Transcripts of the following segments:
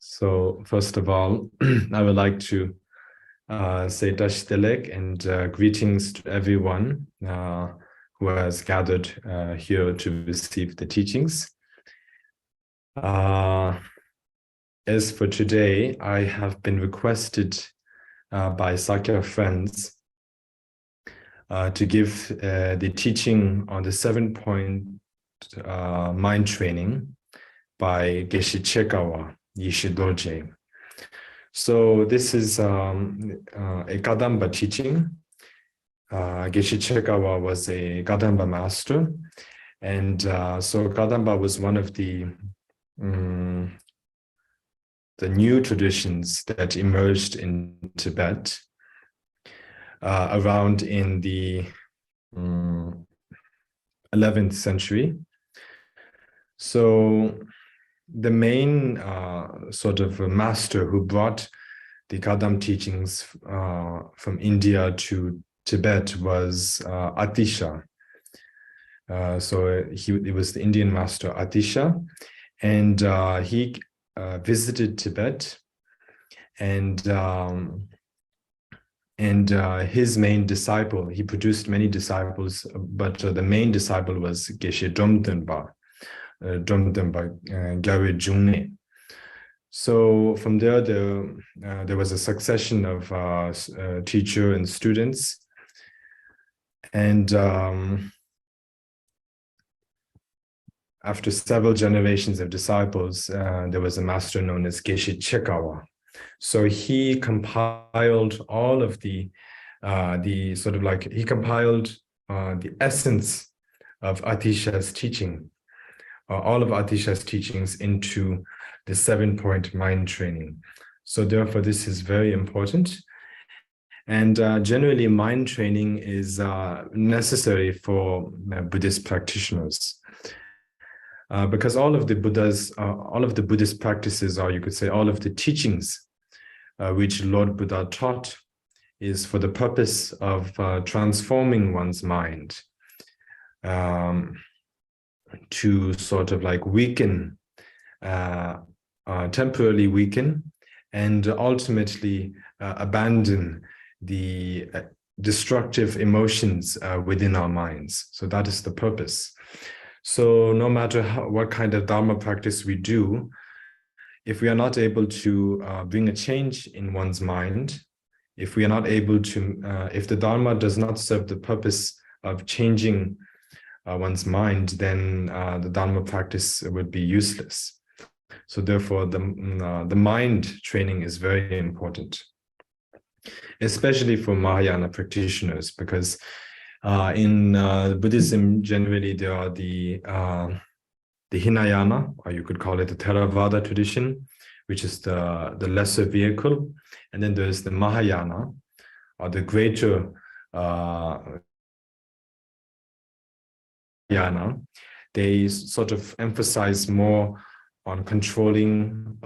So first of all, I would like to say Dashtelek and greetings to everyone who has gathered here to receive the teachings. As for today, I have been requested by Sakya Friends to give the teaching on the 7-point mind training by Geshe Chekawa, Yishidoje. So this is a Kadamba teaching. Geshe Chekawa was a Kadamba master, and so Kadamba was one of the new traditions that emerged in Tibet around in the 11th century. So the main sort of master who brought the Kadam teachings from India to Tibet was Atisha. So it was the Indian master Atisha, and he visited Tibet, and his main disciple, he produced many disciples, but the main disciple was Geshe Gyare June. So from there was a succession of teacher and students, and after several generations of disciples, there was a master known as Geshe Chekawa. So he compiled all of the essence of Atisha's teaching, all of Atisha's teachings into the 7-point mind training. So therefore, this is very important. And generally, mind training is necessary for Buddhist practitioners. Because all of the Buddhist practices, or you could say all of the teachings which Lord Buddha taught, is for the purpose of transforming one's mind to sort of like weaken, temporarily weaken, and ultimately abandon the destructive emotions within our minds. So that is the purpose. So no matter what kind of Dharma practice we do, if we are not able to bring a change in one's mind, if we are not able to, if the Dharma does not serve the purpose of changing one's mind, then the Dharma practice would be useless. So therefore, the mind training is very important, especially for Mahayana practitioners, because in Buddhism, generally, there are the Hinayana, or you could call it the Theravada tradition, which is the lesser vehicle. And then there's the Mahayana, or the greater Mahayana. They sort of emphasize more on controlling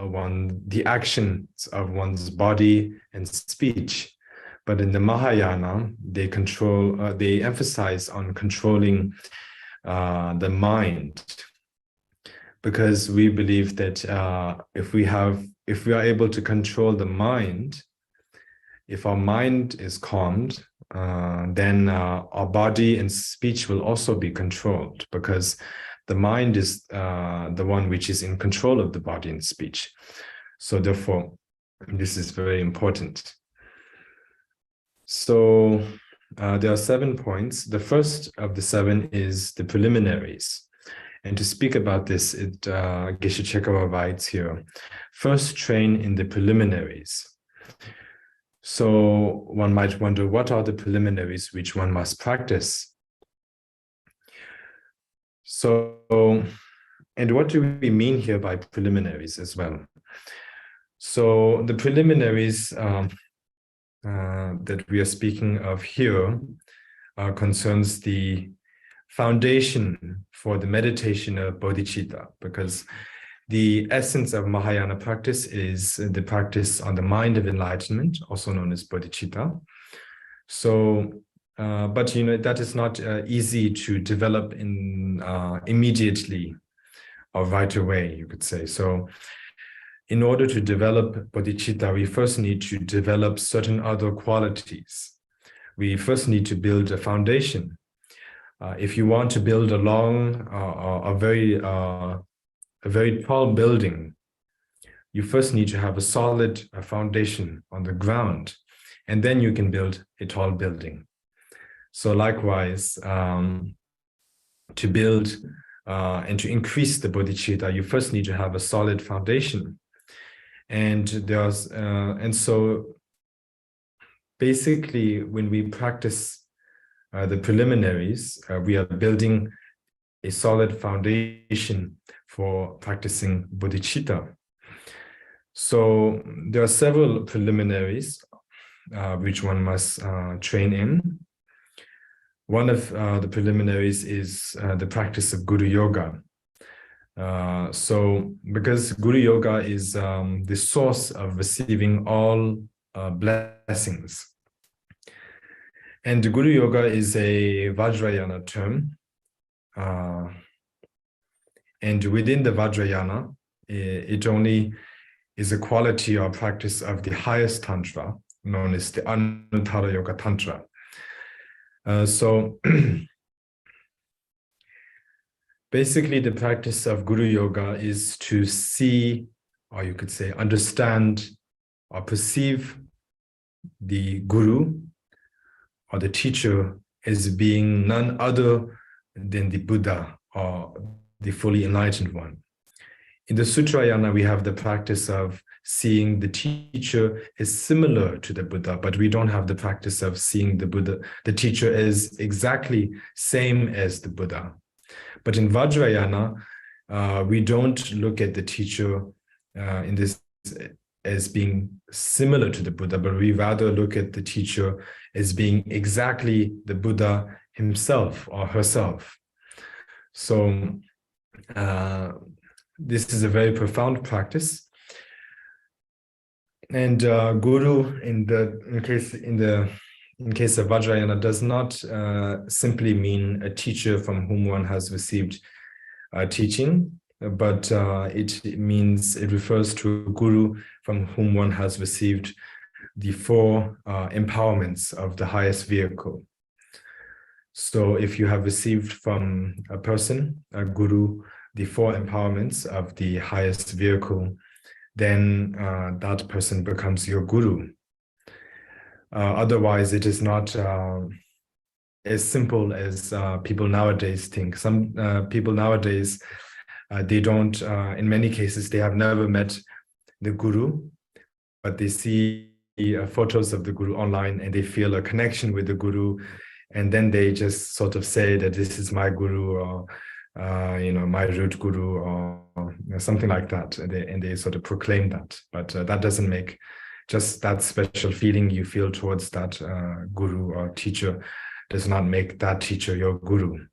the actions of one's body and speech. But in the Mahayana, they emphasize on controlling the mind, because we believe that if we are able to control the mind, if our mind is calmed, then our body and speech will also be controlled, because the mind is the one which is in control of the body and speech. So therefore, this is very important. So there are 7 points. The first of the 7 is the preliminaries. And to speak about this, Geshe Chekawa writes here, first train in the preliminaries. So one might wonder, what are the preliminaries which one must practice? So, and what do we mean here by preliminaries as well? So the preliminaries that we are speaking of here concerns the foundation for the meditation of bodhichitta, because the essence of Mahayana practice is the practice on the mind of enlightenment, also known as bodhichitta. So, but that is not easy to develop in immediately or right away, you could say. So in order to develop bodhicitta, we first need to develop certain other qualities. We first need to build a foundation. If you want to build a very tall building, you first need to have a solid foundation on the ground, and then you can build a tall building. So likewise, to build and to increase the bodhicitta, you first need to have a solid foundation. And so basically, when we practice the preliminaries, we are building a solid foundation for practicing bodhicitta. So there are several preliminaries which one must train in. One of the preliminaries is the practice of Guru Yoga. So because Guru Yoga is the source of receiving all blessings. And Guru Yoga is a Vajrayana term. And within the Vajrayana, it only is a quality or practice of the highest Tantra, known as the Anuttara Yoga Tantra. So basically, the practice of Guru Yoga is to see, or you could say, understand or perceive the Guru or the teacher as being none other than the Buddha or the fully enlightened one. In the Sutrayana, we have the practice of seeing the teacher as similar to the Buddha, but we don't have the practice of seeing the teacher as exactly same as the Buddha. But in Vajrayana, we don't look at the teacher in this as being similar to the Buddha, but we rather look at the teacher as being exactly the Buddha himself or herself. So this is a very profound practice. And Guru, in case of Vajrayana, does not simply mean a teacher from whom one has received teaching, but it refers to a Guru from whom one has received the four empowerments of the highest vehicle. So if you have received from a person, a Guru, the four empowerments of the highest vehicle, then that person becomes your Guru. Otherwise, it is not as simple as people nowadays think. Some people nowadays, they don't, in many cases, they have never met the Guru, but they see photos of the Guru online and they feel a connection with the Guru, and then they just sort of say that this is my Guru, or my root Guru, or something like that, and they sort of proclaim that. But that doesn't make just that special feeling you feel towards that Guru or teacher does not make that teacher your Guru.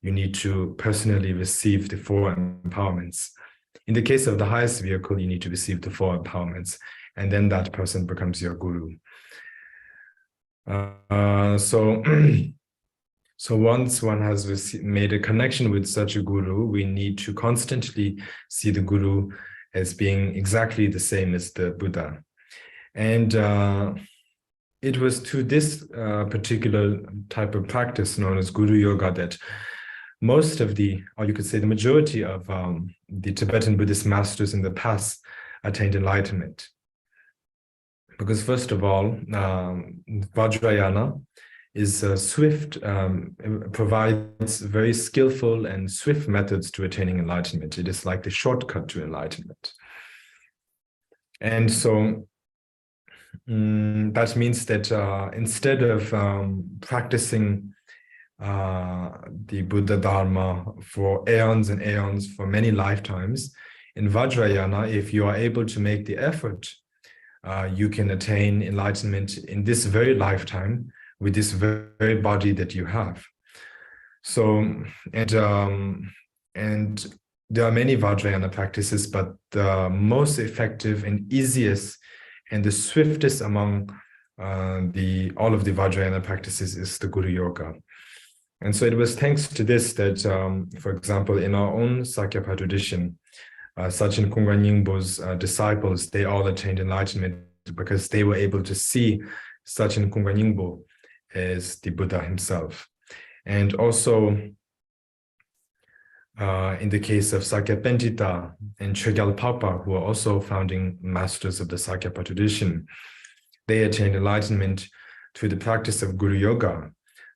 You need to personally receive the four empowerments. In the case of the highest vehicle, you need to receive the four empowerments, and then that person becomes your Guru. So once one has made a connection with such a Guru, we need to constantly see the Guru as being exactly the same as the Buddha. And it was to this particular type of practice known as Guru Yoga that most of or you could say the majority of the Tibetan Buddhist masters in the past attained enlightenment. Because first of all, Vajrayana is swift, provides very skillful and swift methods to attaining enlightenment. It is like the shortcut to enlightenment. And so that means that instead of practicing the Buddha Dharma for aeons and aeons, for many lifetimes, in Vajrayana, if you are able to make the effort, you can attain enlightenment in this very lifetime with this very body that you have. So, and there are many Vajrayana practices, but the most effective and easiest and the swiftest among all of the Vajrayana practices is the Guru Yoga. And so it was thanks to this that, for example, in our own Sakya tradition, Sachin Kungwa Nyingbo's disciples, they all attained enlightenment because they were able to see Sachin Kungwa Nyingbo as the Buddha himself. And also, in the case of Sakya Pentita and Chogyal Papa, who are also founding masters of the Sakyapa tradition, they attained enlightenment through the practice of Guru Yoga.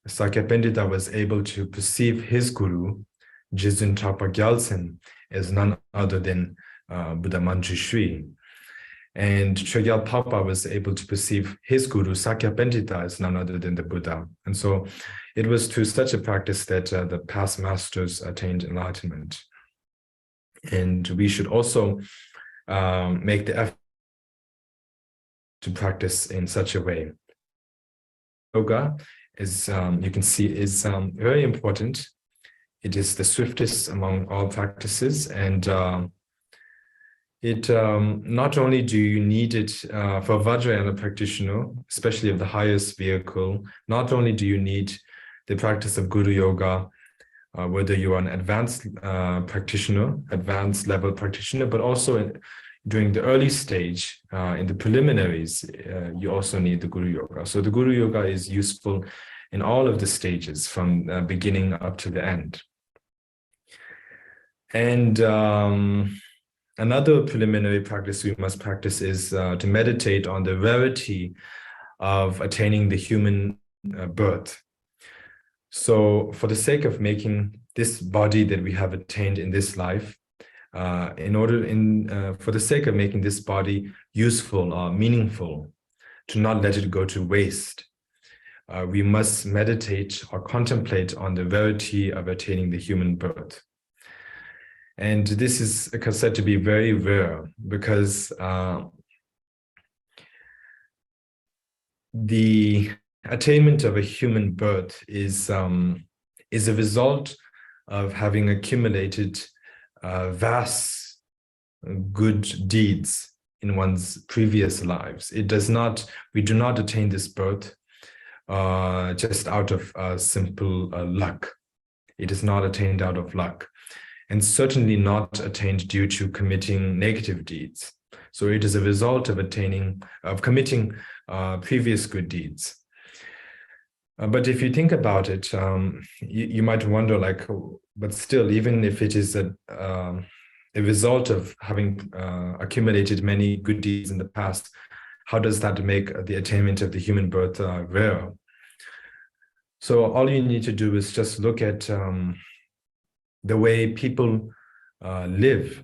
Sakya Pentita was able to perceive his guru, Jizun Trapa Gyaltsen, as none other than Buddha Manjushri. And Chogyal Papa was able to perceive his guru, Sakya Pentita, as none other than the Buddha. And so it was through such a practice that the past masters attained enlightenment. And we should also make the effort to practice in such a way. Yoga is, you can see, is very important. It is the swiftest among all practices, and not only do you need it for Vajrayana practitioner, especially of the highest vehicle, not only do you need the practice of Guru Yoga, whether you are an advanced practitioner, advanced level practitioner, but also during the early stage, in the preliminaries, you also need the Guru Yoga. So the Guru Yoga is useful in all of the stages from beginning up to the end. And another preliminary practice we must practice is to meditate on the rarity of attaining the human birth. So for the sake of making this body that we have attained in this life, for the sake of making this body useful or meaningful, to not let it go to waste, we must meditate or contemplate on the rarity of attaining the human birth. And this is said to be very rare because the attainment of a human birth is a result of having accumulated vast good deeds in one's previous lives. We do not attain this birth just out of simple luck. It is not attained out of luck, and certainly not attained due to committing negative deeds. So it is a result of committing previous good deeds. But if you think about it, you might wonder, like, but still, even if it is a result of having accumulated many good deeds in the past, how does that make the attainment of the human birth rare? So all you need to do is just look at the way people live.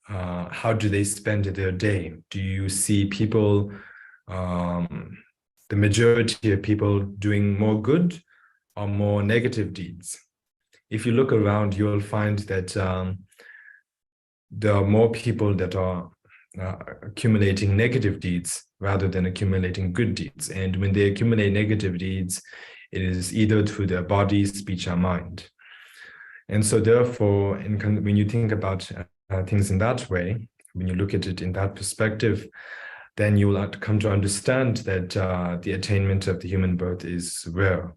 How do they spend their day? Do you see people, the majority of people, doing more good or more negative deeds? If you look around, you'll find that there are more people that are accumulating negative deeds rather than accumulating good deeds. And when they accumulate negative deeds, it is either through their body, speech, or mind. And so therefore, when you think about things in that way, when you look at it in that perspective, then you will come to understand that the attainment of the human birth is rare.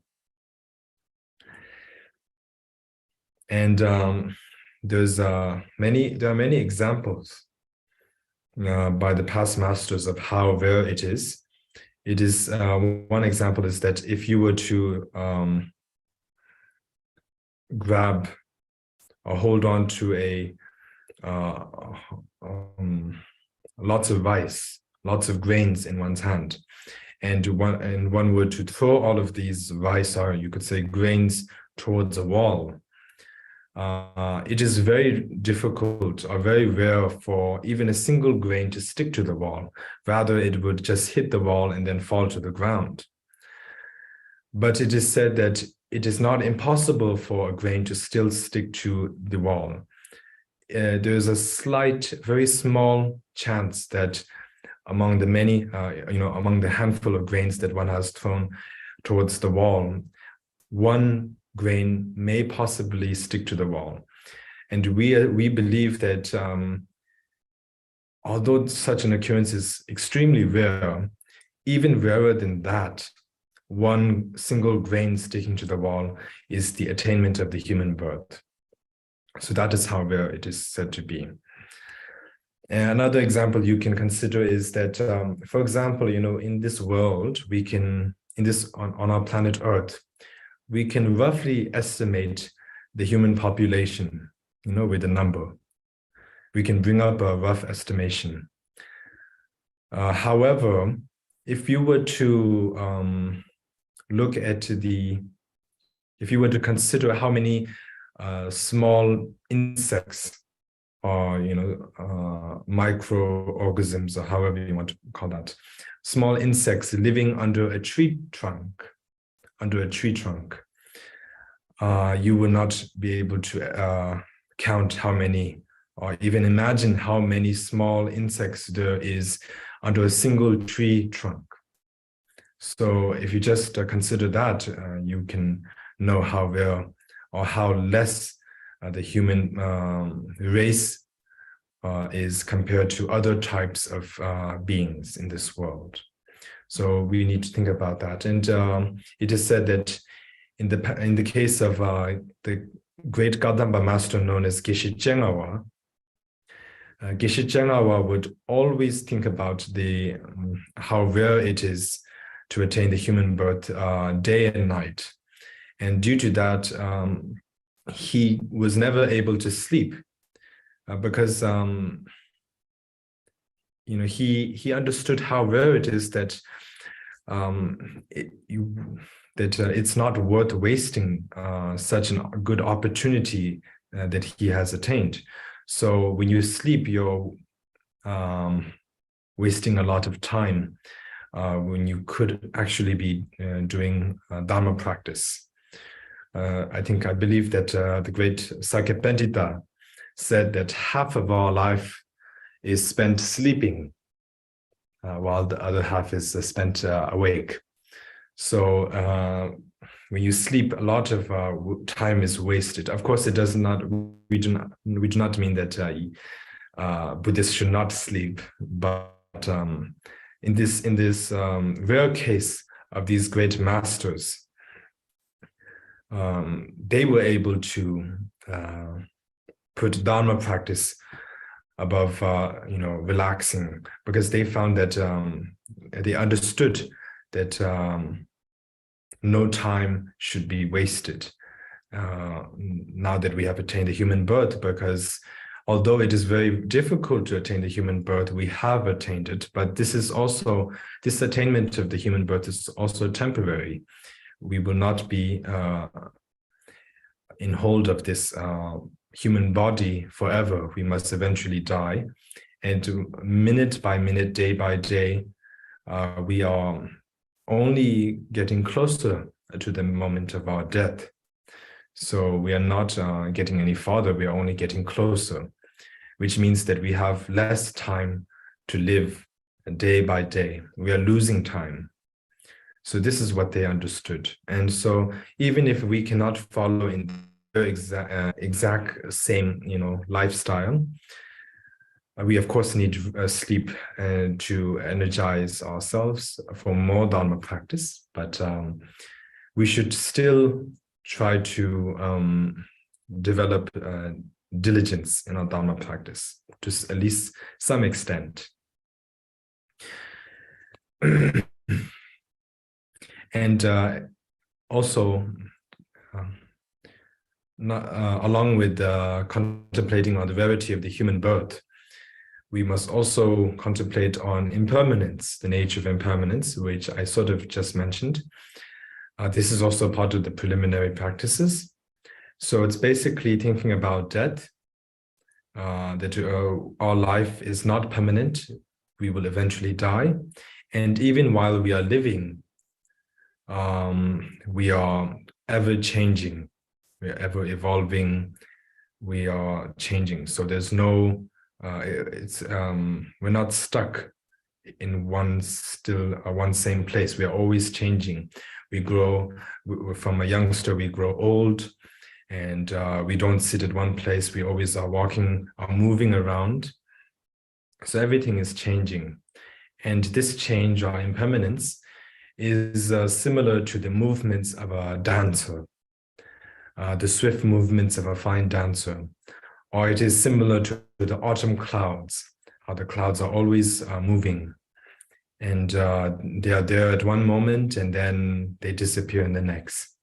And there are many examples by the past masters of how rare it is. It is one example is that if you were to grab or hold on to lots of rice, lots of grains in one's hand, and one were to throw all of these rice, or you could say grains, towards a wall, it is very difficult or very rare for even a single grain to stick to the wall. Rather, it would just hit the wall and then fall to the ground. But it is said that it is not impossible for a grain to still stick to the wall. There's a slight, very small chance that among the many, among the handful of grains that one has thrown towards the wall, one grain may possibly stick to the wall. And we believe that although such an occurrence is extremely rare, even rarer than that, one single grain sticking to the wall is the attainment of the human birth. So that is how where it is said to be. And another example you can consider is that, for example, in this world, we can, on our planet Earth, we can roughly estimate the human population, with a number. We can bring up a rough estimation. However, if you were to look at if you were to consider how many small insects or microorganisms, or however you want to call that, small insects living under a tree trunk, you will not be able to count how many, or even imagine how many small insects there is under a single tree trunk. So if you just consider that, you can know how rare or how less the human race is compared to other types of beings in this world. So we need to think about that. And it is said that in the case of the great Kadamba master known as Geshe Chekawa, Geshe Chekawa would always think about how rare it is to attain the human birth day and night. And due to that, he was never able to sleep because he understood how rare it is that it's not worth wasting such a good opportunity that he has attained. So when you sleep, you're wasting a lot of time when you could actually be doing Dharma practice. I believe that the great Sakya Pandita said that half of our life is spent sleeping, while the other half is spent awake. So when you sleep, a lot of time is wasted. Of course, we do not mean that Buddhists should not sleep, but in this rare case of these great masters, they were able to put Dharma practice above, relaxing, because they found that they understood that no time should be wasted now that we have attained the human birth, because although it is very difficult to attain the human birth, we have attained it. But this attainment of the human birth is also temporary. We will not be in hold of this human body forever. We must eventually die. And minute by minute, day by day, we are only getting closer to the moment of our death. So we are not getting any farther, we are only getting closer, which means that we have less time to live day by day. We are losing time. So this is what they understood. And so even if we cannot follow in the exact same, lifestyle, we of course need sleep to energize ourselves for more Dharma practice, but we should still try to develop diligence in our Dharma practice to at least some extent. And also, along with contemplating on the rarity of the human birth, we must also contemplate on impermanence, the nature of impermanence, which I sort of just mentioned. This is also part of the preliminary practices. So it's basically thinking about death, that our life is not permanent. We will eventually die. And even while we are living, we are ever changing, we are ever evolving, we are changing. So there's no, we're not stuck in one same place. We are always changing. We grow from a youngster, we grow old, and we don't sit at one place. We always are walking or moving around. So everything is changing. And this change or impermanence is similar to the movements of a dancer. the swift movements of a fine dancer, or it is similar to the autumn clouds, how the clouds are always moving, and they are there at one moment and then they disappear in the next.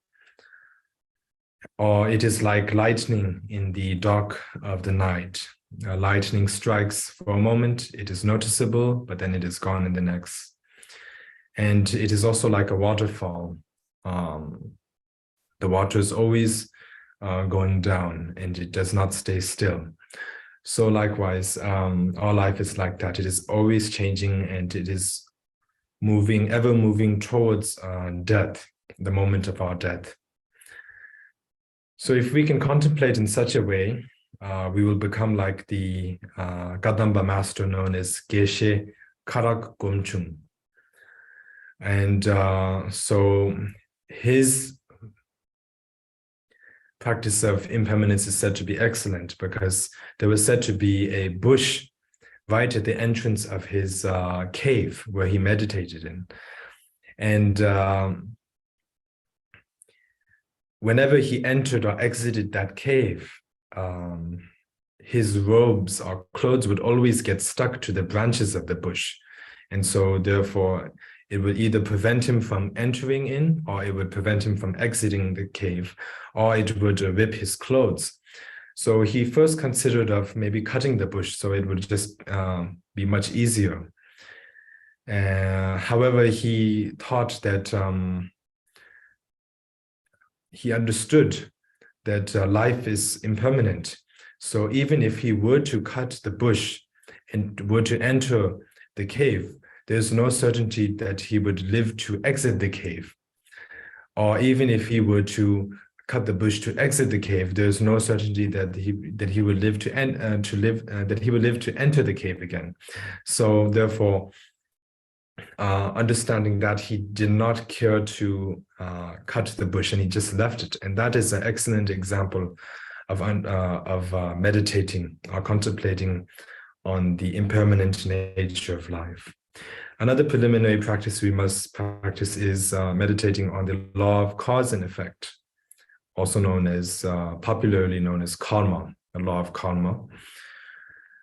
Or it is like lightning in the dark of the night. Lightning strikes for a moment, it is noticeable, but then it is gone in the next. And it is also like a waterfall. The water is always going down and it does not stay still. So likewise, our life is like that. It is always changing and it is moving, ever moving towards death, the moment of our death. So if we can contemplate in such a way, we will become like the Kadamba master known as Geshe Chekawa. And so his practice of impermanence is said to be excellent because there was said to be a bush right at the entrance of his cave where he meditated in. And whenever he entered or exited that cave, his robes or clothes would always get stuck to the branches of the bush. And so therefore, it would either prevent him from entering in, or it would prevent him from exiting the cave, or it would rip his clothes. So he first considered of maybe cutting the bush so it would just be much easier. However, he thought that he understood that life is impermanent. So even if he were to cut the bush and were to enter the cave, there's no certainty that he would live to exit the cave. Or even if he were to cut the bush to exit the cave, there's no certainty that he would live to enter the cave again. So therefore, understanding that, he did not care to cut the bush and he just left it. And that is an excellent example of meditating or contemplating on the impermanent nature of life. Another preliminary practice we must practice is meditating on the law of cause and effect, also known as, popularly known as karma, the law of karma.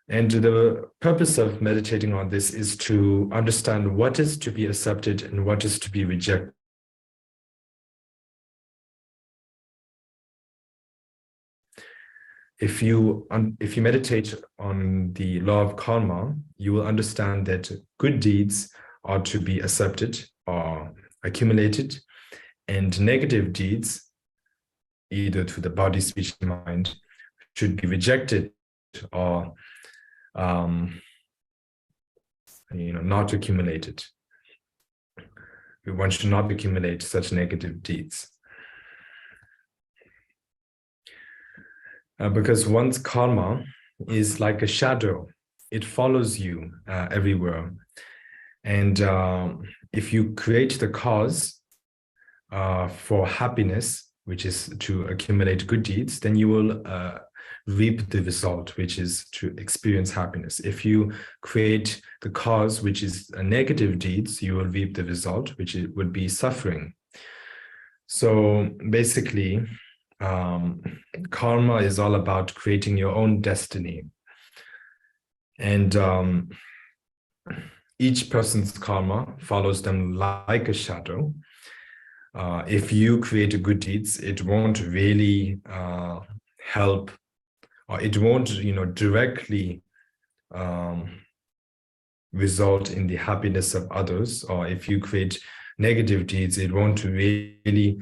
And the purpose of meditating on this is to understand what is to be accepted and what is to be rejected. If you meditate on the law of karma, you will understand that good deeds are to be accepted or accumulated, and negative deeds, either to the body, speech, and mind, should be rejected or not accumulated. One should not accumulate such negative deeds. Because one's karma is like a shadow. It follows you everywhere. And if you create the cause for happiness, which is to accumulate good deeds, then you will reap the result, which is to experience happiness. If you create the cause, which is negative deeds, you will reap the result, which would be suffering. So basically, karma is all about creating your own destiny. And each person's karma follows them like a shadow. If you create good deeds, it won't really help, or it won't, directly result in the happiness of others. Or if you create negative deeds, it won't really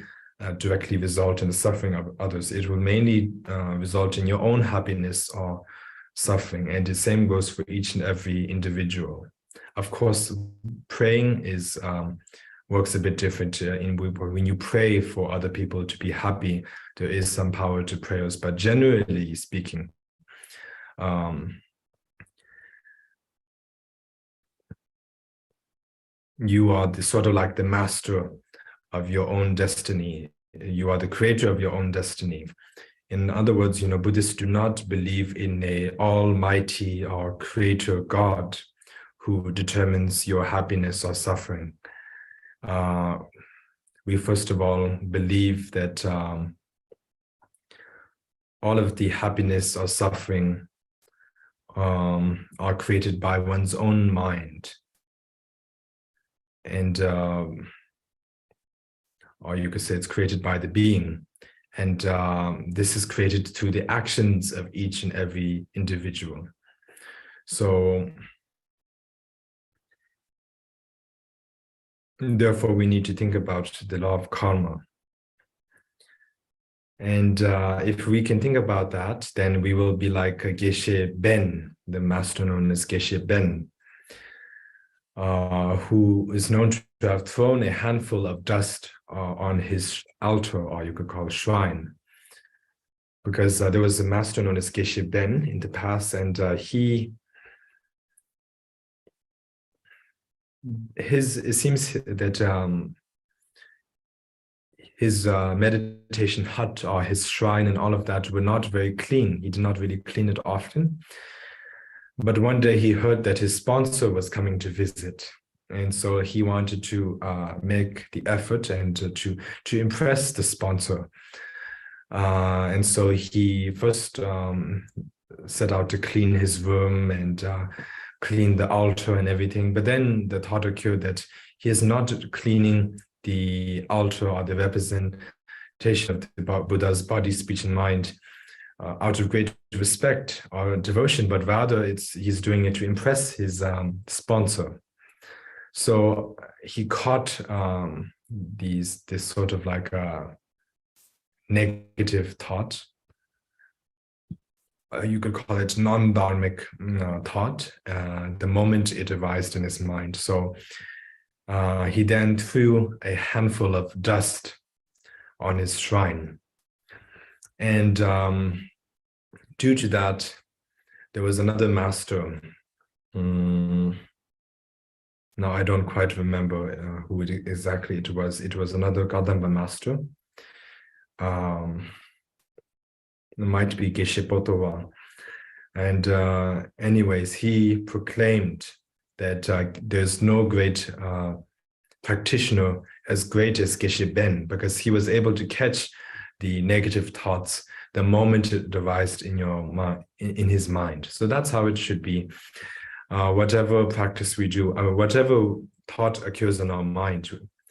directly result in the suffering of others. It will mainly result in your own happiness or suffering. And the same goes for each and every individual. Of course, praying works a bit different. When you pray for other people to be happy, there is some power to prayers. But generally speaking, you are sort of like the master of your own destiny. You are the creator of your own destiny. In other words, Buddhists do not believe in an almighty or creator God who determines your happiness or suffering. We first of all believe that all of the happiness or suffering are created by one's own mind. And or you could say it's created by the being. And this is created through the actions of each and every individual. So therefore, we need to think about the law of karma. And if we can think about that, then we will be like Geshe Ben, the master known as Geshe Ben, who is known to have thrown a handful of dust on his altar, or you could call it shrine. Because there was a master known as Geshe Ben in the past, and it seems that his meditation hut or his shrine and all of that were not very clean. He did not really clean it often. But one day he heard that his sponsor was coming to visit. And so he wanted to make the effort and to impress the sponsor. And so he first set out to clean his room and clean the altar and everything. But then the thought occurred that he is not cleaning the altar or the representation of the Buddha's body, speech, and mind out of great respect or devotion, but rather he's doing it to impress his sponsor. So he caught this sort of like a negative thought. You could call it non-dharmic thought the moment it arised in his mind. So he then threw a handful of dust on his shrine. And due to that, there was another master. Now I don't quite remember who exactly it was. It was another Kadamba master. It might be Geshe Potowa. And anyways, he proclaimed that there's no great practitioner as great as Geshe Ben, because he was able to catch the negative thoughts the moment it arised in your mind, in his mind. So that's how it should be. Whatever practice we do, whatever thought occurs in our mind,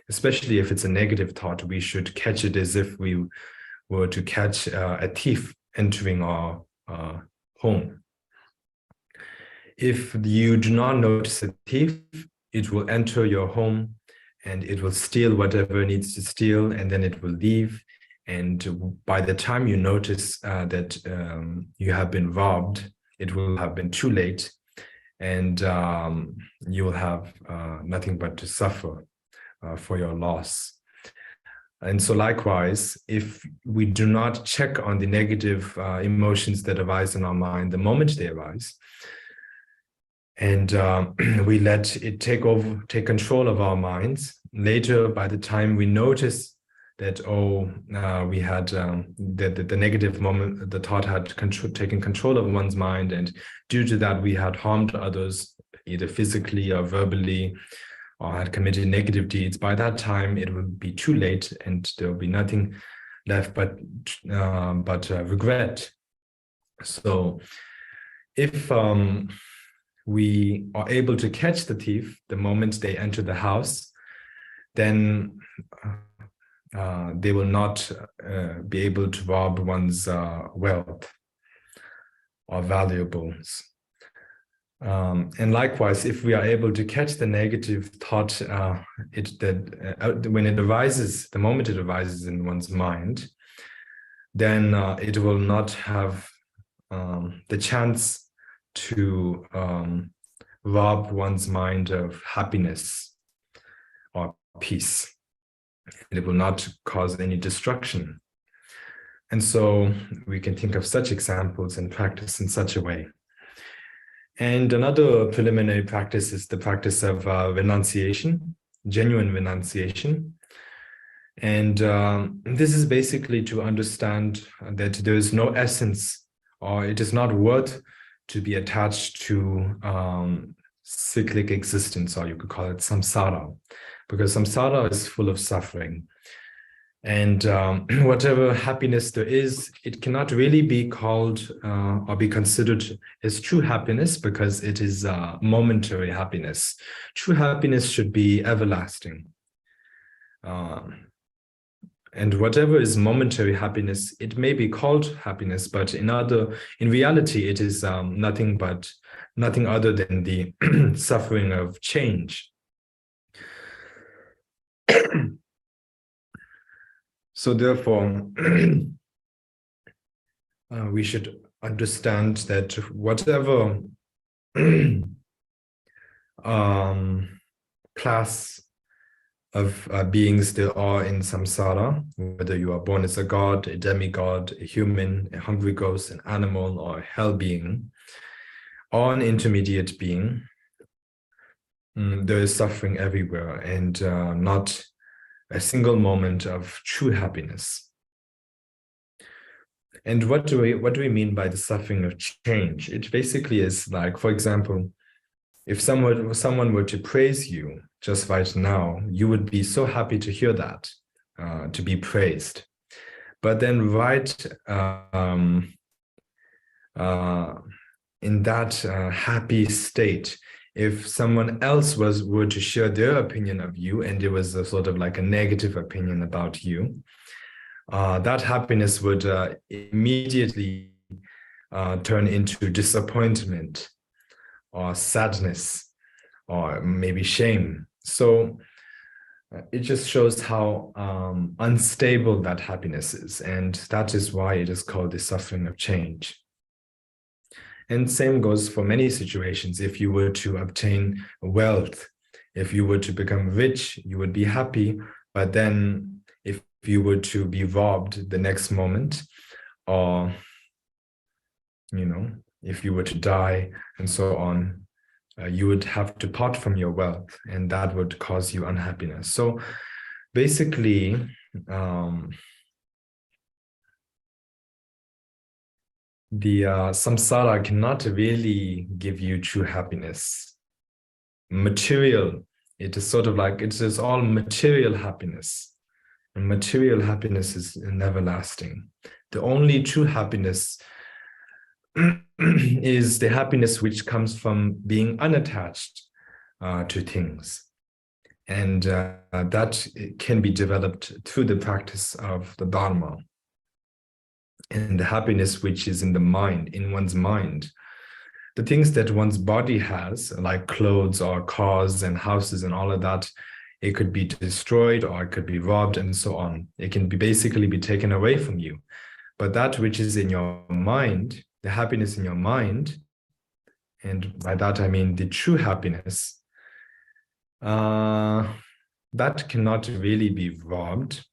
especially if it's a negative thought, we should catch it as if we were to catch a thief entering our home. If you do not notice a thief, it will enter your home and it will steal whatever it needs to steal, and then it will leave. And by the time you notice that you have been robbed, it will have been too late, and you will have nothing but to suffer for your loss. And so likewise, if we do not check on the negative emotions that arise in our mind the moment they arise, and we let it take control of our minds, later, by the time we notice that, we had the negative moment, the thought had taken control of one's mind, and due to that we had harmed others, either physically or verbally, or had committed negative deeds. By that time, it will be too late, and there will be nothing left but regret. So, if we are able to catch the thief the moment they enter the house, then they will not be able to rob one's wealth or valuables. And likewise, if we are able to catch the negative thought, when it arises, the moment it arises in one's mind, then it will not have the chance to rob one's mind of happiness or peace. It will not cause any destruction. And so we can think of such examples and practice in such a way. And another preliminary practice is the practice of renunciation, genuine renunciation. And this is basically to understand that there is no essence, or it is not worth to be attached to cyclic existence, or you could call it samsara, because samsara is full of suffering. And whatever happiness there is, it cannot really be called or be considered as true happiness, because it is momentary happiness. True happiness should be everlasting. And whatever is momentary happiness, it may be called happiness, but in reality, it is nothing other than the suffering of change. So therefore, we should understand that whatever class of beings there are in samsara, whether you are born as a god, a demigod, a human, a hungry ghost, an animal, or a hell being, or an intermediate being, there is suffering everywhere, and not a single moment of true happiness. And what do we mean by the suffering of change? It basically is like, for example, if someone were to praise you just right now, you would be so happy to hear that, to be praised. But then in that happy state, if someone else were to share their opinion of you, and it was a sort of like a negative opinion about you, that happiness would immediately turn into disappointment or sadness or maybe shame. So it just shows how unstable that happiness is, and that is why it is called the suffering of change. And same goes for many situations. If you were to obtain wealth, if you were to become rich, you would be happy. But then if you were to be robbed the next moment, or, if you were to die and so on, you would have to part from your wealth, and that would cause you unhappiness. So basically, the samsara cannot really give you true happiness. Material, it is sort of like, it is all material happiness. And material happiness is never lasting. The only true happiness is the happiness which comes from being unattached to things. And that can be developed through the practice of the Dharma. And the happiness which is in the mind, in one's mind. The things that one's body has, like clothes or cars and houses and all of that, it could be destroyed or it could be robbed and so on. It can basically be taken away from you. But that which is in your mind, the happiness in your mind, and by that I mean the true happiness, that cannot really be robbed.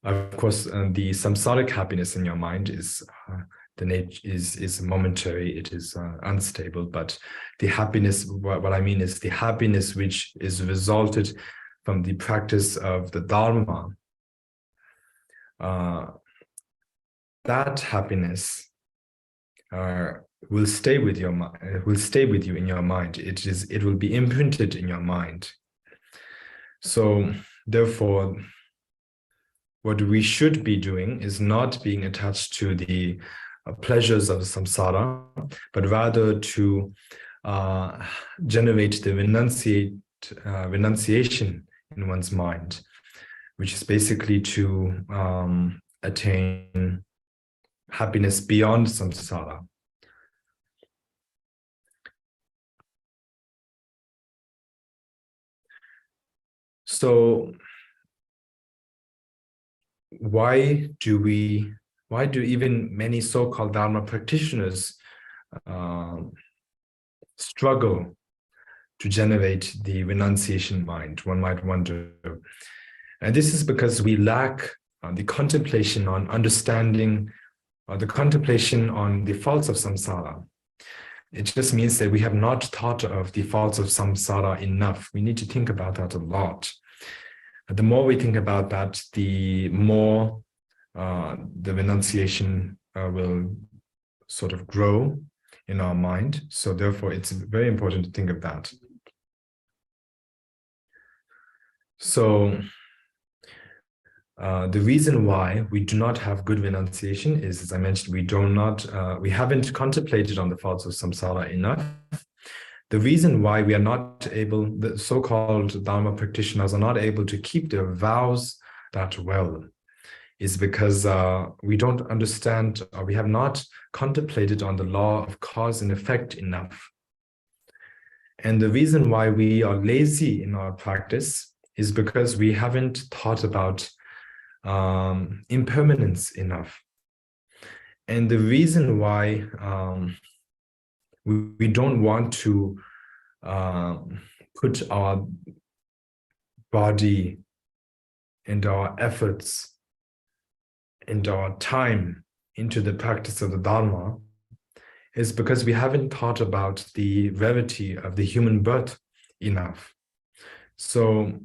Of course, the samsaric happiness in your mind is is momentary. It is unstable. But the happiness, what I mean is the happiness which is resulted from the practice of the Dharma. That happiness will stay with your mind. Will stay with you in your mind. It will be imprinted in your mind. So therefore, what we should be doing is not being attached to the pleasures of samsara, but rather to generate the renunciation in one's mind, which is basically to attain happiness beyond samsara. So why do even many so-called Dharma practitioners struggle to generate the renunciation mind? One might wonder. And this is because we lack the contemplation on understanding, or the contemplation on the faults of samsara. It just means that we have not thought of the faults of samsara enough. We need to think about that a lot. The more we think about that, the more the renunciation will sort of grow in our mind. So therefore, it's very important to think of that. So The reason why we do not have good renunciation is, as I mentioned, we haven't contemplated on the faults of samsara enough. The reason why we are not able, the so-called Dharma practitioners are not able to keep their vows that well, is because we don't understand, or we have not contemplated on the law of cause and effect enough. And the reason why we are lazy in our practice is because we haven't thought about impermanence enough. And the reason why we don't want to put our body and our efforts and our time into the practice of the Dharma is because we haven't thought about the rarity of the human birth enough. So,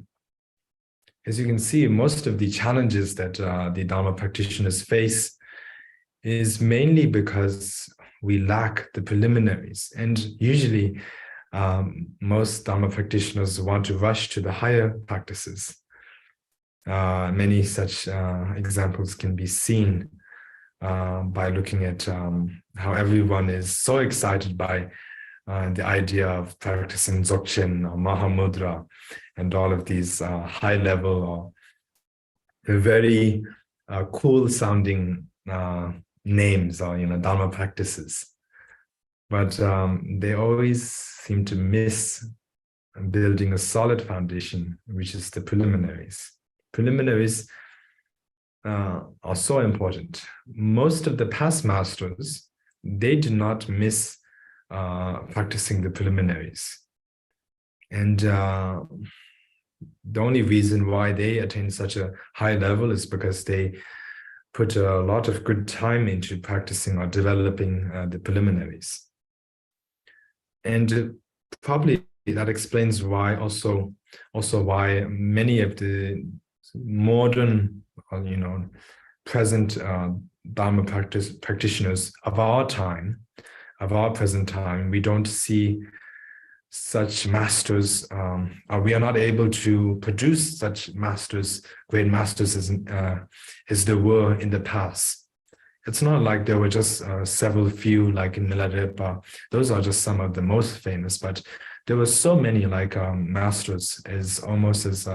as you can see, most of the challenges that the Dharma practitioners face is mainly because we lack the preliminaries. And usually, most Dharma practitioners want to rush to the higher practices. Many such examples can be seen by looking at how everyone is so excited by the idea of practicing Dzogchen or Mahamudra and all of these high-level or very cool-sounding names or Dharma practices. But they always seem to miss building a solid foundation, which is the preliminaries. Preliminaries are so important. Most of the past masters, they do not miss practicing the preliminaries. And the only reason why they attain such a high level is because they put a lot of good time into practicing or developing the preliminaries. And probably that explains why also why many of the modern, present Dharma practitioners of our present time, we don't see such masters, or we are not able to produce such masters, great masters as there were in the past. It's not like there were just several few, like in Milarepa. Those are just some of the most famous, but there were so many like masters as almost as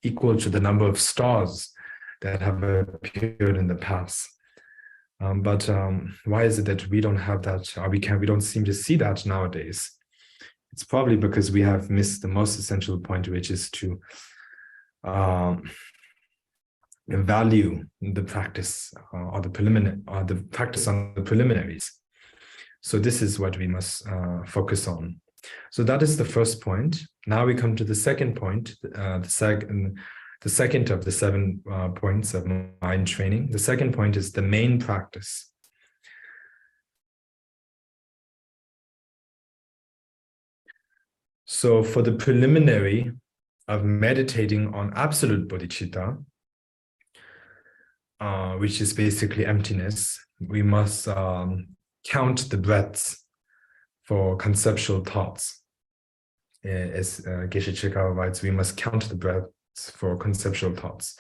equal to the number of stars that have appeared in the past. But why is it that we don't have that, or we don't seem to see that nowadays? It's probably because we have missed the most essential point, which is to value the practice or the practice on the preliminaries. So this is what we must focus on. So that is the first point. Now we come to the second point, the second of the 7 points of mind training. The second point is the main practice. So for the preliminary of meditating on absolute bodhicitta, which is basically emptiness, we must count the breaths for conceptual thoughts. As Geshe Chekawa writes, we must count the breaths for conceptual thoughts.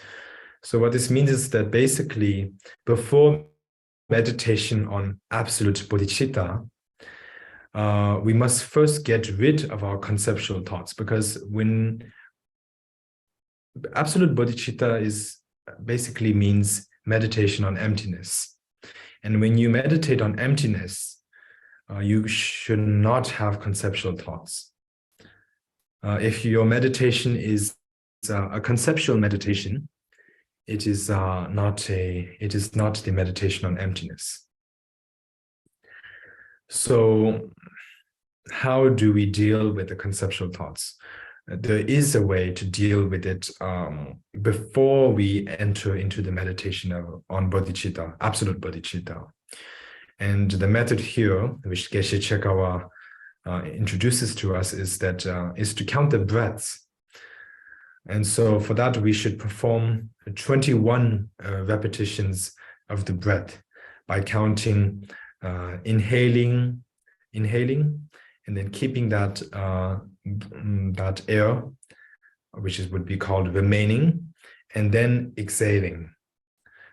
So what this means is that basically before meditation on absolute bodhicitta, we must first get rid of our conceptual thoughts, because when absolute bodhicitta basically means meditation on emptiness. And when you meditate on emptiness, you should not have conceptual thoughts. If your meditation is a conceptual meditation, it is not the meditation on emptiness. So how do we deal with the conceptual thoughts? There is a way to deal with it before we enter into the meditation on bodhicitta, absolute bodhicitta. And the method here, which Geshe Chekawa introduces to us, is to count the breaths. And so for that, we should perform 21 repetitions of the breath by counting inhaling, and then keeping that air, which would be called remaining, and then exhaling.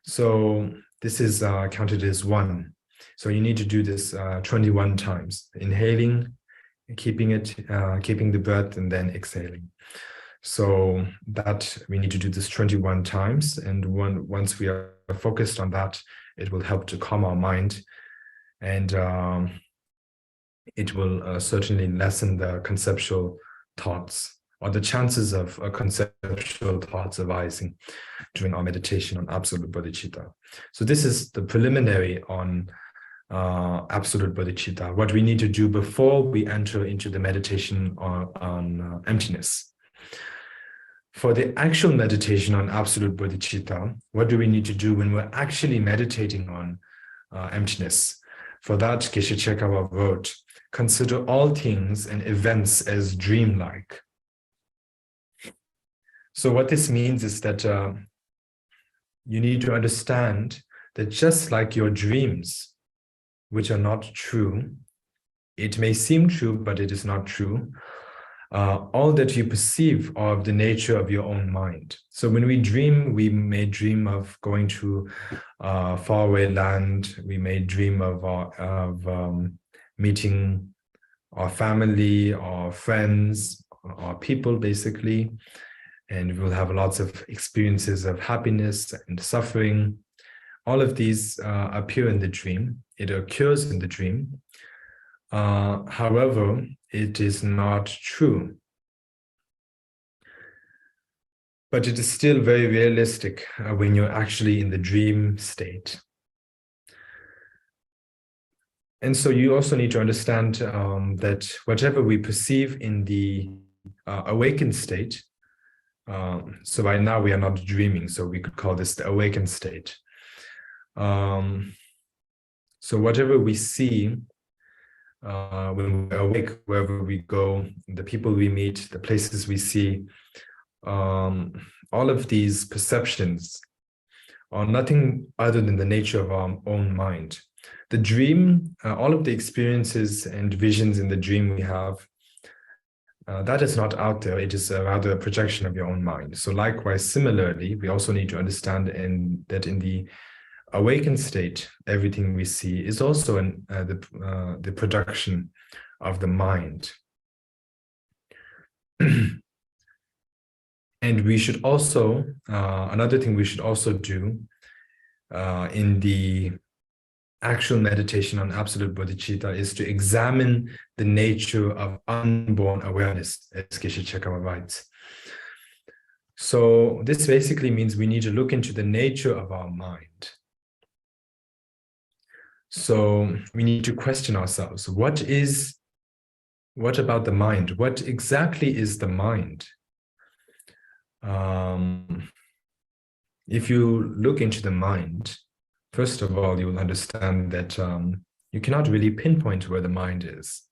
So this is counted as 1. So you need to do this 21 times, inhaling, keeping the breath, and then exhaling. So that we need to do this 21 times. And once we are focused on that, it will help to calm our mind, and it will certainly lessen the conceptual thoughts, or the chances of conceptual thoughts arising during our meditation on absolute bodhicitta. So this is the preliminary on absolute bodhicitta, what we need to do before we enter into the meditation on emptiness. For the actual meditation on absolute bodhicitta, what do we need to do when we're actually meditating on emptiness? For that, Geshe Chekawa wrote, "Consider all things and events as dreamlike." So what this means is that you need to understand that just like your dreams, which are not true, it may seem true, but it is not true. All that you perceive are of the nature of your own mind. So when we dream, we may dream of going to faraway land. We may dream of meeting our family, our friends, our people, basically. And we'll have lots of experiences of happiness and suffering. All of these appear in the dream. It occurs in the dream. However, it is not true. But it is still very realistic when you're actually in the dream state. And so you also need to understand that whatever we perceive in the awakened state, so right now we are not dreaming, so we could call this the awakened state. So whatever we see when we're awake, wherever we go, the people we meet, the places we see, all of these perceptions are nothing other than the nature of our own mind. The dream, all of the experiences and visions in the dream we have, that is not out there. It is rather a projection of your own mind. So likewise, similarly, we also need to understand that in the awakened state, everything we see is also the production of the mind. And we should also, another thing we should also do in the actual meditation on absolute bodhicitta is to examine the nature of unborn awareness, as Geshe Chekawa writes. So this basically means we need to look into the nature of our mind. So we need to question ourselves, what about the mind? What exactly is the mind? If you look into the mind, first of all, you will understand that you cannot really pinpoint where the mind is.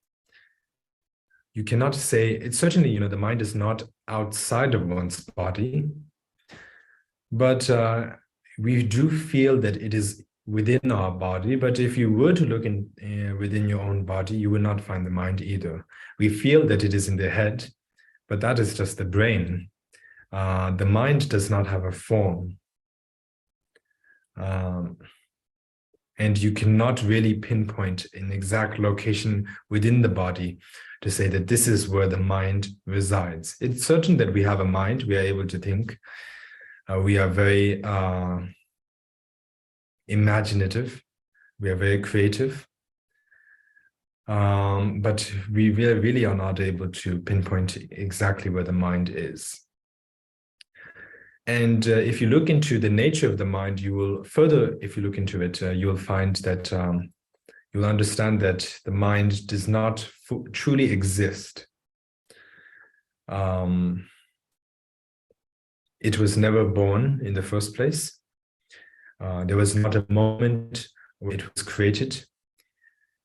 You cannot say, it's certainly, the mind is not outside of one's body, but we do feel that it is within our body. But if you were to look within your own body, you will not find the mind either. We feel that it is in the head, but that is just the brain. The mind does not have a form. And you cannot really pinpoint an exact location within the body to say that this is where the mind resides. It's certain that we have a mind, we are able to think. We are very imaginative, we are very creative. But we really are not able to pinpoint exactly where the mind is. And if you look into the nature of the mind, you will further, if you look into it, you will find that you'll understand that the mind does not truly exist. It was never born in the first place. There was not a moment where it was created.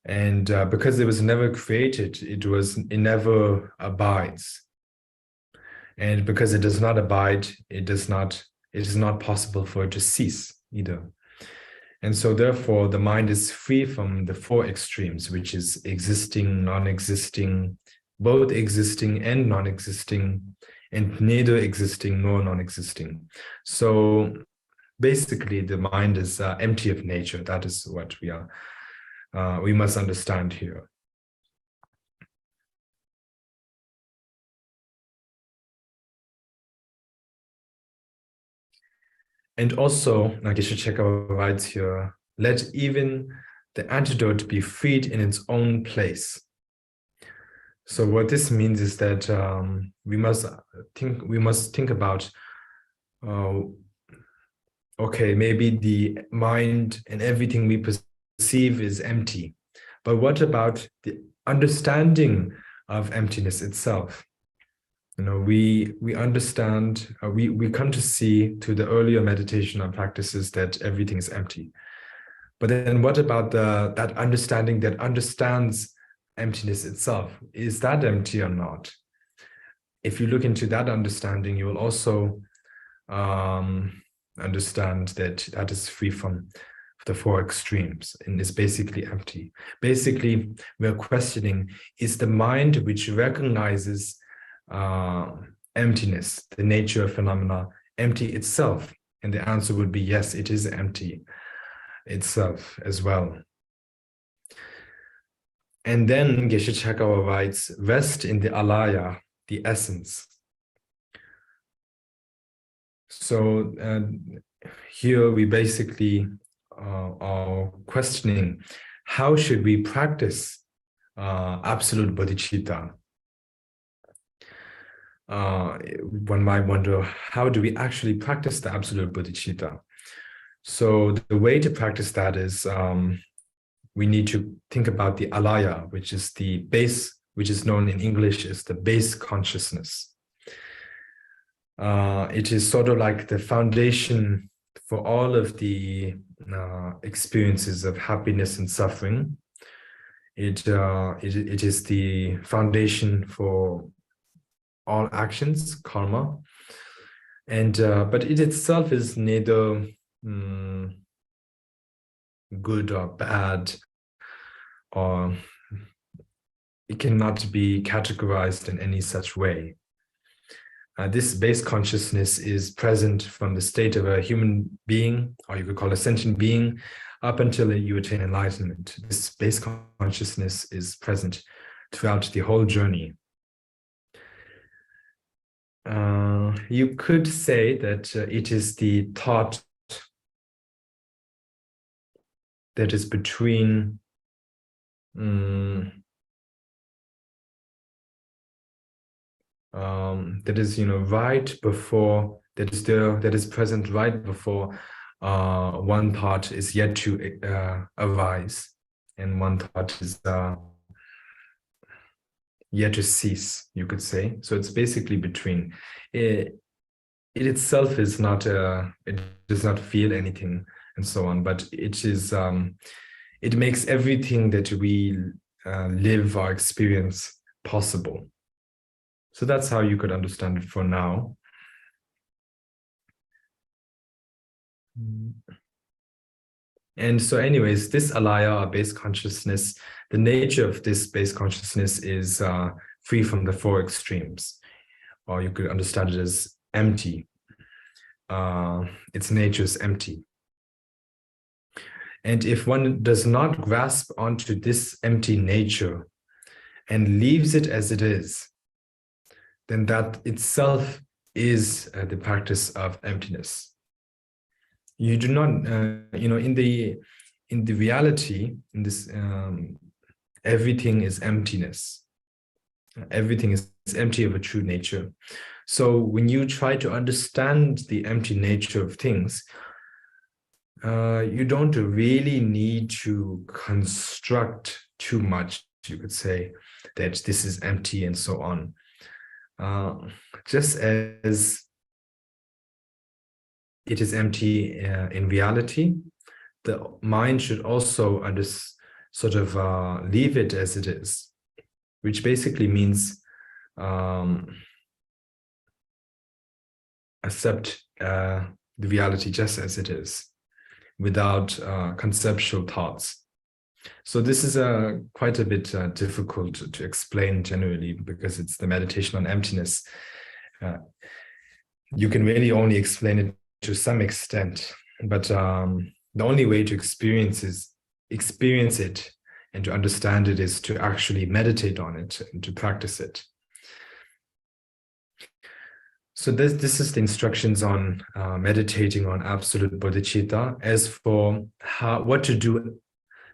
And because it was never created, it never abides. And because it does not abide, it is not possible for it to cease either. And so therefore, the mind is free from the four extremes, which is existing, non-existing, both existing and non-existing, and neither existing nor non-existing. So basically, the mind is empty of nature. That is what we must understand here. And also, Geshe Chekawa writes here, let even the antidote be freed in its own place. So what this means is that we must think about, okay, maybe the mind and everything we perceive is empty, but what about the understanding of emptiness itself? You know, we understand, we come to see through the earlier meditation and practices that everything is empty. But then what about that understanding that understands emptiness itself? Is that empty or not? If you look into that understanding, you will also understand that that is free from the four extremes and is basically empty. Basically, we're questioning, is the mind which recognizes emptiness, the nature of phenomena, empty itself? And the answer would be yes, it is empty itself as well. And then Geshe Chekawa writes, rest in the alaya, the essence. So here we basically are questioning, how should we practice absolute bodhichitta? One might wonder, how do we actually practice the absolute bodhichitta? So the way to practice that is we need to think about the alaya, which is the base, which is known in English as the base consciousness. It is sort of like the foundation for all of the experiences of happiness and suffering. It is the foundation for all actions, karma, and but it itself is neither good or bad, or it cannot be categorized in any such way. This base consciousness is present from the state of a human being, or you could call a sentient being, up until you attain enlightenment. This base consciousness is present throughout the whole journey. You could say that it is the thought that is between that is, right before, that is there, that is present right before one thought is yet to arise, and one thought is yet to cease, you could say. So it's basically between. It itself is not, it does not feel anything and so on, but it is, it makes everything that we live or experience possible. So that's how you could understand it for now. And so anyways, this alaya, or base consciousness, the nature of this base consciousness is free from the four extremes, or you could understand it as empty. Its nature is empty. And if one does not grasp onto this empty nature and leaves it as it is, then that itself is the practice of emptiness. You do not, in the reality, in this, everything is emptiness. Everything is empty of a true nature. So when you try to understand the empty nature of things, you don't really need to construct too much, you could say, that this is empty and so on. Just as it is empty in reality, the mind should also sort of leave it as it is, which basically means accept the reality just as it is, without conceptual thoughts. So this is quite a bit difficult to explain generally, because it's the meditation on emptiness. you can really only explain it to some extent, but the only way to experience it and to understand it is to actually meditate on it and to practice it. So this is the instructions on meditating on absolute bodhicitta. As for what to do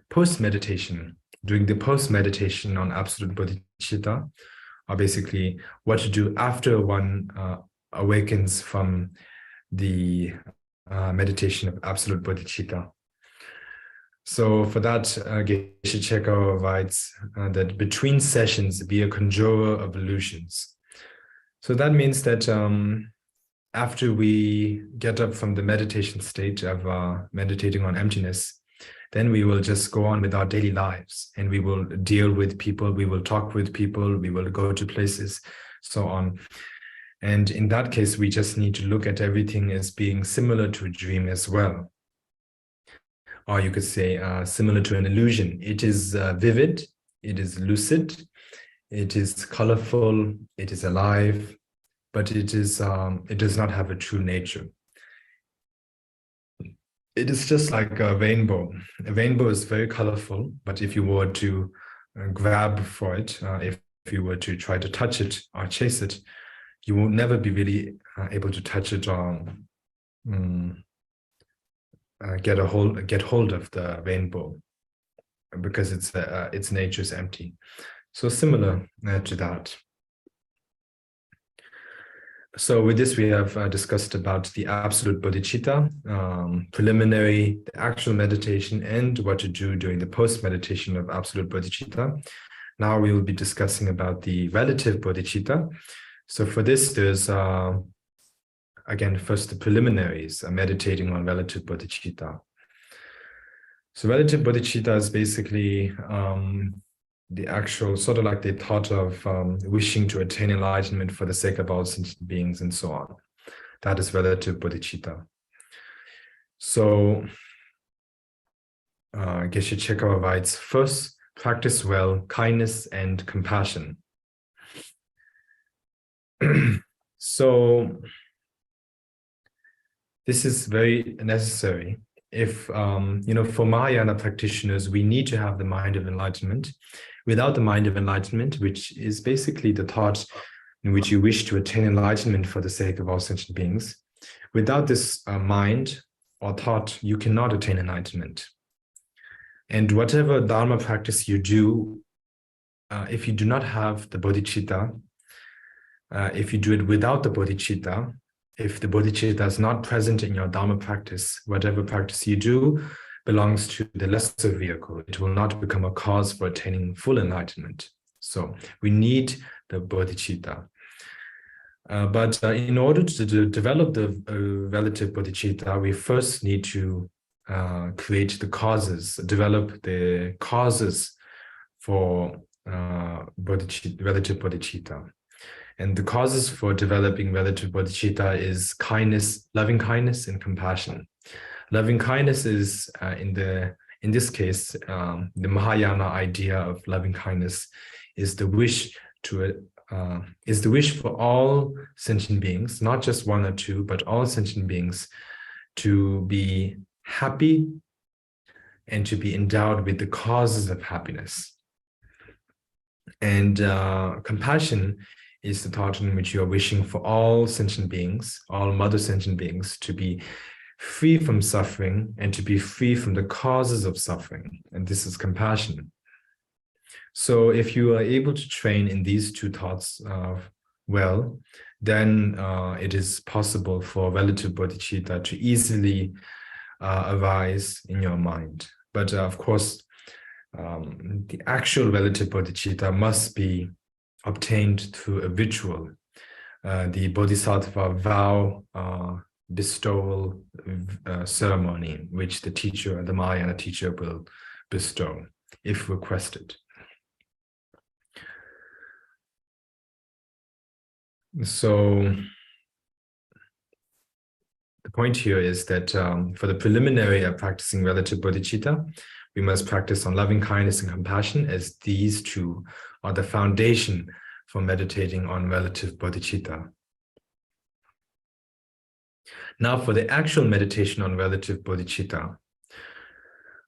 post-meditation, during the post-meditation on absolute bodhicitta, or basically what to do after one awakens from the meditation of absolute bodhicitta. So for that, Geshe Chekawa writes that between sessions be a conjurer of illusions. So that means that after we get up from the meditation state of meditating on emptiness, then we will just go on with our daily lives, and we will deal with people, we will talk with people, we will go to places, so on. And in that case, we just need to look at everything as being similar to a dream as well. Or you could say similar to an illusion. It is vivid, it is lucid, it is colorful, it is alive, but it does not have a true nature. It is just like a rainbow. A rainbow is very colorful, but if you were to grab for it, if you were to try to touch it or chase it, you will never be really able to touch it or get hold of the rainbow, because its nature is empty. So similar to that. So with this, we have discussed about the absolute bodhicitta, preliminary, the actual meditation, and what to do during the post-meditation of absolute bodhicitta. Now we will be discussing about the relative bodhicitta. So for this, there's, again, first the preliminaries, meditating on relative bodhicitta. So relative bodhicitta is basically the actual, sort of like the thought of wishing to attain enlightenment for the sake of all sentient beings and so on. That is relative bodhicitta. So Geshe Chekawa writes, first, practice well kindness and compassion. So this is very necessary. If, for Mahayana practitioners, we need to have the mind of enlightenment. Without the mind of enlightenment, which is basically the thought in which you wish to attain enlightenment for the sake of all sentient beings, without this mind or thought, you cannot attain enlightenment. And whatever Dharma practice you do, if you do not have the bodhicitta, if you do it without the bodhicitta, if the bodhicitta is not present in your Dharma practice, whatever practice you do belongs to the lesser vehicle. It will not become a cause for attaining full enlightenment. So we need the bodhicitta. But in order to develop the relative bodhicitta, we first need to create the causes, develop the causes for relative bodhicitta. And the causes for developing relative bodhicitta is kindness, loving kindness, and compassion. Loving kindness is, in this case, the Mahayana idea of loving kindness is the wish for all sentient beings, not just one or two, but all sentient beings, to be happy and to be endowed with the causes of happiness. And compassion is the thought in which you are wishing for all sentient beings, all mother sentient beings, to be free from suffering and to be free from the causes of suffering. And this is compassion. So if you are able to train in these two thoughts well, then it is possible for relative bodhicitta to easily arise in your mind. But of course, the actual relative bodhicitta must be obtained through a ritual, the bodhisattva vow bestowal ceremony, which the teacher, the Mahayana teacher, will bestow if requested. So the point here is that for the preliminary of practicing relative bodhicitta, we must practice on loving kindness and compassion, as these two are the foundation for meditating on relative bodhicitta. Now for the actual meditation on relative bodhicitta,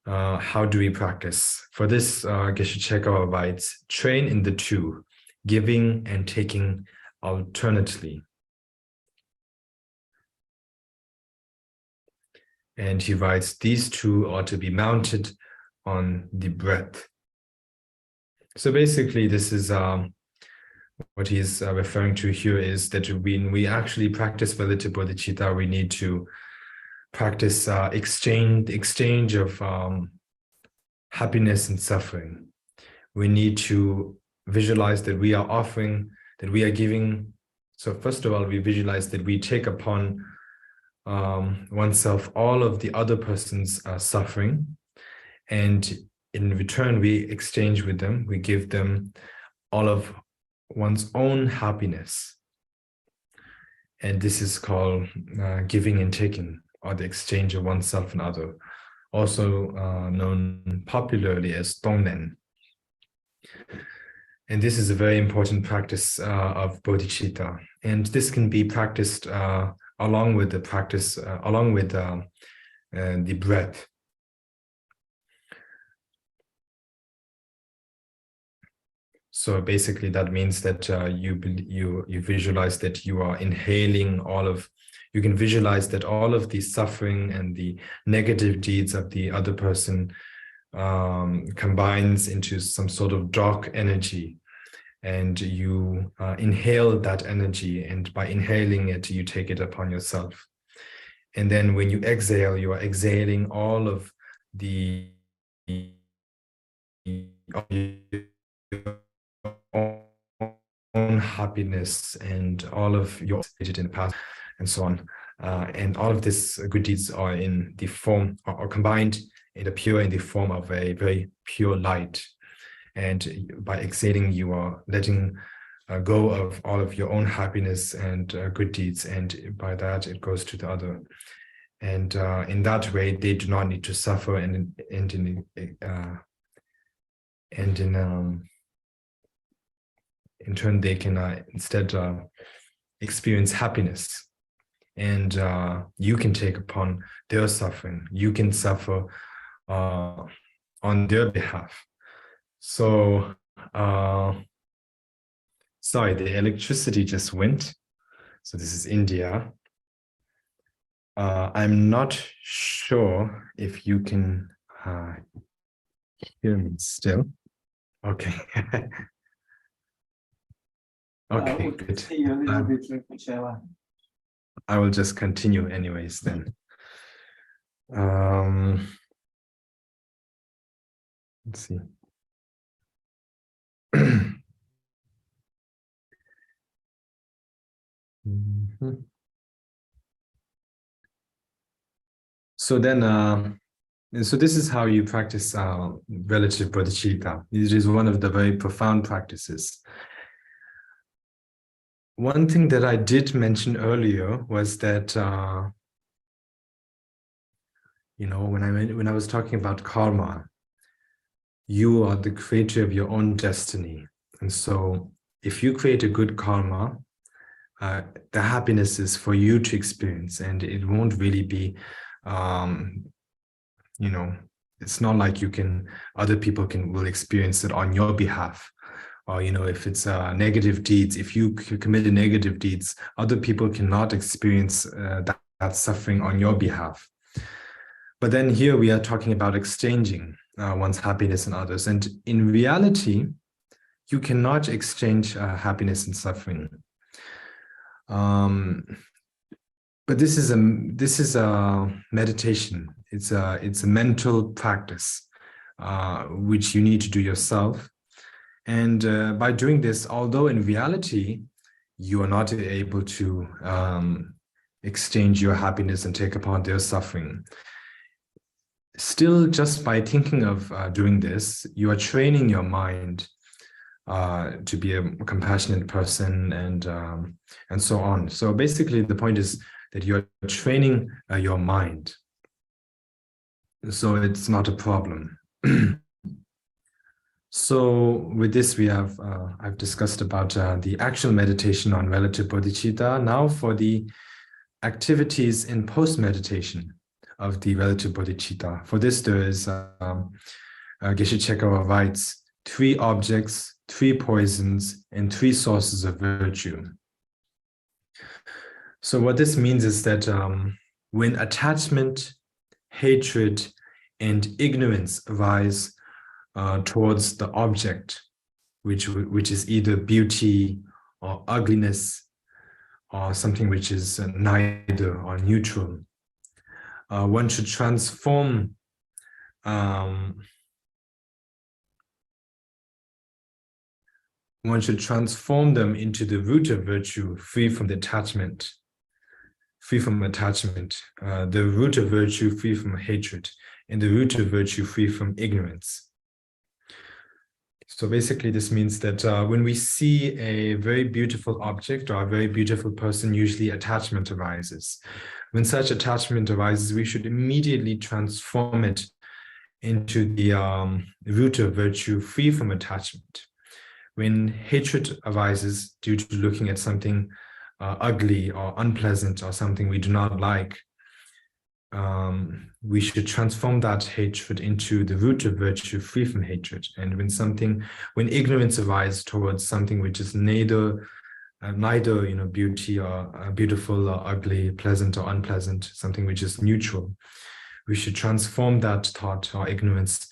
how do we practice? For this, Geshe Chekawa writes, train in the two, giving and taking alternately. And he writes, these two ought to be mounted on the breath. So basically, this is what he's referring to here is that when we actually practice relative bodhicitta, we need to practice exchange of happiness and suffering. We need to visualize that we are offering, that we are giving. So first of all, we visualize that we take upon oneself all of the other person's suffering, and in return we exchange with them, we give them all of one's own happiness. And this is called giving and taking, or the exchange of oneself and other, also known popularly as Tongnen. And this is a very important practice of bodhicitta, and this can be practiced along with the practice, along with the breath. So basically, that means that you visualize that you are inhaling all of. You can visualize that all of the suffering and the negative deeds of the other person combines into some sort of dark energy, and you inhale that energy, and by inhaling it, you take it upon yourself. And then when you exhale, you are exhaling all of the own happiness and all of your in the past and so on. And all of these good deeds are in the form, or combined in the form of a very pure light. And by exhaling, you are letting go of all of your own happiness and good deeds, and by that it goes to the other. And in that way, they do not need to suffer, and in turn, they can instead experience happiness. And you can take upon their suffering. You can suffer on their behalf. So, sorry, the electricity just went. So this is India. I'm not sure if you can hear me still. Okay. Okay, good. I will just continue anyways then. Let's see. So then, so this is how you practice relative bodhicitta. It is one of the very profound practices. One thing that I did mention earlier was that, you know, when I was talking about karma, you are the creator of your own destiny. And so if you create a good karma, the happiness is for you to experience, and it won't really be, you know, it's not like other people will experience it on your behalf. Or, you know, if it's negative deeds, if you commit negative deeds, other people cannot experience that suffering on your behalf. But then here we are talking about exchanging one's happiness and others. And in reality, you cannot exchange happiness and suffering. But this is a meditation. It's a mental practice which you need to do yourself. And by doing this, although in reality you are not able to exchange your happiness and take upon their suffering, still, just by thinking of doing this, you are training your mind to be a compassionate person, and so on. So basically, the point is that you're training your mind. So it's not a problem. So with this, we have I've discussed about the actual meditation on relative bodhicitta. Now for the activities in post-meditation of the relative bodhicitta. For this, there is Geshe Chekawa writes 3 objects, 3 poisons, and 3 sources of virtue. So what this means is that when attachment, hatred, and ignorance arise towards the object, which is either beauty or ugliness, or something which is neither or neutral, one should transform them into the root of virtue, free from attachment, the root of virtue free from hatred, and the root of virtue free from ignorance. So basically this means that when we see a very beautiful object or a very beautiful person, usually attachment arises. When such attachment arises, we should immediately transform it into the root of virtue free from attachment. When hatred arises due to looking at something ugly or unpleasant or something we do not like, we should transform that hatred into the root of virtue free from hatred. And when ignorance arises towards something which is neither beauty or beautiful or ugly, pleasant or unpleasant, something which is neutral, we should transform that thought or ignorance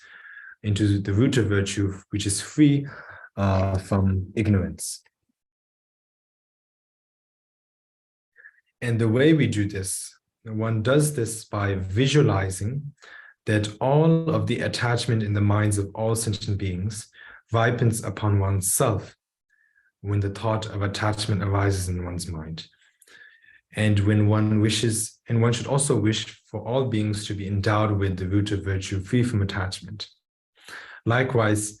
into the root of virtue, which is free from ignorance. And the way we do this, one does this by visualizing that all of the attachment in the minds of all sentient beings ripens upon oneself when the thought of attachment arises in one's mind. And when one wishes, and one should also wish for all beings to be endowed with the root of virtue free from attachment. Likewise,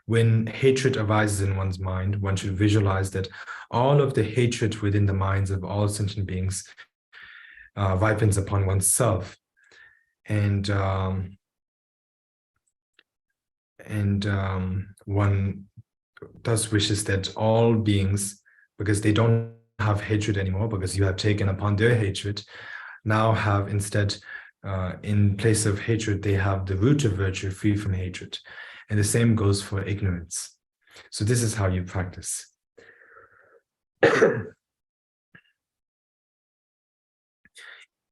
when hatred arises in one's mind, one should visualize that all of the hatred within the minds of all sentient beings ripens upon oneself. And one thus wishes that all beings, because they don't have hatred anymore, because you have taken upon their hatred, now have instead, in place of hatred, they have the root of virtue free from hatred. And the same goes for ignorance. So this is how you practice.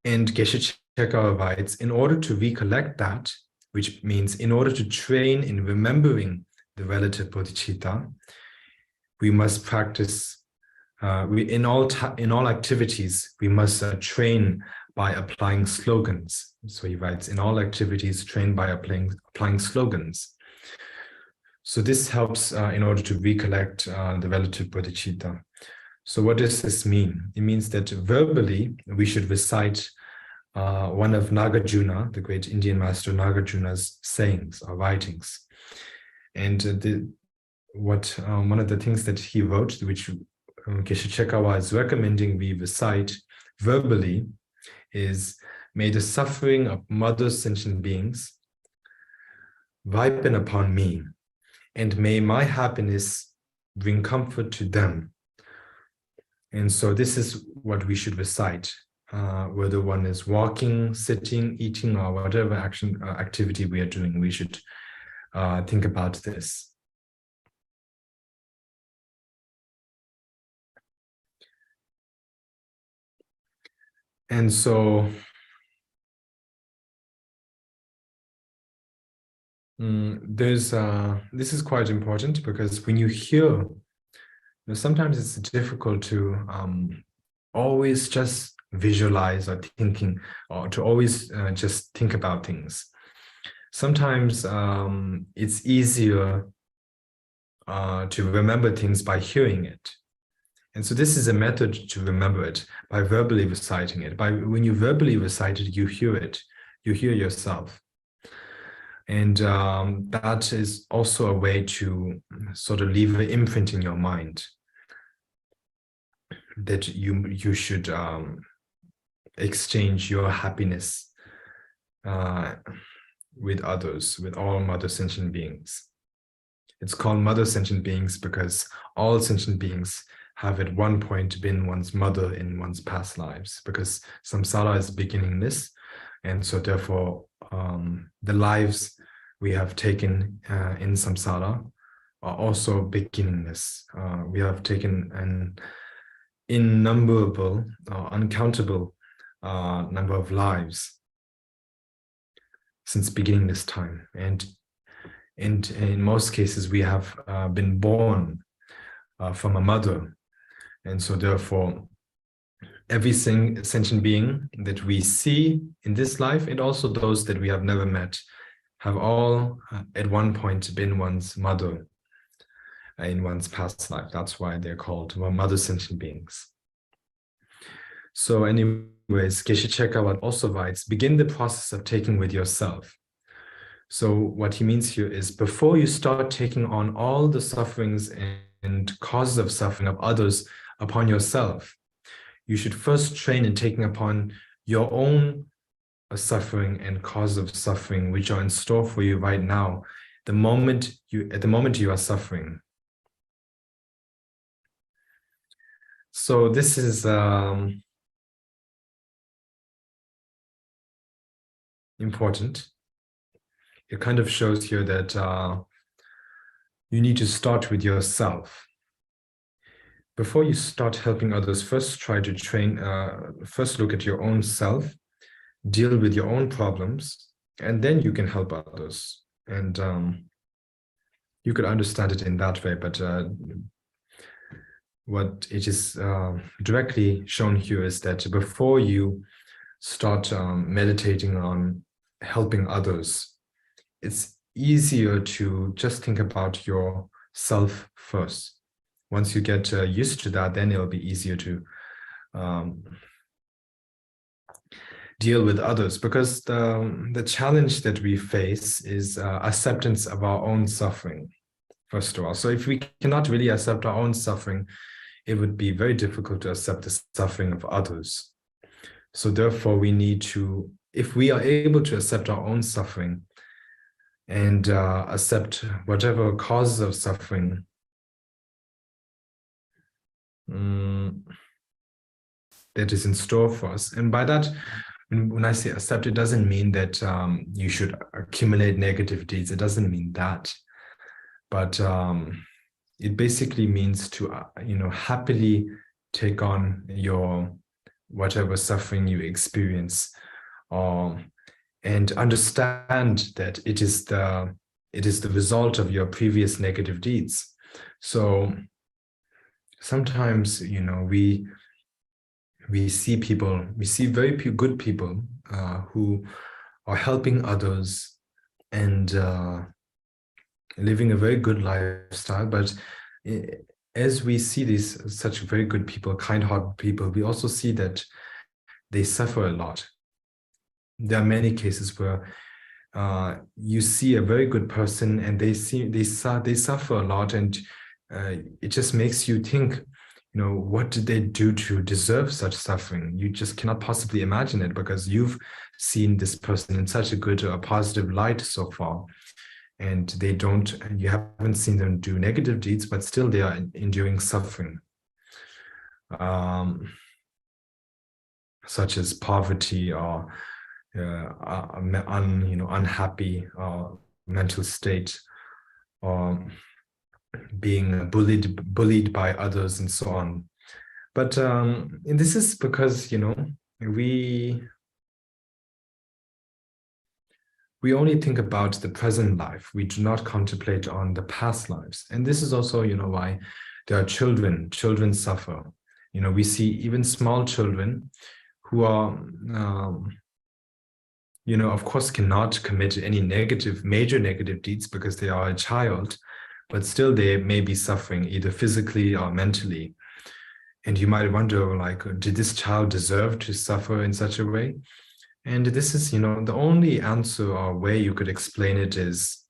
And Geshe Chekawa writes, in order to recollect that, which means in order to train in remembering the relative bodhicitta, we must practice, in all activities, we must train by applying slogans. So he writes, in all activities, train by applying slogans. So this helps in order to recollect the relative bodhicitta. So what does this mean? It means that verbally, we should recite one of Nagarjuna, the great Indian master Nagarjuna's sayings or writings. And one of the things that he wrote, which Geshe Chekawa is recommending we recite verbally, is, may the suffering of mother sentient beings ripen upon me, and may my happiness bring comfort to them. And so this is what we should recite, whether one is walking, sitting, eating, or whatever activity we are doing, we should think about this. And so this is quite important, because when you hear, sometimes it's difficult to always just visualize or thinking, or to always just think about things. Sometimes it's easier to remember things by hearing it. And so this is a method to remember it, by verbally reciting it. When you verbally recite it, you hear it, you hear yourself. And that is also a way to sort of leave an imprint in your mind that you should exchange your happiness with others, with all mother sentient beings. It's called mother sentient beings because all sentient beings have at one point been one's mother in one's past lives, because samsara is beginningless, and so therefore the lives we have taken in samsara are also beginningless. We have taken an innumerable, uncountable number of lives since beginningless time, and in most cases we have been born from a mother, and so therefore every sentient being that we see in this life, and also those that we have never met, have all at one point been one's mother in one's past life. That's why they're called mother sentient beings. So anyways, Geshe Chekawa also writes, begin the process of taking with yourself. So what he means here is, before you start taking on all the sufferings and causes of suffering of others upon yourself, you should first train in taking upon your own suffering and cause of suffering, which are in store for you right now, at the moment you are suffering. So this is important. It kind of shows here that you need to start with yourself. Before you start helping others, first try to train, first look at your own self, deal with your own problems, and then you can help others. And you could understand it in that way, but what it is directly shown here is that before you start meditating on helping others, it's easier to just think about yourself first. Once you get used to that, then it'll be easier to deal with others, because the challenge that we face is acceptance of our own suffering, first of all. So if we cannot really accept our own suffering, it would be very difficult to accept the suffering of others. So therefore, we need to, if we are able to accept our own suffering and accept whatever causes of suffering that is in store for us. And by that, when I say accept, it doesn't mean that you should accumulate negative deeds. It doesn't mean that. But it basically means to, happily take on your whatever suffering you experience, and understand that it is the result of your previous negative deeds. So sometimes, we see very good people who are helping others and living a very good lifestyle, but as we see such very good people, kind-hearted people, we also see that they suffer a lot. There are many cases where you see a very good person and they suffer a lot, and it just makes you think, what did they do to deserve such suffering? You just cannot possibly imagine it, because you've seen this person in such a good or positive light so far, and you haven't seen them do negative deeds, but still they are enduring suffering, such as poverty or unhappy mental state, or being bullied by others, and so on. But and this is because we only think about the present life. We do not contemplate on the past lives. And this is also, why there are children suffer. We see even small children who are, of course, cannot commit any major negative deeds because they are a child, but still they may be suffering either physically or mentally. And you might wonder, like, did this child deserve to suffer in such a way? And this is, the only answer or way you could explain it is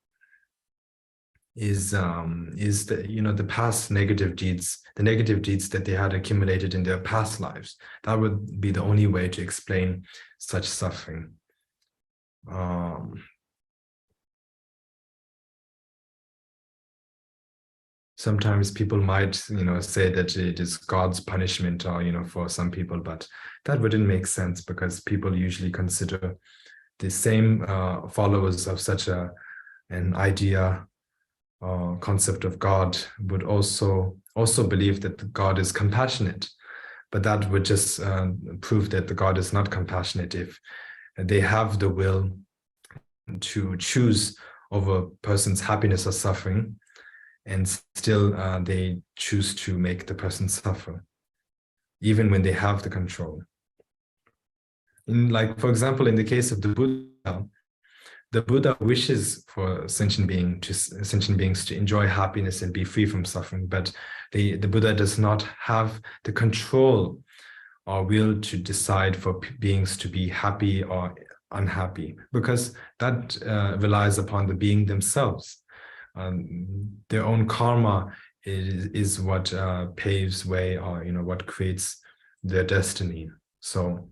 the past negative deeds, the negative deeds that they had accumulated in their past lives. That would be the only way to explain such suffering. Sometimes people might, say that it is God's punishment, or, for some people, but that wouldn't make sense, because people usually consider the same followers of such an idea or concept of God would also believe that God is compassionate. But that would just prove that the God is not compassionate if they have the will to choose over a person's happiness or suffering, and still they choose to make the person suffer, even when they have the control. For example, in the case of the Buddha wishes for sentient beings to enjoy happiness and be free from suffering, but the Buddha does not have the control or will to decide for beings to be happy or unhappy, because that relies upon the being themselves. Their own karma is what paves way, or what creates their destiny. So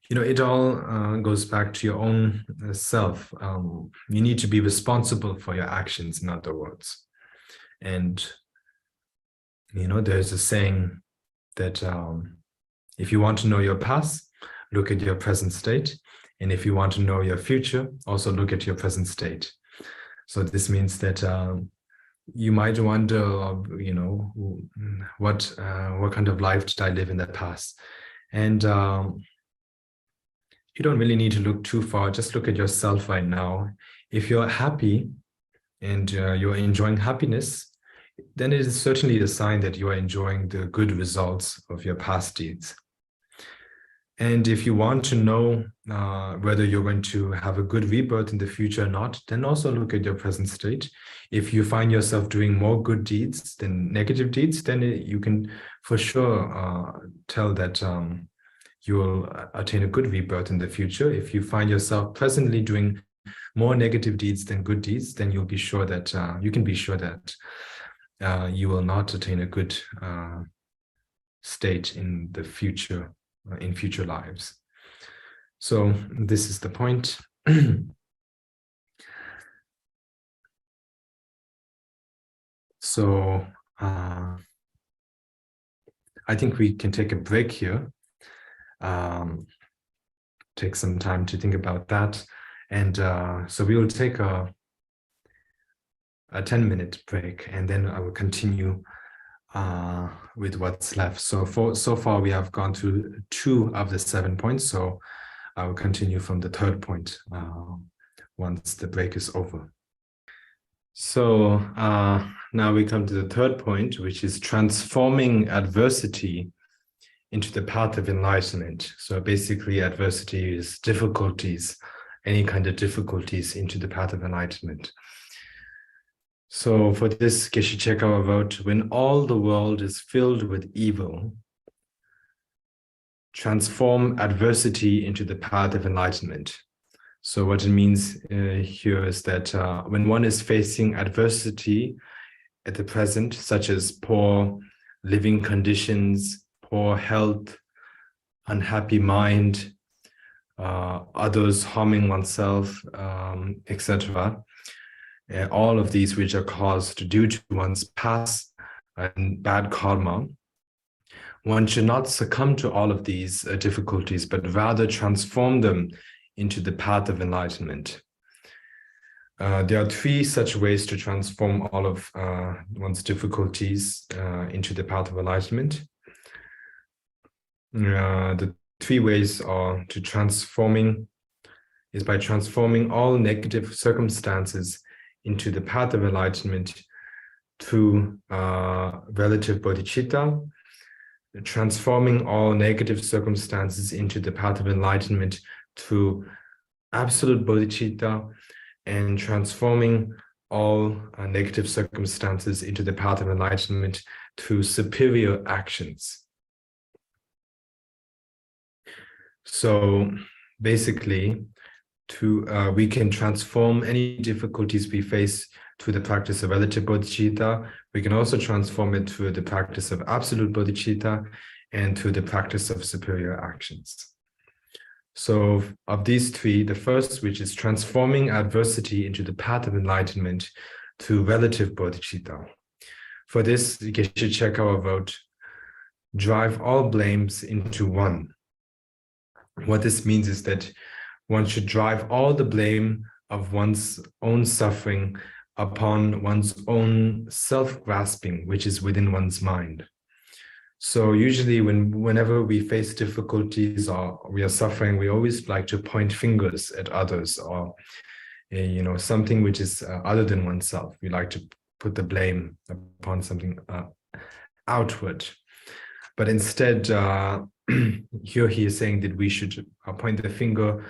it all goes back to your own self. You need to be responsible for your actions, in other words. And there's a saying that if you want to know your past, look at your present state, and if you want to know your future, also look at your present state. So this means that you might wonder, what kind of life did I live in the past? And you don't really need to look too far. Just look at yourself right now. If you're happy and you're enjoying happiness, then it is certainly a sign that you are enjoying the good results of your past deeds. And if you want to know whether you're going to have a good rebirth in the future or not, then also look at your present state. If you find yourself doing more good deeds than negative deeds, then you can for sure tell that you will attain a good rebirth in the future. If you find yourself presently doing more negative deeds than good deeds, then you'll be sure that you can be sure that you will not attain a good state in the future, in future lives. So this is the point. So I think we can take a break here. Take some time to think about that, and so we will take a 10-minute break, and then I will continue with what's left. So far we have gone through 2 of the 7 points, so I will continue from the 3rd point once the break is over. So now we come to the 3rd point, which is transforming adversity into the path of enlightenment. So basically, adversity is difficulties, any kind of difficulties into the path of enlightenment. So for this, Geshe Chekawa wrote, when all the world is filled with evil, transform adversity into the path of enlightenment. So what it means here is that when one is facing adversity at the present, such as poor living conditions, poor health, unhappy mind, others harming oneself, etc. All of these which are caused due to one's past and bad karma, one should not succumb to all of these difficulties, but rather transform them into the path of enlightenment. There are 3 such ways to transform all of one's difficulties into the path of enlightenment. The 3 ways are by transforming all negative circumstances into the path of enlightenment through relative bodhichitta, transforming all negative circumstances into the path of enlightenment through absolute bodhichitta, and transforming all negative circumstances into the path of enlightenment through superior actions. So basically, we can transform any difficulties we face through the practice of relative bodhicitta. We can also transform it through the practice of absolute bodhicitta and through the practice of superior actions. So of these 3, the first, which is transforming adversity into the path of enlightenment through relative bodhicitta. For this, Geshe Chekawa wrote, drive all blames into one. What this means is that one should drive all the blame of one's own suffering upon one's own self-grasping, which is within one's mind. So usually whenever we face difficulties or we are suffering, we always like to point fingers at others or something which is other than oneself. We like to put the blame upon something outward. But instead, here he is saying that we should point the finger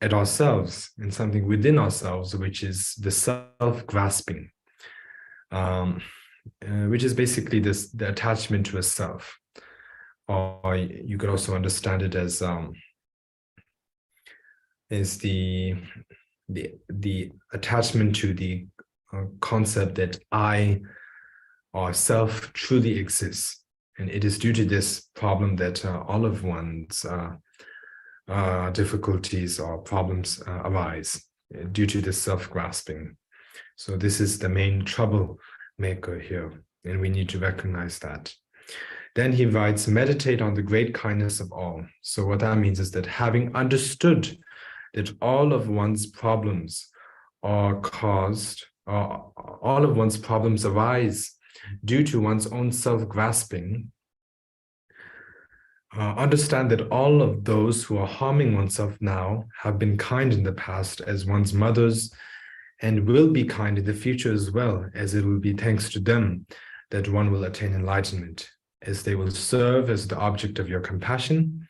at ourselves and something within ourselves, which is the self-grasping, which is basically the attachment to a self. Or you could also understand it as the attachment to the concept that I or self truly exists. And it is due to this problem that all of one's difficulties or problems arise due to this self-grasping. So this is the main troublemaker here, and we need to recognize that. Then he writes, meditate on the great kindness of all. So what that means is that having understood that all of one's problems are caused, or all of one's problems arise due to one's own self-grasping, understand that all of those who are harming oneself now have been kind in the past as one's mothers and will be kind in the future as well, as it will be thanks to them that one will attain enlightenment, as they will serve as the object of your compassion,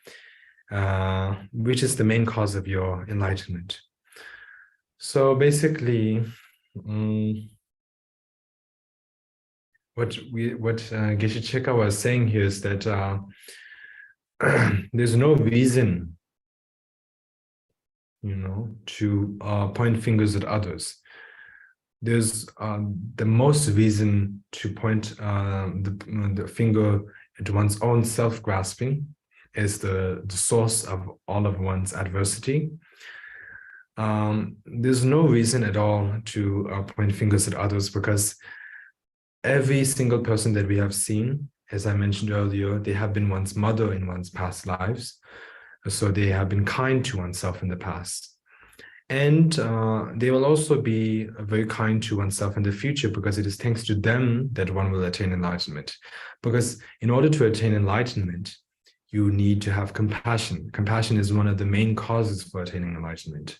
which is the main cause of your enlightenment. So basically, what Geshe Chekawa is saying here is that there's no reason, to point fingers at others. There's the most reason to point the finger at one's own self-grasping is the source of all of one's adversity. There's no reason at all to point fingers at others, because every single person that we have seen, as I mentioned earlier, they have been one's mother in one's past lives. So they have been kind to oneself in the past. And they will also be very kind to oneself in the future, because it is thanks to them that one will attain enlightenment. Because in order to attain enlightenment, you need to have compassion. Compassion is one of the main causes for attaining enlightenment.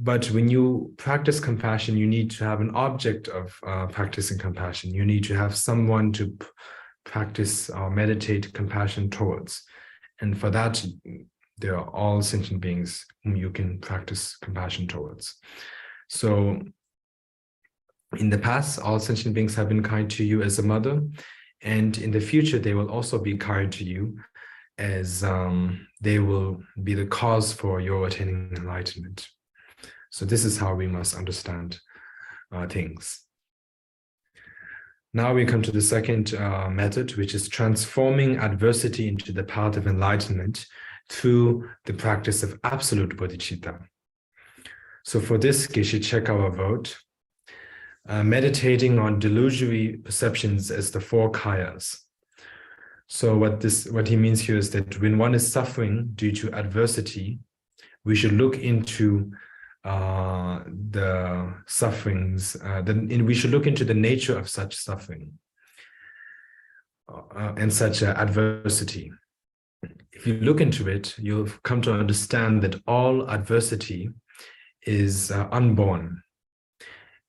But when you practice compassion, you need to have an object of practicing compassion. You need to have someone to practice or meditate compassion towards. And for that, there are all sentient beings whom you can practice compassion towards. So in the past, all sentient beings have been kind to you as a mother. And in the future, they will also be kind to you, as they will be the cause for your attaining enlightenment. So this is how we must understand things. Now we come to the second method, which is transforming adversity into the path of enlightenment through the practice of absolute bodhichitta. So for this, Geshe Chekawa wrote, meditating on delusory perceptions as the four kayas. So what he means here is that when one is suffering due to adversity, we should look into the sufferings, we should look into the nature of such suffering and such adversity. If you look into it, you'll come to understand that all adversity is unborn,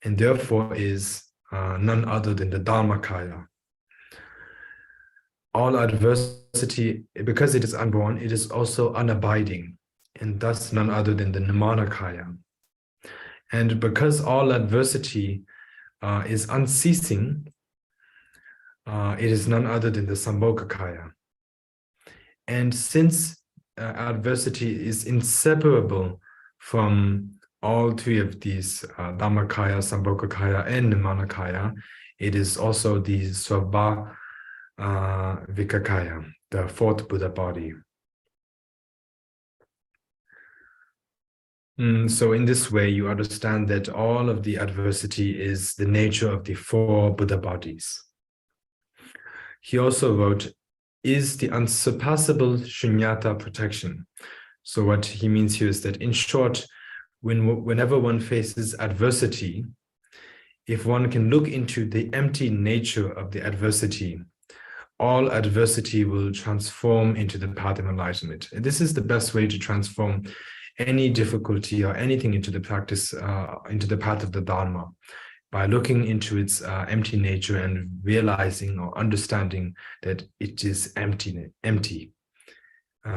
and therefore is none other than the Dharmakaya. All adversity, because it is unborn, it is also unabiding, and thus none other than the Nimanakaya. And because all adversity is unceasing, it is none other than the Sambhogakaya. And since adversity is inseparable from all three of these, Dhammakaya, Sambhogakaya, and Nimanakaya, it is also the Svabhavikakaya, the fourth Buddha body. So in this way, you understand that all of the adversity is the nature of the 4 Buddha bodies. He also wrote, is the unsurpassable shunyata protection. So what he means here is that, in short, whenever one faces adversity, if one can look into the empty nature of the adversity, all adversity will transform into the path of enlightenment. And this is the best way to transform any difficulty or anything into the practice, into the path of the Dharma, by looking into its empty nature and realizing or understanding that it is empty,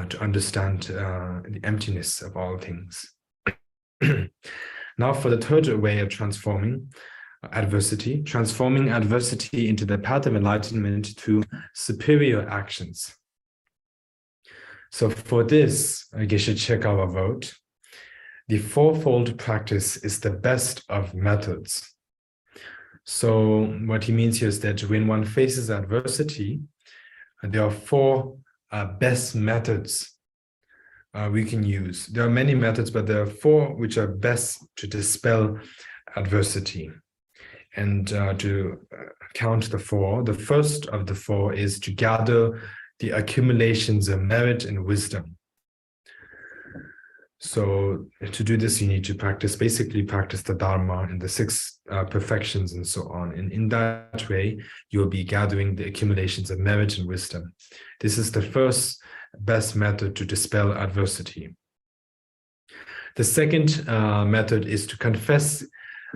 to understand the emptiness of all things. Now for the third way of transforming adversity, transforming adversity into the path of enlightenment through superior actions. So for this, Geshe Chekawa wrote, the 4-fold practice is the best of methods. So what he means here is that when one faces adversity, there are 4 best methods we can use. There are many methods, but there are 4 which are best to dispel adversity. And to count the 4, the first of the 4 is to gather the accumulations of merit and wisdom. So to do this, you need to basically practice the Dharma and the 6 perfections and so on. And in that way, you'll be gathering the accumulations of merit and wisdom. This is the first best method to dispel adversity. The second method is to confess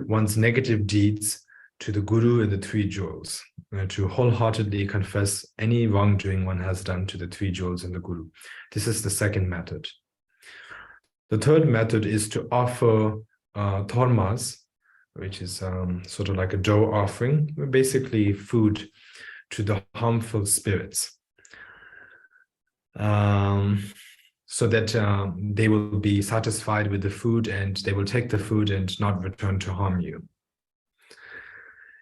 one's negative deeds to the Guru and the 3 jewels, to wholeheartedly confess any wrongdoing one has done to the 3 jewels and the Guru. This is the second method. The third method is to offer dharmas, which is sort of like a dough offering, basically food to the harmful spirits, so that they will be satisfied with the food and they will take the food and not return to harm you.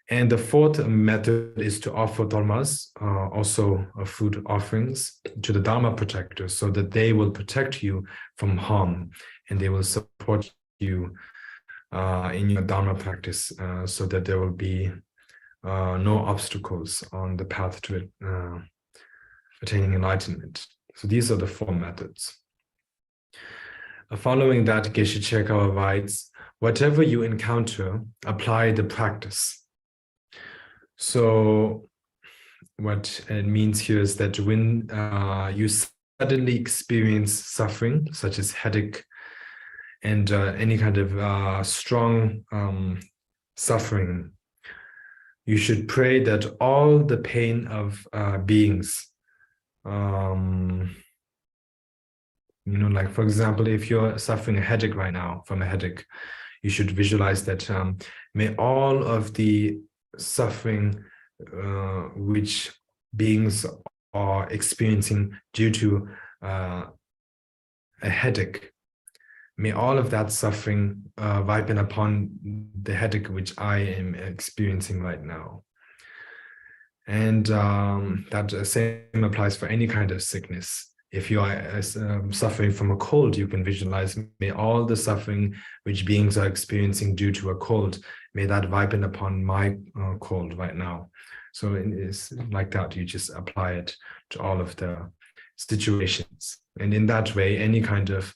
And the fourth method is to offer dharmas, also food offerings, to the Dharma protectors, so that they will protect you from harm and they will support you in your Dharma practice, so that there will be no obstacles on the path to attaining enlightenment. So these are the 4 methods. Following that, Geshe Chekawa writes, whatever you encounter, apply the practice. So what it means here is that when you suddenly experience suffering, such as headache and any kind of strong suffering, you should pray that all the pain of beings, like for example, if you're suffering a headache right now from a headache, you should visualize that may all of the suffering which beings are experiencing due to a headache, may all of that suffering ripen upon the headache which I am experiencing right now. And that same applies for any kind of sickness. If you are suffering from a cold, you can visualize, may all the suffering which beings are experiencing due to a cold, may that ripen upon my cold right now. So it's like that, you just apply it to all of the situations. And in that way, any kind of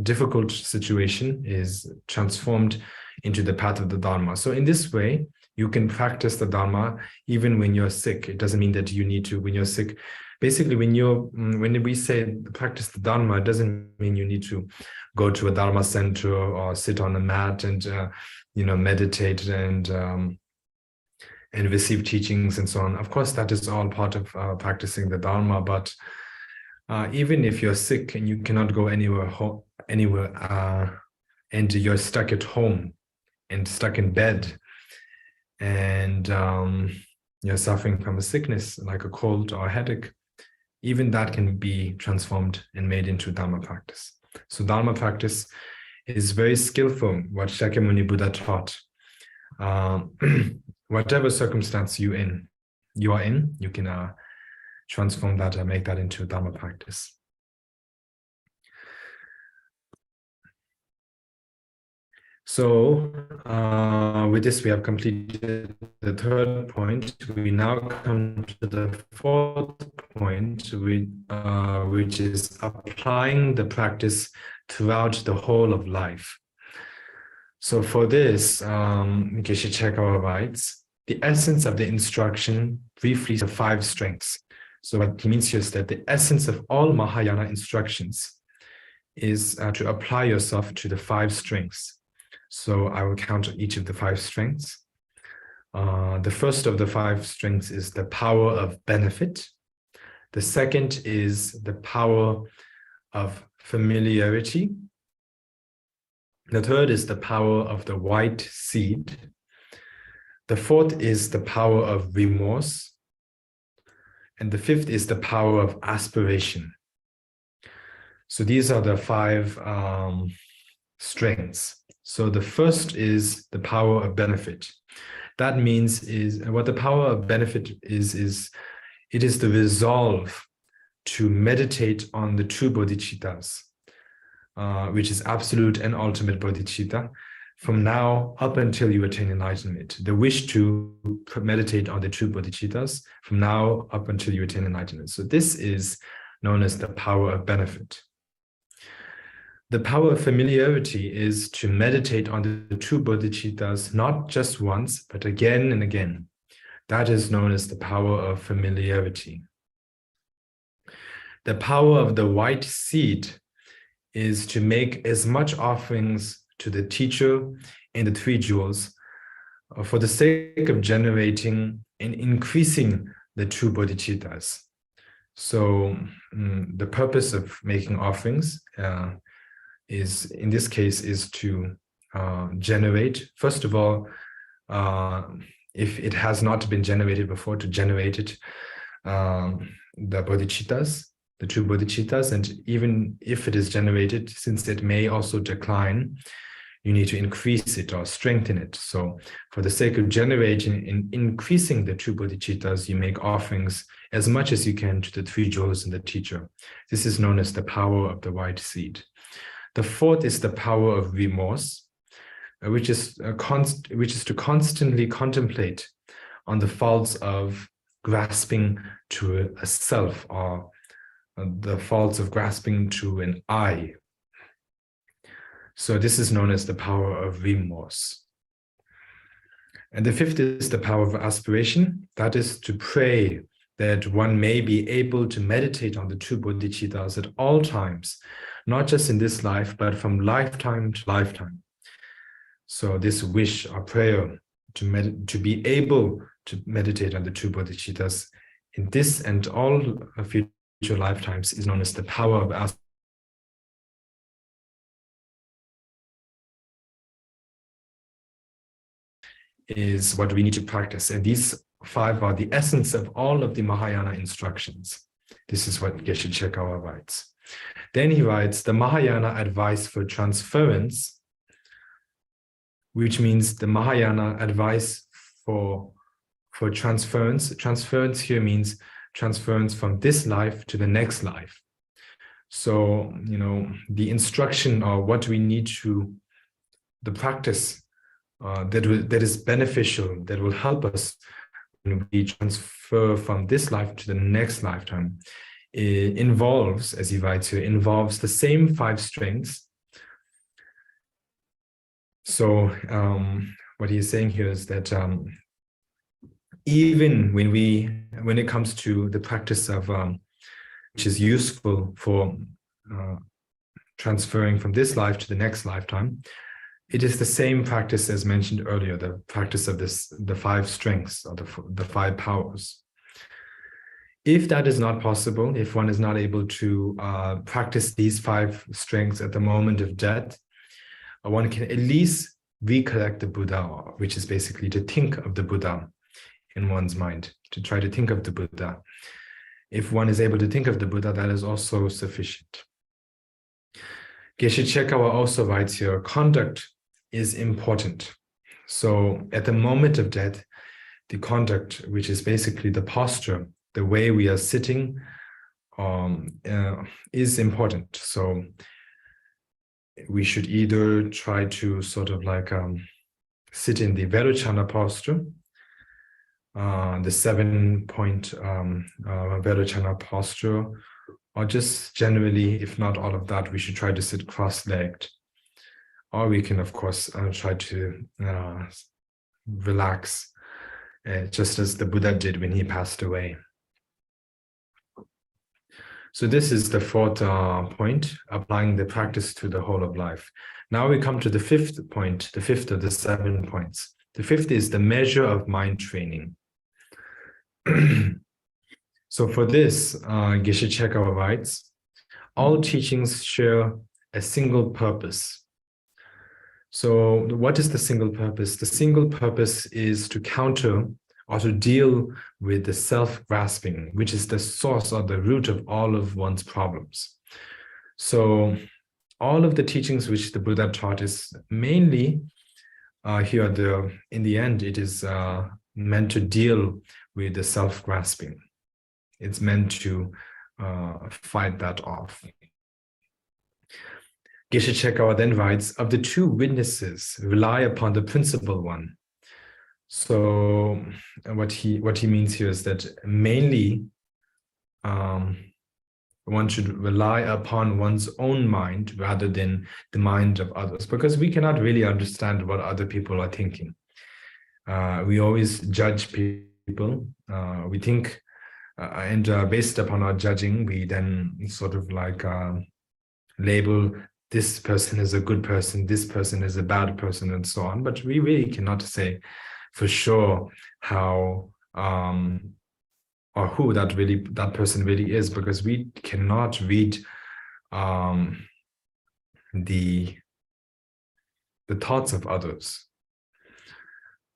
difficult situation is transformed into the path of the Dharma. So in this way, you can practice the Dharma even when you're sick. It doesn't mean that you need to, when you're sick. Basically, when we say practice the Dharma, it doesn't mean you need to go to a Dharma center or sit on a mat and meditate and receive teachings and so on. Of course, that is all part of practicing the Dharma. But even if you're sick and you cannot go anywhere, and you're stuck at home and stuck in bed, and you're suffering from a sickness like a cold or a headache, even that can be transformed and made into Dharma practice. So Dharma practice is very skillful, what Shakyamuni Buddha taught. Whatever circumstance you are in, you can transform that and make that into Dharma practice. So with this, we have completed the third point. We now come to the fourth point, which is applying the practice throughout the whole of life. So for this, Geshe Chekawa writes, the essence of the instruction briefly is the 5 strengths. So what he means here is that the essence of all Mahayana instructions is to apply yourself to the 5 strengths. So I will count each of the 5 strengths. The first of the 5 strengths is the power of benefit. The second is the power of familiarity. The third is the power of the white seed. The fourth is the power of remorse. And the fifth is the power of aspiration. So these are the 5 strengths. So the first is the power of benefit. That means what the power of benefit is it is the resolve to meditate on the true bodhicittas, which is absolute and ultimate bodhicitta, from now up until you attain enlightenment. The wish to meditate on the true bodhicittas from now up until you attain enlightenment. So this is known as the power of benefit. The power of familiarity is to meditate on the true bodhicittas not just once, but again and again. That is known as the power of familiarity. The power of the white seed is to make as much offerings to the teacher and the 3 jewels for the sake of generating and increasing the true bodhicittas. So the purpose of making offerings is, in this case, is to generate, first of all, if it has not been generated before, to generate it, the bodhicittas, the true bodhicittas, and even if it is generated, since it may also decline, you need to increase it or strengthen it. So for the sake of generating and increasing the true bodhicittas, you make offerings as much as you can to the 3 jewels and the teacher. This is known as the power of the white seed. The fourth is the power of remorse, which is to constantly contemplate on the faults of grasping to a self, or the faults of grasping to an I. So this is known as the power of remorse. And the fifth is the power of aspiration. That is to pray that one may be able to meditate on the true bodhicittas at all times, not just in this life, but from lifetime to lifetime. So this wish or prayer to be able to meditate on the true bodhicittas in this and all future lifetimes is known as the power of aspiration. Is what we need to practice. And these 5 are the essence of all of the Mahayana instructions. This is what Geshe Chekawa writes. Then he writes the Mahayana advice for transference, which means the Mahayana advice for transference. Transference here means transference from this life to the next life. So, the instruction or what we need to, the practice that is beneficial, that will help us when we transfer from this life to the next lifetime, involves, as he writes here, involves the same 5 strengths. So what he is saying here is that even when it comes to the practice of which is useful for transferring from this life to the next lifetime, it is the same practice as mentioned earlier, the practice of the 5 strengths, or the 5 powers. If that is not possible, if one is not able to practice these 5 strengths at the moment of death, one can at least recollect the Buddha, which is basically to think of the Buddha in one's mind, to try to think of the Buddha. If one is able to think of the Buddha, that is also sufficient. Geshe Chekawa also writes here, conduct is important. So at the moment of death, the conduct, which is basically the posture, the way we are sitting, is important. So we should either try to sort of like sit in the Vairochana posture, the 7-point Vairochana posture, or just generally, if not all of that, we should try to sit cross-legged. Or we can, of course, try to relax, just as the Buddha did when he passed away. So this is the 4th point, applying the practice to the whole of life. Now we come to the 5th point, the 5th of the 7 points. The 5th is the measure of mind training. So for this, Geshe Chekawa writes, all teachings share a single purpose. So what is the single purpose? The single purpose is to counter or to deal with the self-grasping, which is the source or the root of all of one's problems. So all of the teachings which the Buddha taught is mainly here, in the end, it is meant to deal with the self-grasping. It's meant to fight that off. Geshe Chekawa then writes, of the 2 witnesses, rely upon the principal one. So what he means here is that mainly one should rely upon one's own mind rather than the mind of others, because we cannot really understand what other people are thinking. We always judge people. We think, and based upon our judging, we then sort of like label this person is a good person, this person is a bad person, and so on. But we really cannot say for sure how or who that person really is, because we cannot read the thoughts of others.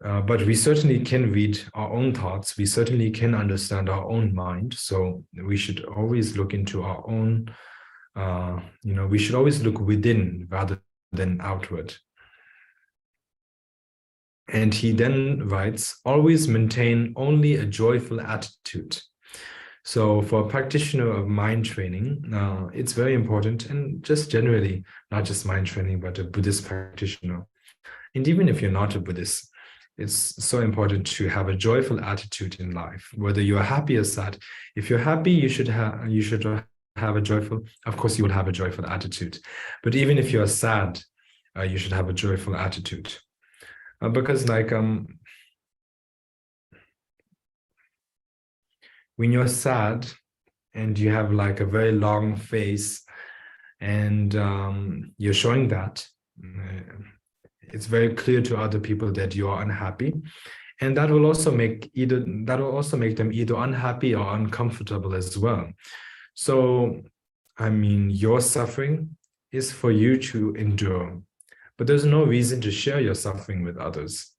But we certainly can read our own thoughts. We certainly can understand our own mind. So we should always look into our own, we should always look within rather than outward. And he then writes, always maintain only a joyful attitude. So for a practitioner of mind training, it's very important, and just generally, not just mind training, but a Buddhist practitioner. And even if you're not a Buddhist, it's so important to have a joyful attitude in life, whether you're happy or sad. If you're happy, you should have a joyful, of course you will have a joyful attitude. But even if you're sad, you should have a joyful attitude. Because like when you're sad and you have like a very long face and you're showing that, it's very clear to other people that you are unhappy, and that will also make them either unhappy or uncomfortable as well. So I mean, your suffering is for you to endure, but there's no reason to share your suffering with others.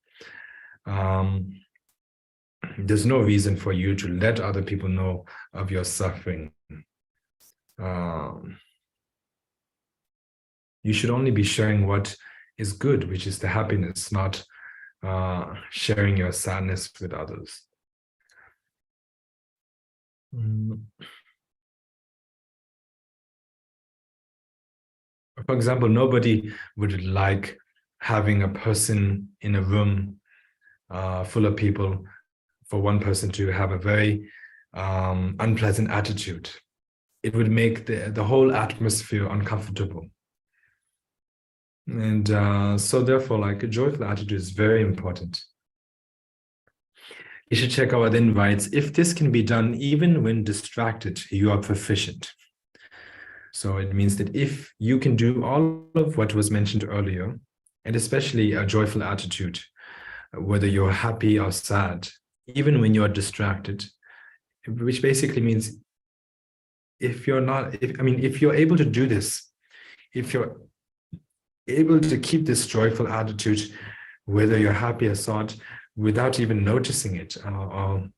There's no reason for you to let other people know of your suffering. You should only be sharing what is good, which is the happiness, not sharing your sadness with others. For example, nobody would like having a person in a room full of people, for one person to have a very unpleasant attitude. It would make the whole atmosphere uncomfortable. And so therefore, like, a joyful attitude is very important. Geshe Chekawa then writes, if this can be done even when distracted, you are proficient. So it means that if you can do all of what was mentioned earlier, and especially a joyful attitude, whether you're happy or sad, even when you're distracted, which basically means if you're able to do this, if you're able to keep this joyful attitude, whether you're happy or sad, without even noticing it, or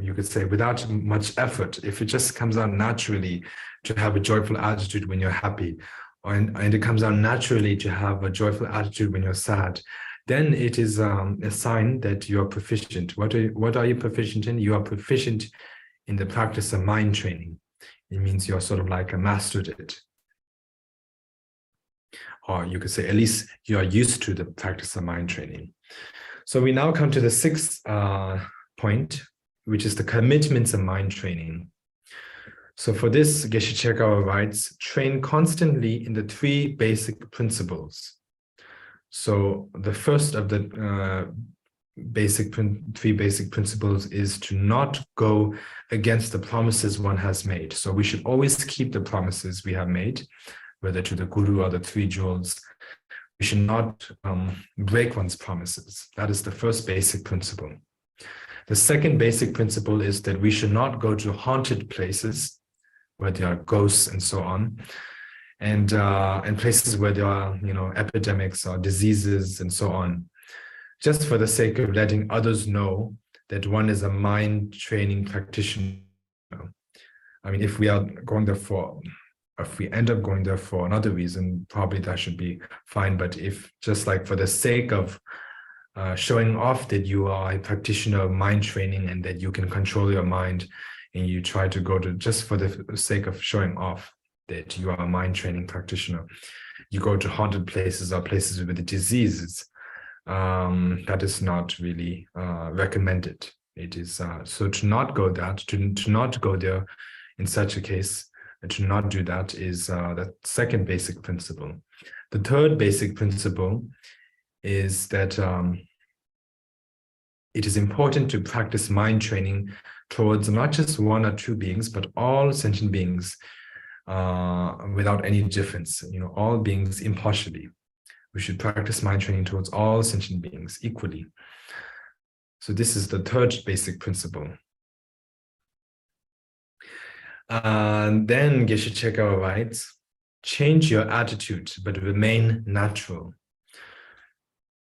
you could say without much effort, if it just comes out naturally to have a joyful attitude when you're happy, and it comes out naturally to have a joyful attitude when you're sad, then it is a sign that you are proficient. What are you proficient in? You are proficient in the practice of mind training. It means you're sort of like a mastered it. or you could say at least you are used to the practice of mind training. So we now come to the sixth point, which is the commitments of mind training. So for this, Geshe Chekawa writes, train constantly in the three basic principles. So the first of the three basic principles is to not go against the promises one has made. So we should always keep the promises we have made, whether to the Guru or the three jewels. We should not break one's promises. That is the first basic principle. The second basic principle is that we should not go to haunted places where there are ghosts and so on, and places where there are, epidemics or diseases and so on, just for the sake of letting others know that one is a mind training practitioner. I mean, if we end up going there for another reason, probably that should be fine. But if just like for the sake of showing off that you are a practitioner of mind training and that you can control your mind, and you try to go to, just for the sake of showing off that you are a mind training practitioner, you go to haunted places or places with the diseases, that is not really recommended. It is so to not go to not go there in such a case, to not do that is the second basic principle. The third basic principle is that it is important to practice mind training towards not just one or two beings, but all sentient beings without any difference, all beings impartially. We should practice mind training towards all sentient beings equally. So this is the third basic principle. And then Geshe Chekawa writes, change your attitude, but remain natural.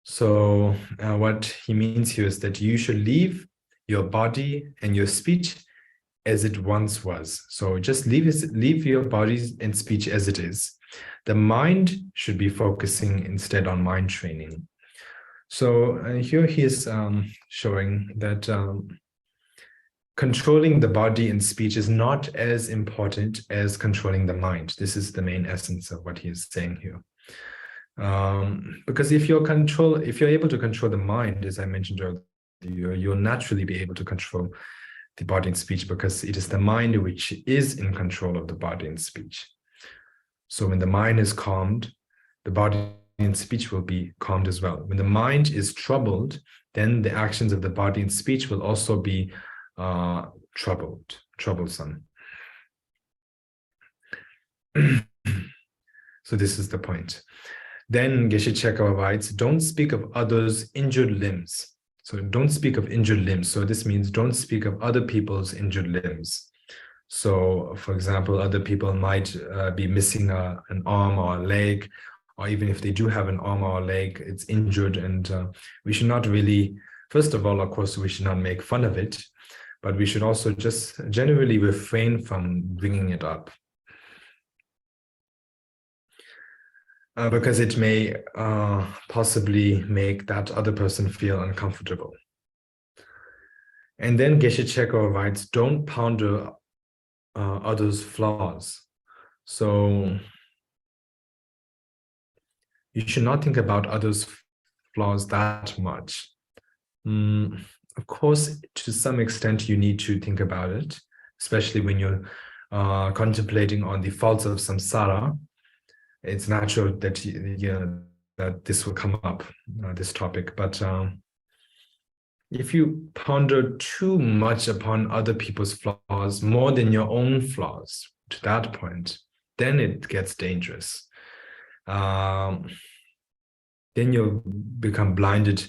So what he means here is that you should leave your body and your speech as it once was. So just leave your body and speech as it is. The mind should be focusing instead on mind training. So here he is showing that controlling the body and speech is not as important as controlling the mind. This is the main essence of what he is saying here. Because if you're able to control the mind, as I mentioned earlier, you'll naturally be able to control the body and speech, because it is the mind which is in control of the body and speech. So when the mind is calmed, the body and speech will be calmed as well. When the mind is troubled, then the actions of the body and speech will also be troublesome. So this is the point. Then Geshe Chekawa writes, don't speak of others' injured limbs. So don't speak of injured limbs. So this means don't speak of other people's injured limbs. So for example, other people might be missing an arm or a leg, or even if they do have an arm or a leg, it's injured. And we should not really, first of all, of course, we should not make fun of it, but we should also just generally refrain from bringing it up. Because it may possibly make that other person feel uncomfortable. And then Geshe Chekawa writes, don't ponder others' flaws. So you should not think about others' flaws that much. Of course, to some extent, you need to think about it, especially when you're contemplating on the faults of samsara. It's natural that that this will come up, this topic. But if you ponder too much upon other people's flaws, more than your own flaws, to that point, then it gets dangerous. Then you'll become blinded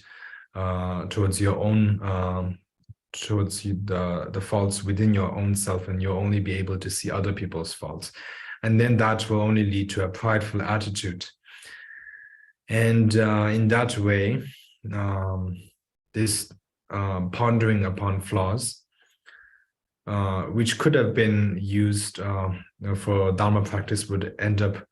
towards your own, towards the faults within your own self, and you'll only be able to see other people's faults. And then that will only lead to a prideful attitude. And in that way, this pondering upon flaws, which could have been used for Dharma practice, would end up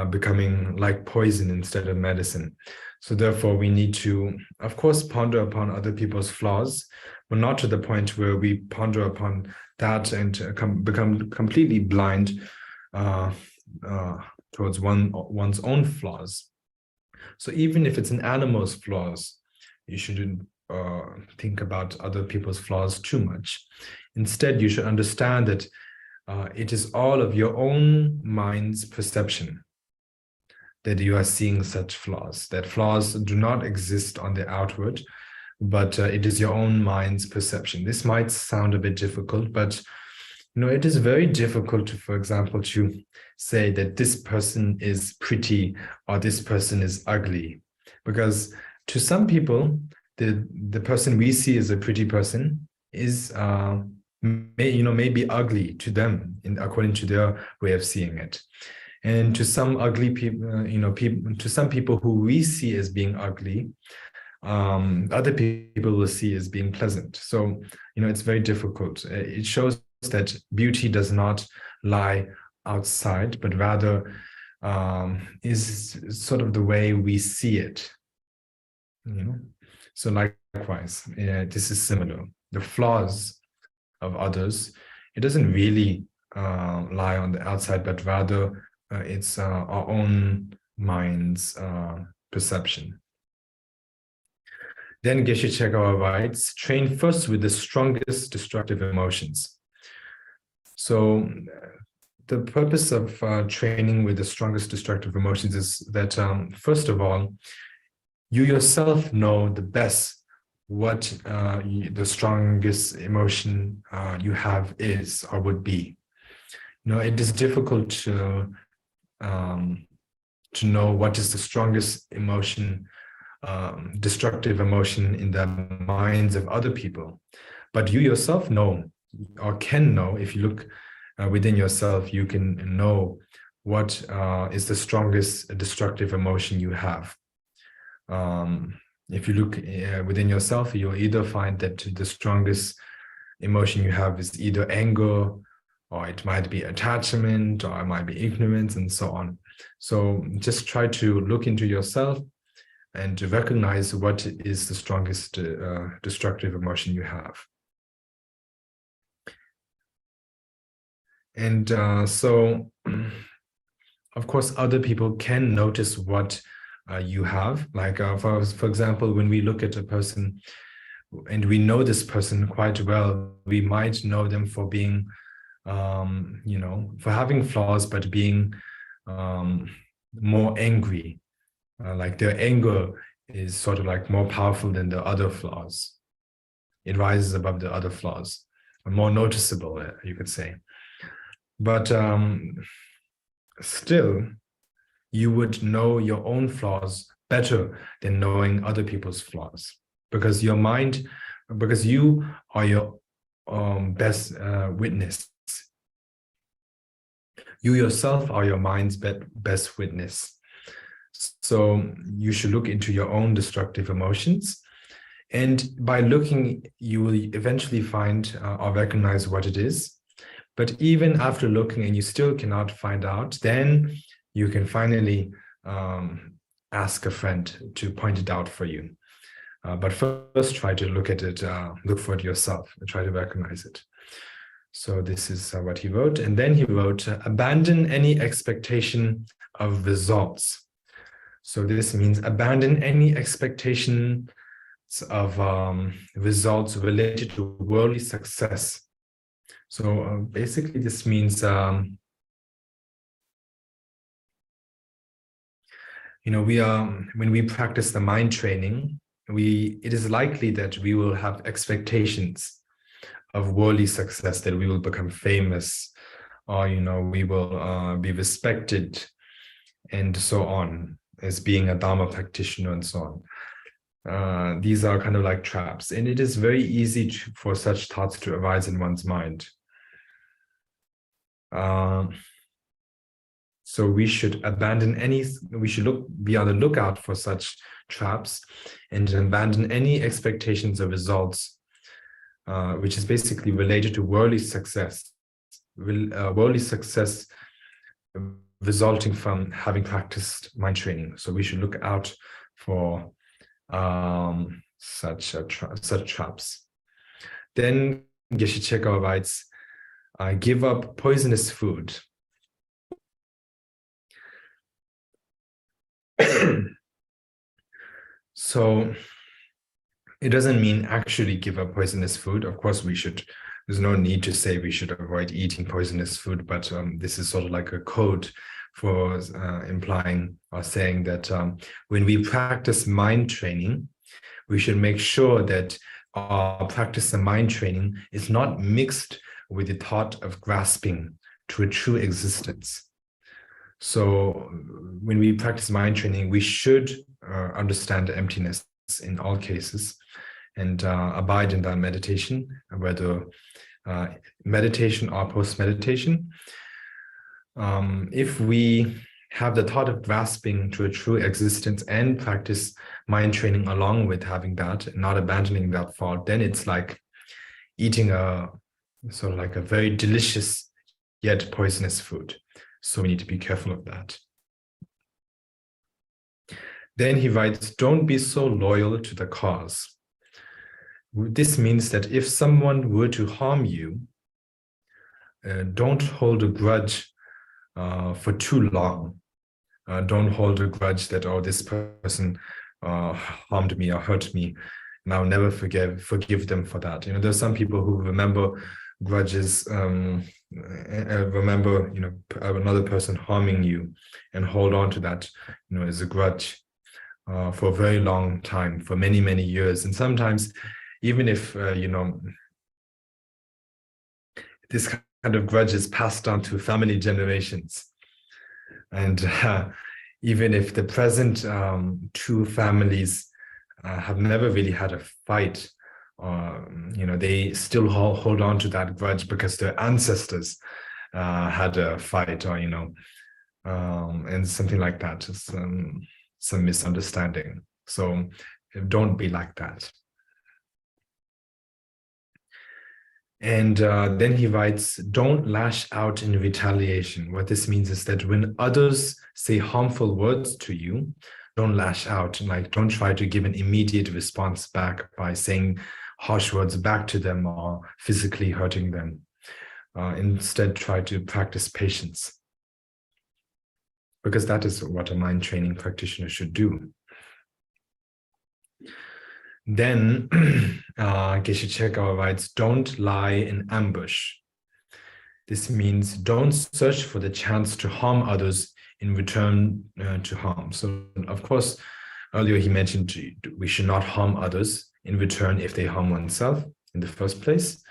becoming like poison instead of medicine. So therefore, we need to, of course, ponder upon other people's flaws, but not to the point where we ponder upon that and become completely blind towards one's own flaws. So even if it's an animal's flaws, you shouldn't think about other people's flaws too much. Instead, you should understand that it is all of your own mind's perception that you are seeing such flaws, that flaws do not exist on the outward, but it is your own mind's perception. This might sound a bit difficult, but it is very difficult to, for example, to say that this person is pretty or this person is ugly, because to some people, the person we see as a pretty person is may be ugly to them according to their way of seeing it. And to some ugly people, to some people who we see as being ugly, other people will see as being pleasant. So, it's very difficult. It shows that beauty does not lie outside, but rather is sort of the way we see it. So likewise, this is similar. The flaws of others, it doesn't really lie on the outside, but rather it's our own mind's perception. Then Geshe Chekawa writes, train first with the strongest destructive emotions. So the purpose of training with the strongest destructive emotions is that, first of all, you yourself know the best what the strongest emotion you have is or would be. It is difficult to know what is the strongest emotion, destructive emotion in the minds of other people. But you yourself know, or can know, if you look within yourself, you can know what is the strongest destructive emotion you have. If you look within yourself, you'll either find that the strongest emotion you have is either anger, or it might be attachment, or it might be ignorance, and so on. So just try to look into yourself and to recognize what is the strongest destructive emotion you have. And so, of course, other people can notice what you have. Like, for example, when we look at a person and we know this person quite well, we might know them for being, for having flaws, but being more angry. Like their anger is sort of like more powerful than the other flaws. It rises above the other flaws, more noticeable, you could say. But still, you would know your own flaws better than knowing other people's flaws, because you are your best witness. You yourself are your mind's best witness. So you should look into your own destructive emotions. And by looking, you will eventually find or recognize what it is. But even after looking and you still cannot find out, then you can finally ask a friend to point it out for you. But first, try to look at it, look for it yourself, and try to recognize it. So this is what he wrote. And then he wrote, abandon any expectation of results. So this means abandon any expectation of results related to worldly success. So basically this means, when we practice the mind training, it is likely that we will have expectations of worldly success, that we will become famous, or, we will be respected, and so on, as being a Dharma practitioner and so on. These are kind of like traps, and it is very easy for such thoughts to arise in one's mind. So we should be on the lookout for such traps and abandon any expectations of results, which is basically related to worldly success. Worldly success resulting from having practiced mind training. So we should look out for such traps. Then Geshe Chekawa writes, give up poisonous food. So it doesn't mean actually give up poisonous food. Of course, we should. There's no need to say we should avoid eating poisonous food, but this is sort of like a code for implying or saying that when we practice mind training, we should make sure that our practice of mind training is not mixed with the thought of grasping to a true existence. So when we practice mind training, we should understand emptiness in all cases and abide in that meditation, whether meditation or post-meditation. If we have the thought of grasping to a true existence and practice mind training along with having that, not abandoning that thought, then it's like eating a sort of like a very delicious yet poisonous food. So we need to be careful of that. Then he writes, don't be so loyal to the cause. This means that if someone were to harm you, don't hold a grudge for too long. Don't hold a grudge that, oh, this person harmed me or hurt me, and I'll never forgive them for that. You know, there's some people who remember grudges, remember, you know, another person harming you and hold on to that, you know, as a grudge for a very long time, for many, many years. And sometimes even if, you know, this kind of grudge is passed down to family generations. And even if the present two families have never really had a fight, you know, they still hold on to that grudge because their ancestors had a fight, or, you know, and something like that, just some misunderstanding. So don't be like that. And then he writes, don't lash out in retaliation. What this means is that when others say harmful words to you, don't lash out. Like, don't try to give an immediate response back by saying harsh words back to them or physically hurting them. Instead, try to practice patience, because that is what a mind training practitioner should do. Then Geshe Chekawa writes, don't lie in ambush. This means don't search for the chance to harm others in return to harm. So, of course, earlier he mentioned we should not harm others in return if they harm oneself in the first place.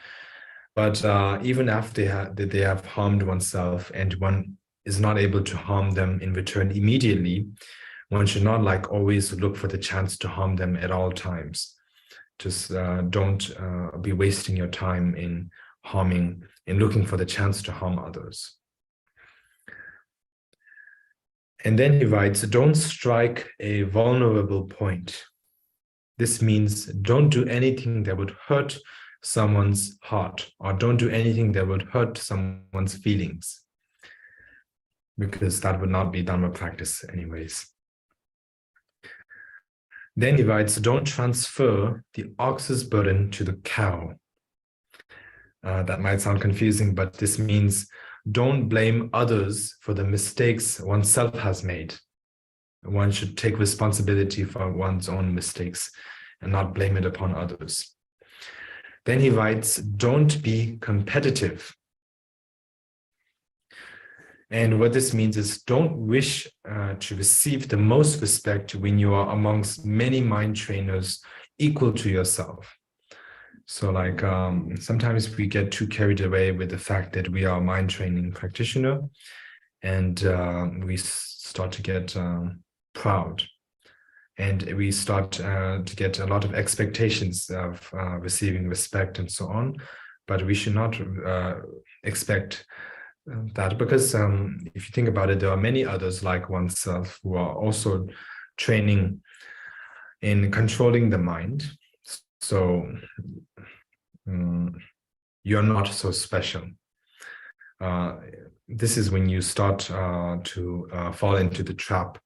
But even after they have harmed oneself and one is not able to harm them in return immediately, one should not like always look for the chance to harm them at all times. Just don't be wasting your time in harming, in looking for the chance to harm others. And then he writes, don't strike a vulnerable point. This means don't do anything that would hurt someone's heart, or don't do anything that would hurt someone's feelings, because that would not be Dharma practice anyways. Then he writes, don't transfer the ox's burden to the cow. That might sound confusing, but this means don't blame others for the mistakes oneself has made. One should take responsibility for one's own mistakes and not blame it upon others. Then he writes, don't be competitive. And what this means is don't wish to receive the most respect when you are amongst many mind trainers equal to yourself. So like sometimes we get too carried away with the fact that we are a mind training practitioner, and we start to get proud, and we start to get a lot of expectations of receiving respect and so on. But we should not expect that, because if you think about it, there are many others like oneself who are also training in controlling the mind. So you're not so special. This is when you start to fall into the trap.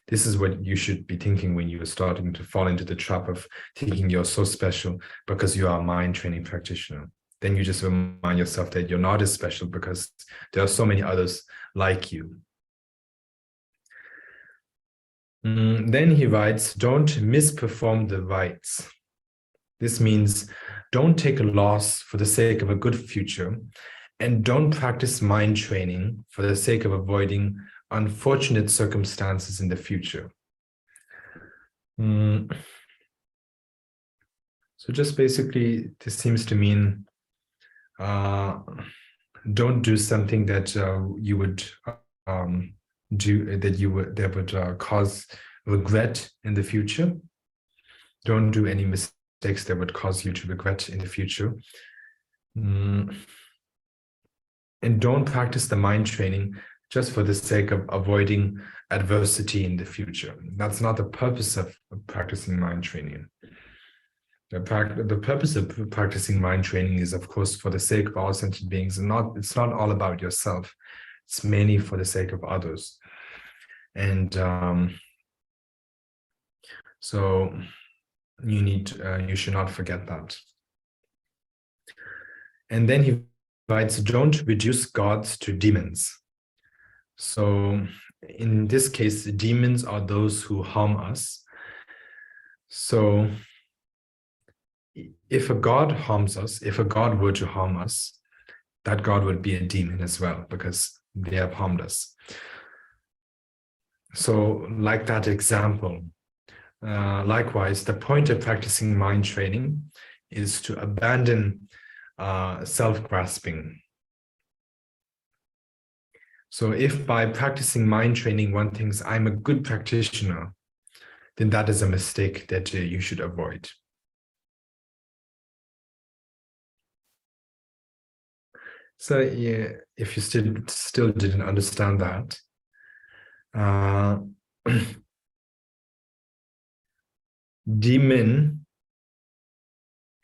This is what you should be thinking when you're starting to fall into the trap of thinking you're so special because you are a mind training practitioner. Then you just remind yourself that you're not as special because there are so many others like you. Then he writes, don't misperform the rites. This means don't take a loss for the sake of a good future, and don't practice mind training for the sake of avoiding unfortunate circumstances in the future. So just basically, this seems to mean don't do something that you would that would cause regret in the future. Don't do any mistakes that would cause you to regret in the future. And don't practice the mind training just for the sake of avoiding adversity in the future. That's not the purpose of practicing mind training. The purpose of practicing mind training is, of course, for the sake of all sentient beings, and it's not all about yourself. It's mainly for the sake of others. And so you should not forget that. And then he writes, don't reduce gods to demons. So in this case, demons are those who harm us. So if a god harms us, if a god were to harm us, that god would be a demon as well, because they have harmed us. So like that example, likewise, the point of practicing mind training is to abandon self-grasping. So if by practicing mind training one thinks I'm a good practitioner, then that is a mistake that you should avoid. So yeah, if you still didn't understand that, demon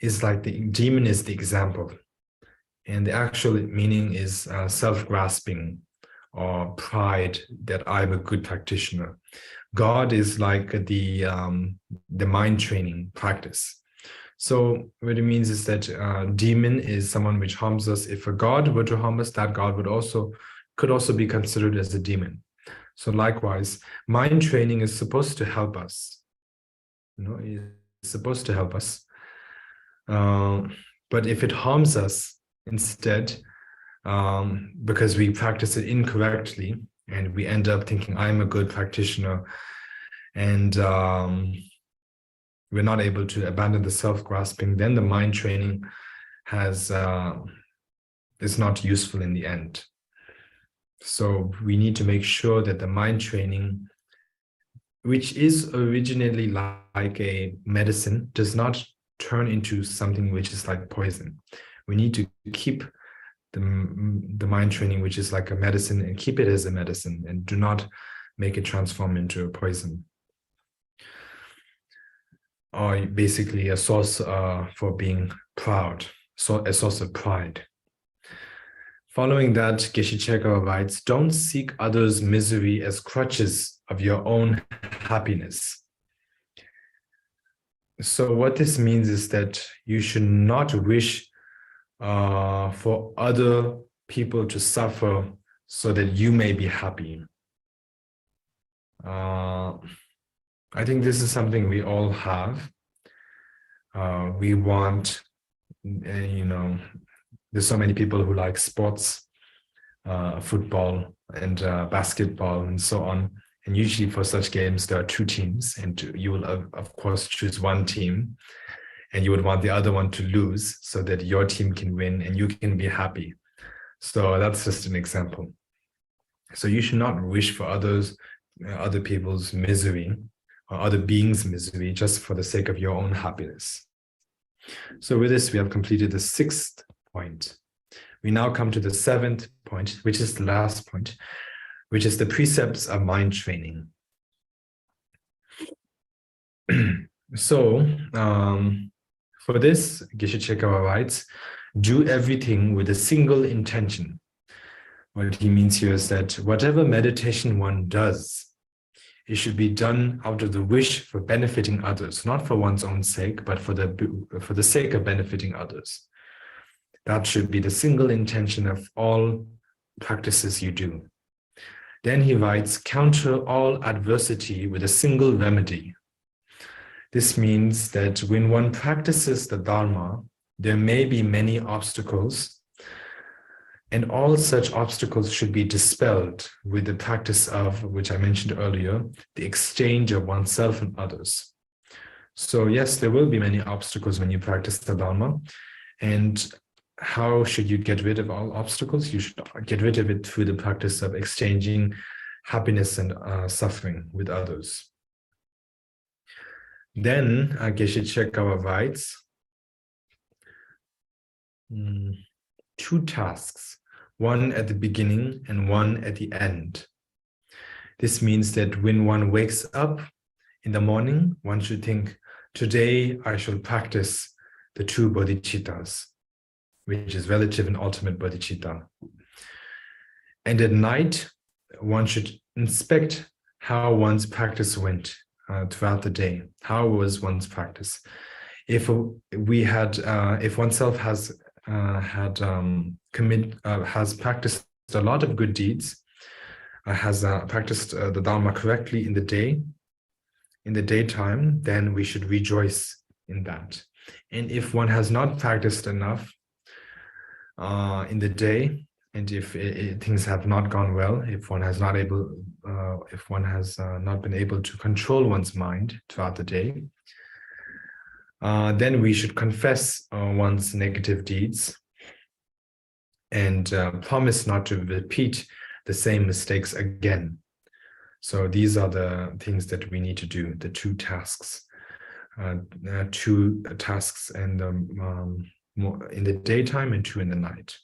is the example, and the actual meaning is self-grasping or pride that I'm a good practitioner. God is like the mind training practice. So what it means is that demon is someone which harms us. If a god were to harm us, that god could also be considered as a demon. So likewise, mind training is supposed to help us. It's supposed to help us. But if it harms us instead, because we practice it incorrectly, and we end up thinking I'm a good practitioner, and we're not able to abandon the self-grasping, then the mind training is not useful in the end. So we need to make sure that the mind training, which is originally like a medicine, does not turn into something which is like poison. We need to keep the mind training, which is like a medicine, and keep it as a medicine, and do not make it transform into a poison, or basically a source for being proud, so a source of pride. Following that, Geshe Chekawa writes, don't seek others' misery as crutches of your own happiness. So what this means is that you should not wish for other people to suffer so that you may be happy. I think this is something we all have. We want, there's so many people who like sports, football and basketball and so on. And usually for such games, there are two teams, and you will, of course, choose one team, and you would want the other one to lose so that your team can win and you can be happy. So that's just an example. So you should not wish for other people's misery or other beings' misery just for the sake of your own happiness. So with this, we have completed the 6th point. We now come to the 7th point, which is the last point, which is the precepts of mind training. So for this, Geshe Chekawa writes, do everything with a single intention. What he means here is that whatever meditation one does, it should be done out of the wish for benefiting others, not for one's own sake, but for the sake of benefiting others. That should be the single intention of all practices you do. Then he writes, counter all adversity with a single remedy. This means that when one practices the Dharma, there may be many obstacles, and all such obstacles should be dispelled with the practice of, which I mentioned earlier, the exchange of oneself and others. So yes, there will be many obstacles when you practice the Dharma. And how should you get rid of all obstacles? You should get rid of it through the practice of exchanging happiness and suffering with others. Then Geshe Chekawa writes, two tasks, one at the beginning and one at the end. This means that when one wakes up in the morning, one should think, today I shall practice the two bodhicittas, which is relative and ultimate bodhicitta. And at night, one should inspect how one's practice went throughout the day. How was one's practice? If oneself has practiced a lot of good deeds, has practiced the Dharma correctly in the daytime, then we should rejoice in that. And if one has not practiced enough in the day, and if things have not gone well, if one has not been able to control one's mind throughout the day, then we should confess one's negative deeds and promise not to repeat the same mistakes again. So these are the things that we need to do, the two tasks. Two tasks and in the daytime and two in the night.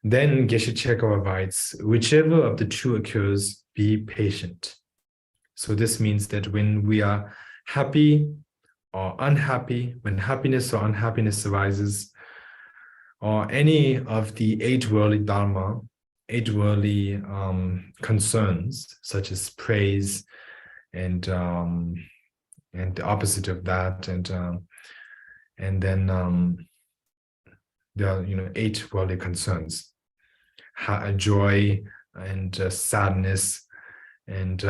Then Geshe Chekawa writes, whichever of the two occurs, be patient. So this means that when we are happy or unhappy, when happiness or unhappiness arises, or any of the eight worldly dharma, eight worldly concerns, such as praise and the opposite of that, and then there are eight worldly concerns: joy and sadness and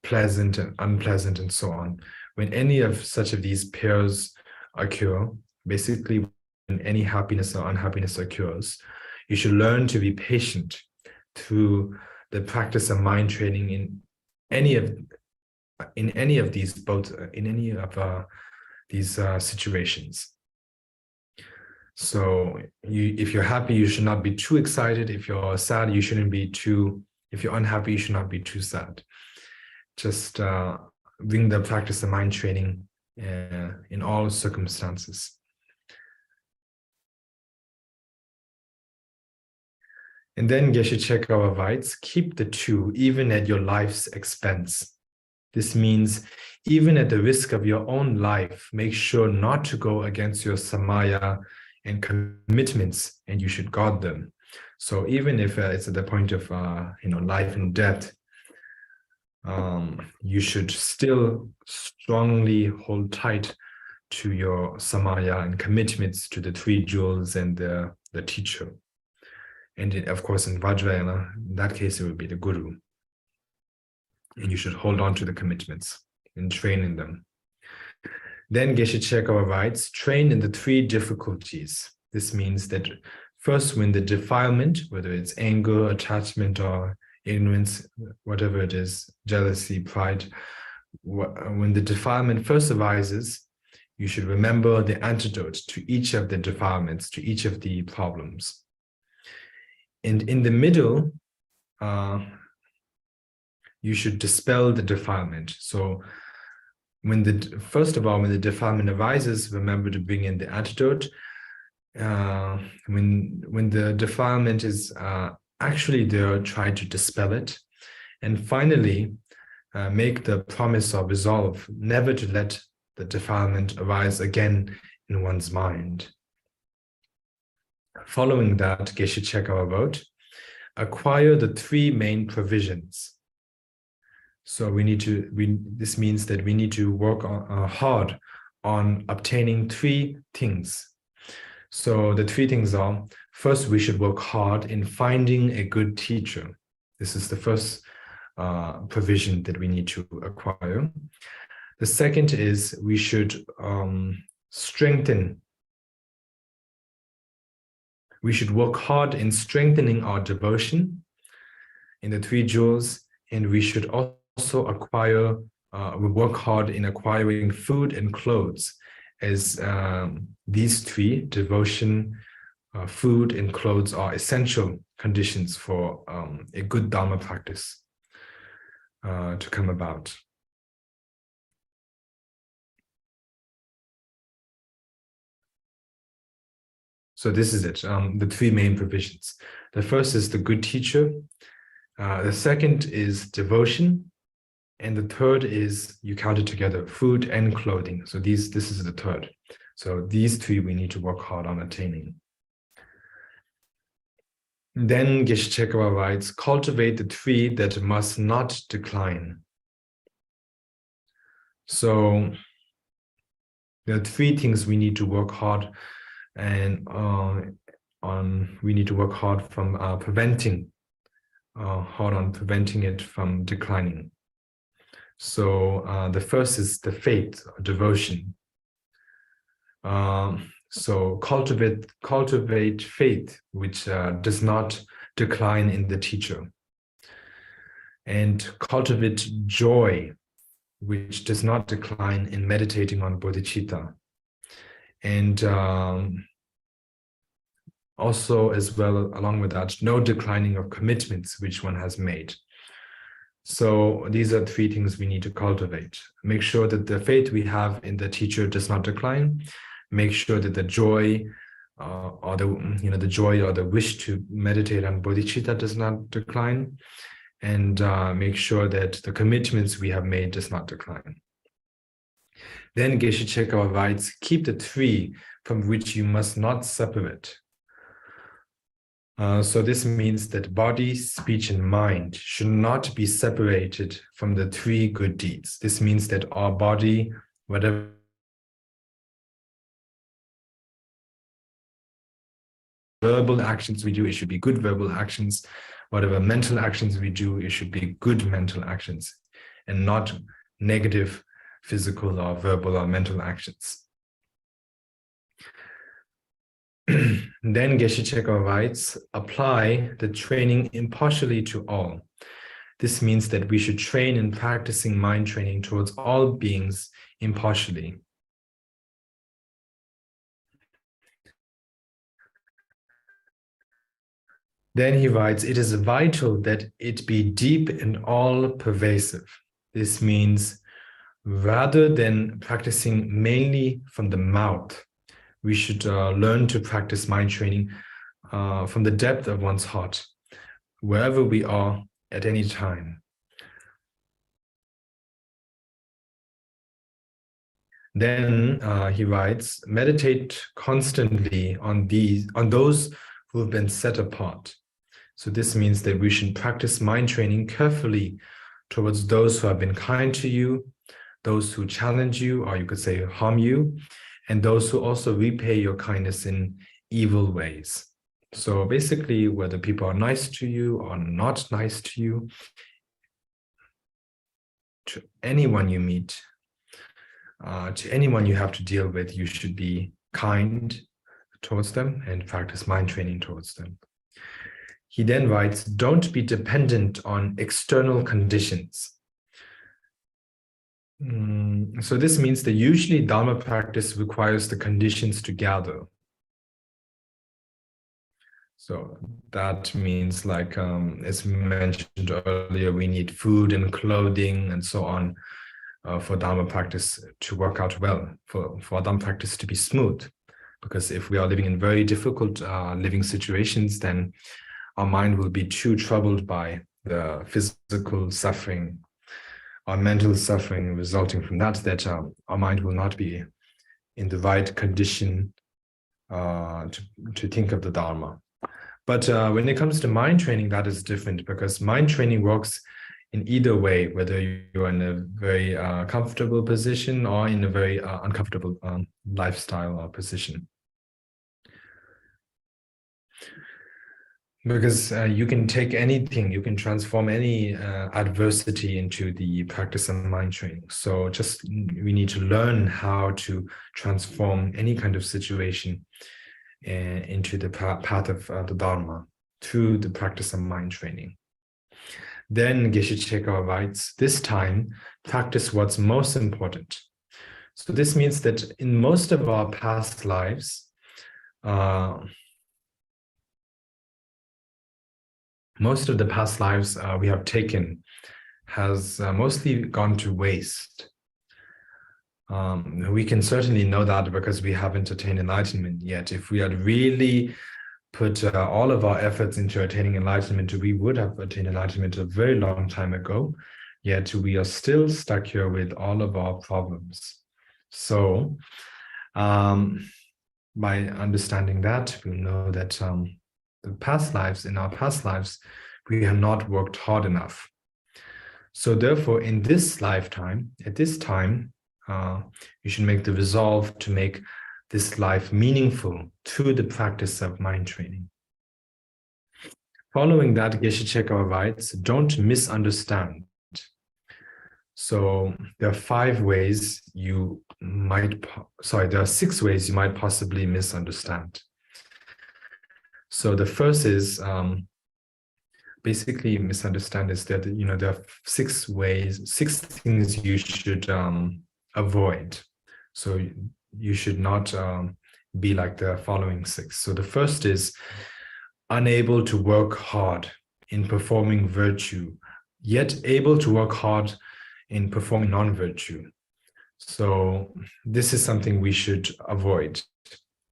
pleasant and unpleasant and so on. When any of such of these pairs occur, basically when any happiness or unhappiness occurs, you should learn to be patient through the practice of mind training in any of these situations. So if you're happy, you should not be too excited. If you're sad, you shouldn't be too. If you're unhappy, you should not be too sad. Just bring the practice of mind training in all circumstances. And then Geshe Chekawa writes, keep the two even at your life's expense. This means even at the risk of your own life, make sure not to go against your samaya and commitments, and you should guard them. So even if it's at the point of life and death, you should still strongly hold tight to your samaya and commitments to the three jewels and the teacher. And of course, in Vajrayana, in that case, it would be the guru. And you should hold on to the commitments and train in them. Then Geshe Chekawa writes, train in the three difficulties. This means that first, when the defilement, whether it's anger, attachment, or ignorance, whatever it is, jealousy, pride, when the defilement first arises, you should remember the antidote to each of the defilements, to each of the problems. And in the middle, you should dispel the defilement. So first of all, when the defilement arises, remember to bring in the antidote. When the defilement is actually there, try to dispel it. And finally, make the promise or resolve never to let the defilement arise again in one's mind. Following that, Geshe Chekawa wrote, acquire the three main provisions. So this means that we need to work hard on obtaining three things. So the three things are, first, we should work hard in finding a good teacher. This is the first provision that we need to acquire. The second is we should we should work hard in strengthening our devotion in the three jewels, and we should also work hard in acquiring food and clothes, as these three, devotion, food, and clothes, are essential conditions for a good Dharma practice to come about. So this is it, the three main provisions. The first is the good teacher. The second is devotion. And the third is, you count it together, food and clothing. So this is the third. So these three we need to work hard on attaining. Then Geshe Chekawa writes, cultivate the three that must not decline. So there are three things we need to work hard and we need to work hard from preventing it from declining. So the first is the faith or devotion. So cultivate faith which does not decline in the teacher, and cultivate joy which does not decline in meditating on bodhichitta, and also, as well, along with that, no declining of commitments which one has made. So these are three things we need to cultivate. Make sure that the faith we have in the teacher does not decline. Make sure that the joy or the joy or the wish to meditate on bodhichitta does not decline, and make sure that the commitments we have made does not decline. Then Geshe Chekawa writes, keep the three from which you must not separate. So this means that body, speech, and mind should not be separated from the three good deeds. This means that our body, whatever verbal actions we do, it should be good verbal actions. Whatever mental actions we do, it should be good mental actions, and not negative physical or verbal or mental actions. Then Geshe Chekawa writes, apply the training impartially to all. This means that we should train in practicing mind training towards all beings impartially. Then he writes, it is vital that it be deep and all-pervasive. This means rather than practicing mainly from the mouth, we should learn to practice mind training from the depth of one's heart, wherever we are at any time. Then he writes, meditate constantly on those who have been set apart. So this means that we should practice mind training carefully towards those who have been kind to you, those who challenge you, or you could say harm you, and those who also repay your kindness in evil ways. So basically, whether people are nice to you or not nice to you, to anyone you meet, to anyone you have to deal with, you should be kind towards them and practice mind training towards them. He then writes, don't be dependent on external conditions. So this means that usually Dharma practice requires the conditions to gather. So that means, like as mentioned earlier, we need food and clothing and so on for Dharma practice to work out well, for Dharma practice to be smooth. Because if we are living in very difficult living situations, then our mind will be too troubled by the physical suffering or mental suffering resulting from that our mind will not be in the right condition to think of the Dharma. But when it comes to mind training, that is different, because mind training works in either way, whether you're in a very comfortable position or in a very uncomfortable lifestyle or position. Because you can take anything, you can transform any adversity into the practice of mind training. So just we need to learn how to transform any kind of situation into the path of the Dharma through the practice of mind training. Then Geshe Chekawa writes, this time, practice what's most important. So this means that in most of our past lives, most of the past lives we have taken has mostly gone to waste. We can certainly know that because we haven't attained enlightenment yet. If we had really put all of our efforts into attaining enlightenment, we would have attained enlightenment a very long time ago, yet we are still stuck here with all of our problems. So by understanding that, we know that in our past lives, we have not worked hard enough. So therefore, in this lifetime, at this time, you should make the resolve to make this life meaningful through the practice of mind training. Following that, Geshe Chekawa writes, don't misunderstand. So there are 6 ways you might possibly misunderstand. So the first is basically misunderstand is that there are 6 things you should avoid. So you should not be like the following 6. So the first is unable to work hard in performing virtue, yet able to work hard in performing non-virtue. So this is something we should avoid.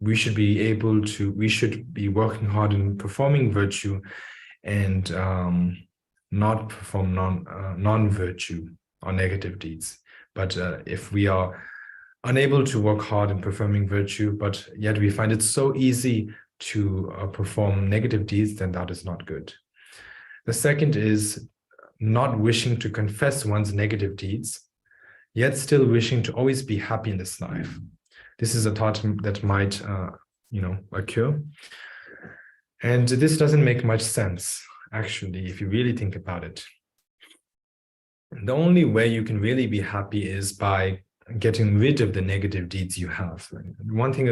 We should be working hard in performing virtue and not perform non-virtue or negative deeds. But if we are unable to work hard in performing virtue, but yet we find it so easy to perform negative deeds, then that is not good. The second is not wishing to confess one's negative deeds, yet still wishing to always be happy in this life. This is a thought that might, occur. And this doesn't make much sense, actually, if you really think about it. The only way you can really be happy is by getting rid of the negative deeds you have. One thing,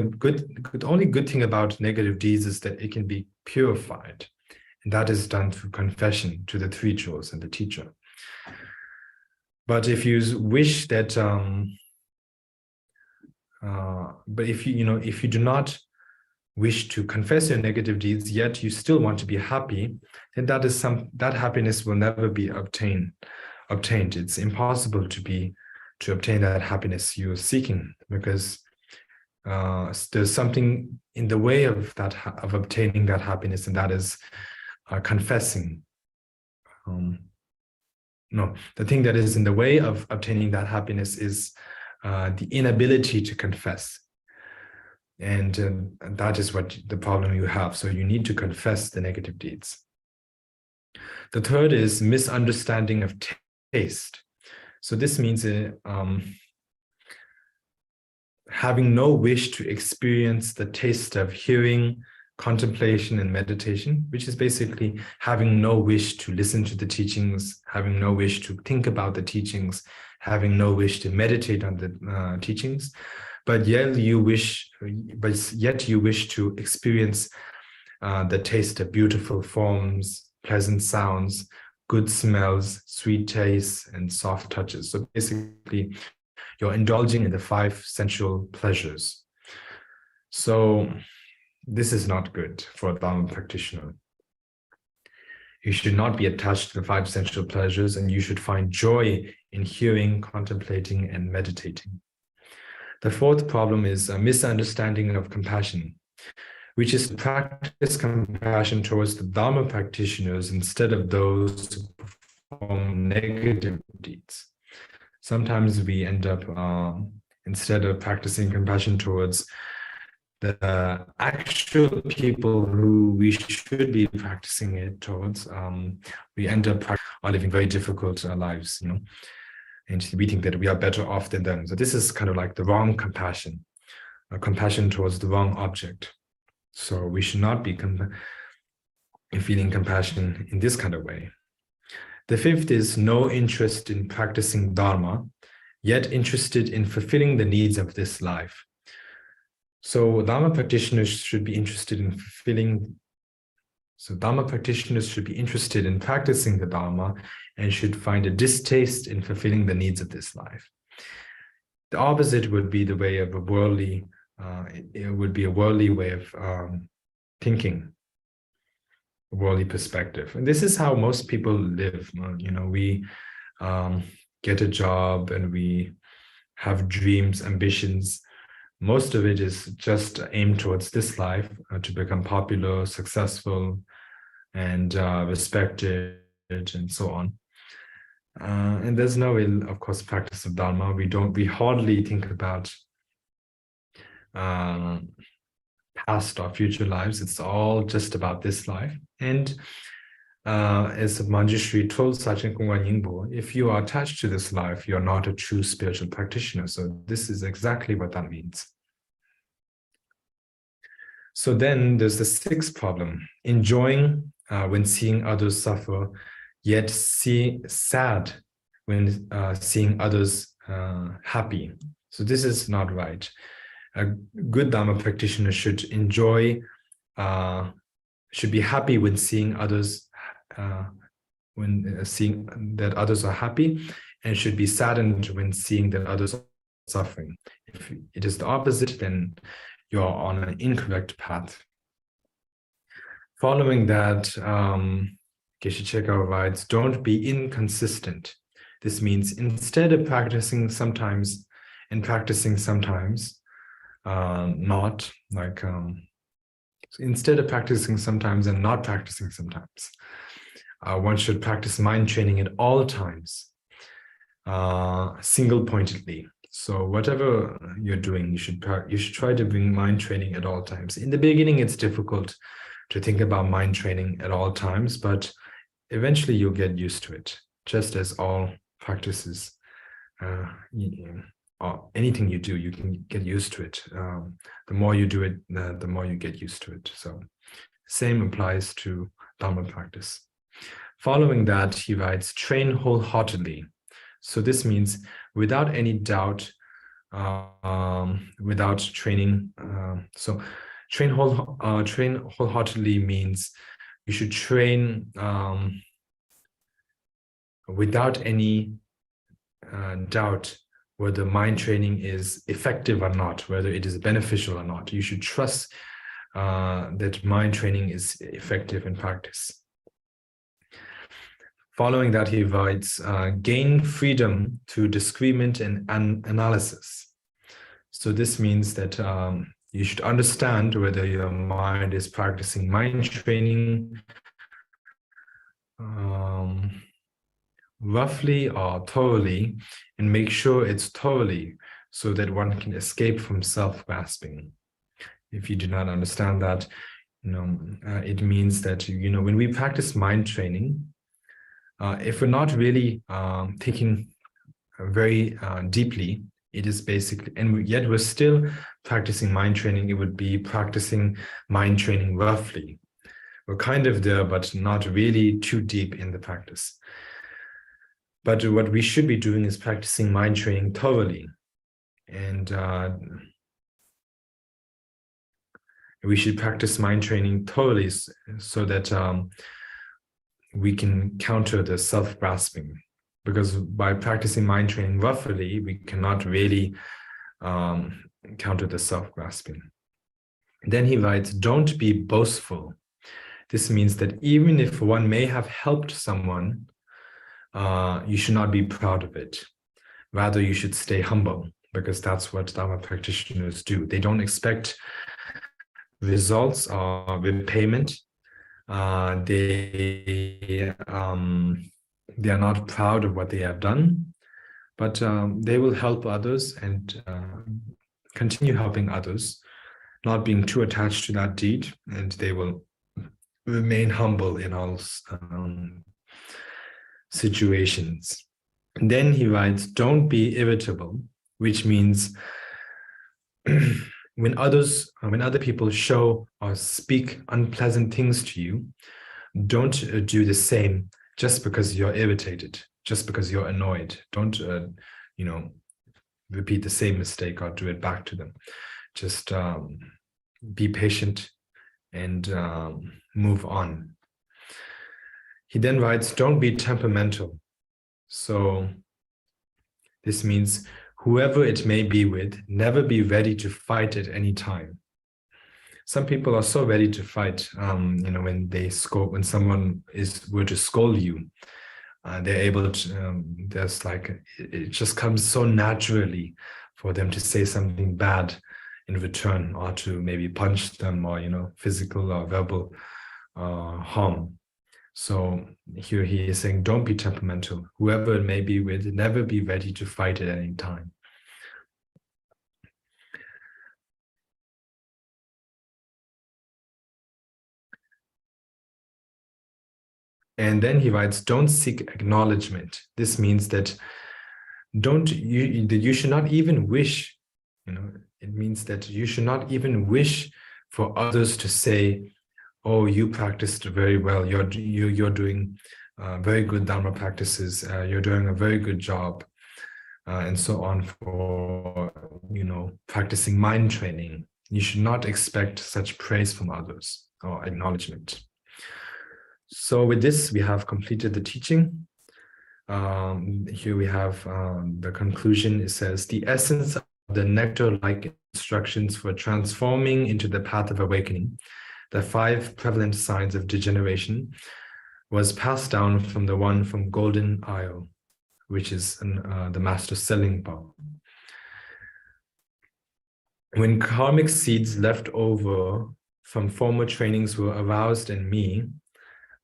only good thing about negative deeds is that it can be purified. And that is done through confession to the 3 jewels and the teacher. But if you wish that, if you do not wish to confess your negative deeds, yet you still want to be happy, then that happiness will never be obtained. It's impossible to obtain that happiness you're seeking, because there's something in the way of obtaining that happiness, and that is confessing. The thing that is in the way of obtaining that happiness is the inability to confess. And that is what the problem you have. So you need to confess the negative deeds. The third is misunderstanding of taste. So this means having no wish to experience the taste of hearing, contemplation, and meditation, which is basically having no wish to listen to the teachings, having no wish to think about the teachings, having no wish to meditate on the teachings, but yet you wish to experience the taste of beautiful forms, pleasant sounds, good smells, sweet tastes, and soft touches. So basically, you're indulging in the 5 sensual pleasures. So this is not good for a Dharma practitioner. You should not be attached to the 5 sensual pleasures, and you should find joy in hearing, contemplating, and meditating. The fourth problem is a misunderstanding of compassion, which is to practice compassion towards the Dharma practitioners instead of those who perform negative deeds. Sometimes we end up, instead of practicing compassion towards the actual people who we should be practicing it towards, we end up living very difficult lives, and we think that we are better off than them. So this is kind of like the wrong compassion, compassion towards the wrong object. So we should not be, feeling compassion in this kind of way. The fifth is no interest in practicing Dharma, yet interested in fulfilling the needs of this life. So Dharma practitioners should be interested in practicing the Dharma and should find a distaste in fulfilling the needs of this life. The opposite would be the way of a worldly, it would be a worldly way of thinking, a worldly perspective. And this is how most people live. We get a job and we have dreams, ambitions. Most of it is just aimed towards this life, to become popular, successful, and respected, and so on. And there's no real, of course, practice of Dharma. We hardly think about past or future lives. It's all just about this life. And as Manjushri told Sachen Kongwa Nyingbo, if you are attached to this life, you're not a true spiritual practitioner. So this is exactly what that means. So then there's the sixth problem, enjoying when seeing others suffer, yet sad when seeing others happy. So this is not right. A good Dharma practitioner should be happy when seeing others, seeing that others are happy, and should be saddened when seeing that others are suffering. If it is the opposite, then you're on an incorrect path. Following that, Geshe Chekawa writes, don't be inconsistent. This means instead of practicing sometimes and practicing sometimes, not like, instead of practicing sometimes and not practicing sometimes, one should practice mind training at all times, single-pointedly. So whatever you're doing, you should try to bring mind training at all times. In the beginning, it's difficult to think about mind training at all times, but eventually you'll get used to it, just as all practices, or anything you do, you can get used to it. The more you do it, the more you get used to it. So same applies to Dharma practice. Following that, he writes, train wholeheartedly. So this means without any doubt, without training. So train wholeheartedly means you should train without any doubt whether mind training is effective or not, whether it is beneficial or not. You should trust that mind training is effective in practice. Following that, he writes, gain freedom through discernment and analysis. So this means that you should understand whether your mind is practicing mind training roughly or thoroughly, and make sure it's thoroughly so that one can escape from self-grasping. If you do not understand that, it means that, when we practice mind training, if we're not really thinking very deeply, it is basically, and yet we're still practicing mind training, it would be practicing mind training roughly. We're kind of there, but not really too deep in the practice. But what we should be doing is practicing mind training thoroughly. And we should practice mind training thoroughly so that we can counter the self-grasping. Because by practicing mind training roughly, we cannot really counter the self-grasping. Then he writes, don't be boastful. This means that even if one may have helped someone, you should not be proud of it. Rather, you should stay humble, because that's what Dharma practitioners do. They don't expect results or repayment. They are not proud of what they have done, but they will help others and continue helping others, not being too attached to that deed, and they will remain humble in all situations. And then he writes, don't be irritable, which means when other people show or speak unpleasant things to you, don't do the same just because you're irritated, just because you're annoyed. Don't, repeat the same mistake or do it back to them. Just be patient and move on. He then writes, don't be temperamental. So this means whoever it may be with, never be ready to fight at any time. Some people are so ready to fight, when someone were to scold you, they're able to, it just comes so naturally for them to say something bad in return, or to maybe punch them, or, physical or verbal harm. So here he is saying, don't be temperamental. Whoever it may be with, never be ready to fight at any time. And then he writes, don't seek acknowledgement. This means that you should not even wish, it means that you should not even wish for others to say, oh, you practiced very well. You're doing very good Dharma practices. You're doing a very good job, and so on, for, practicing mind training. You should not expect such praise from others or acknowledgement. So with this, we have completed the teaching. Here we have the conclusion. It says, the essence of the nectar-like instructions for transforming into the path of awakening, the 5 prevalent signs of degeneration, was passed down from the one from Golden Isle, which is the master Selingpa. When karmic seeds left over from former trainings were aroused in me,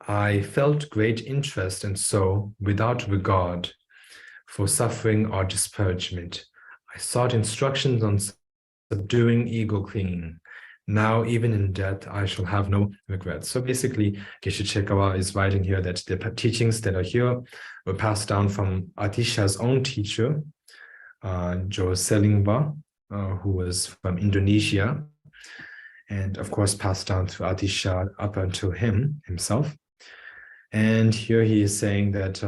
I felt great interest, and so, without regard for suffering or disparagement, I sought instructions on subduing ego clinging. Now, even in death, I shall have no regrets. So basically, Geshe Chekawa is writing here that the teachings that are here were passed down from Atisha's own teacher, Jo Selingpa, who was from Indonesia, and of course passed down to Atisha up until himself. And here he is saying that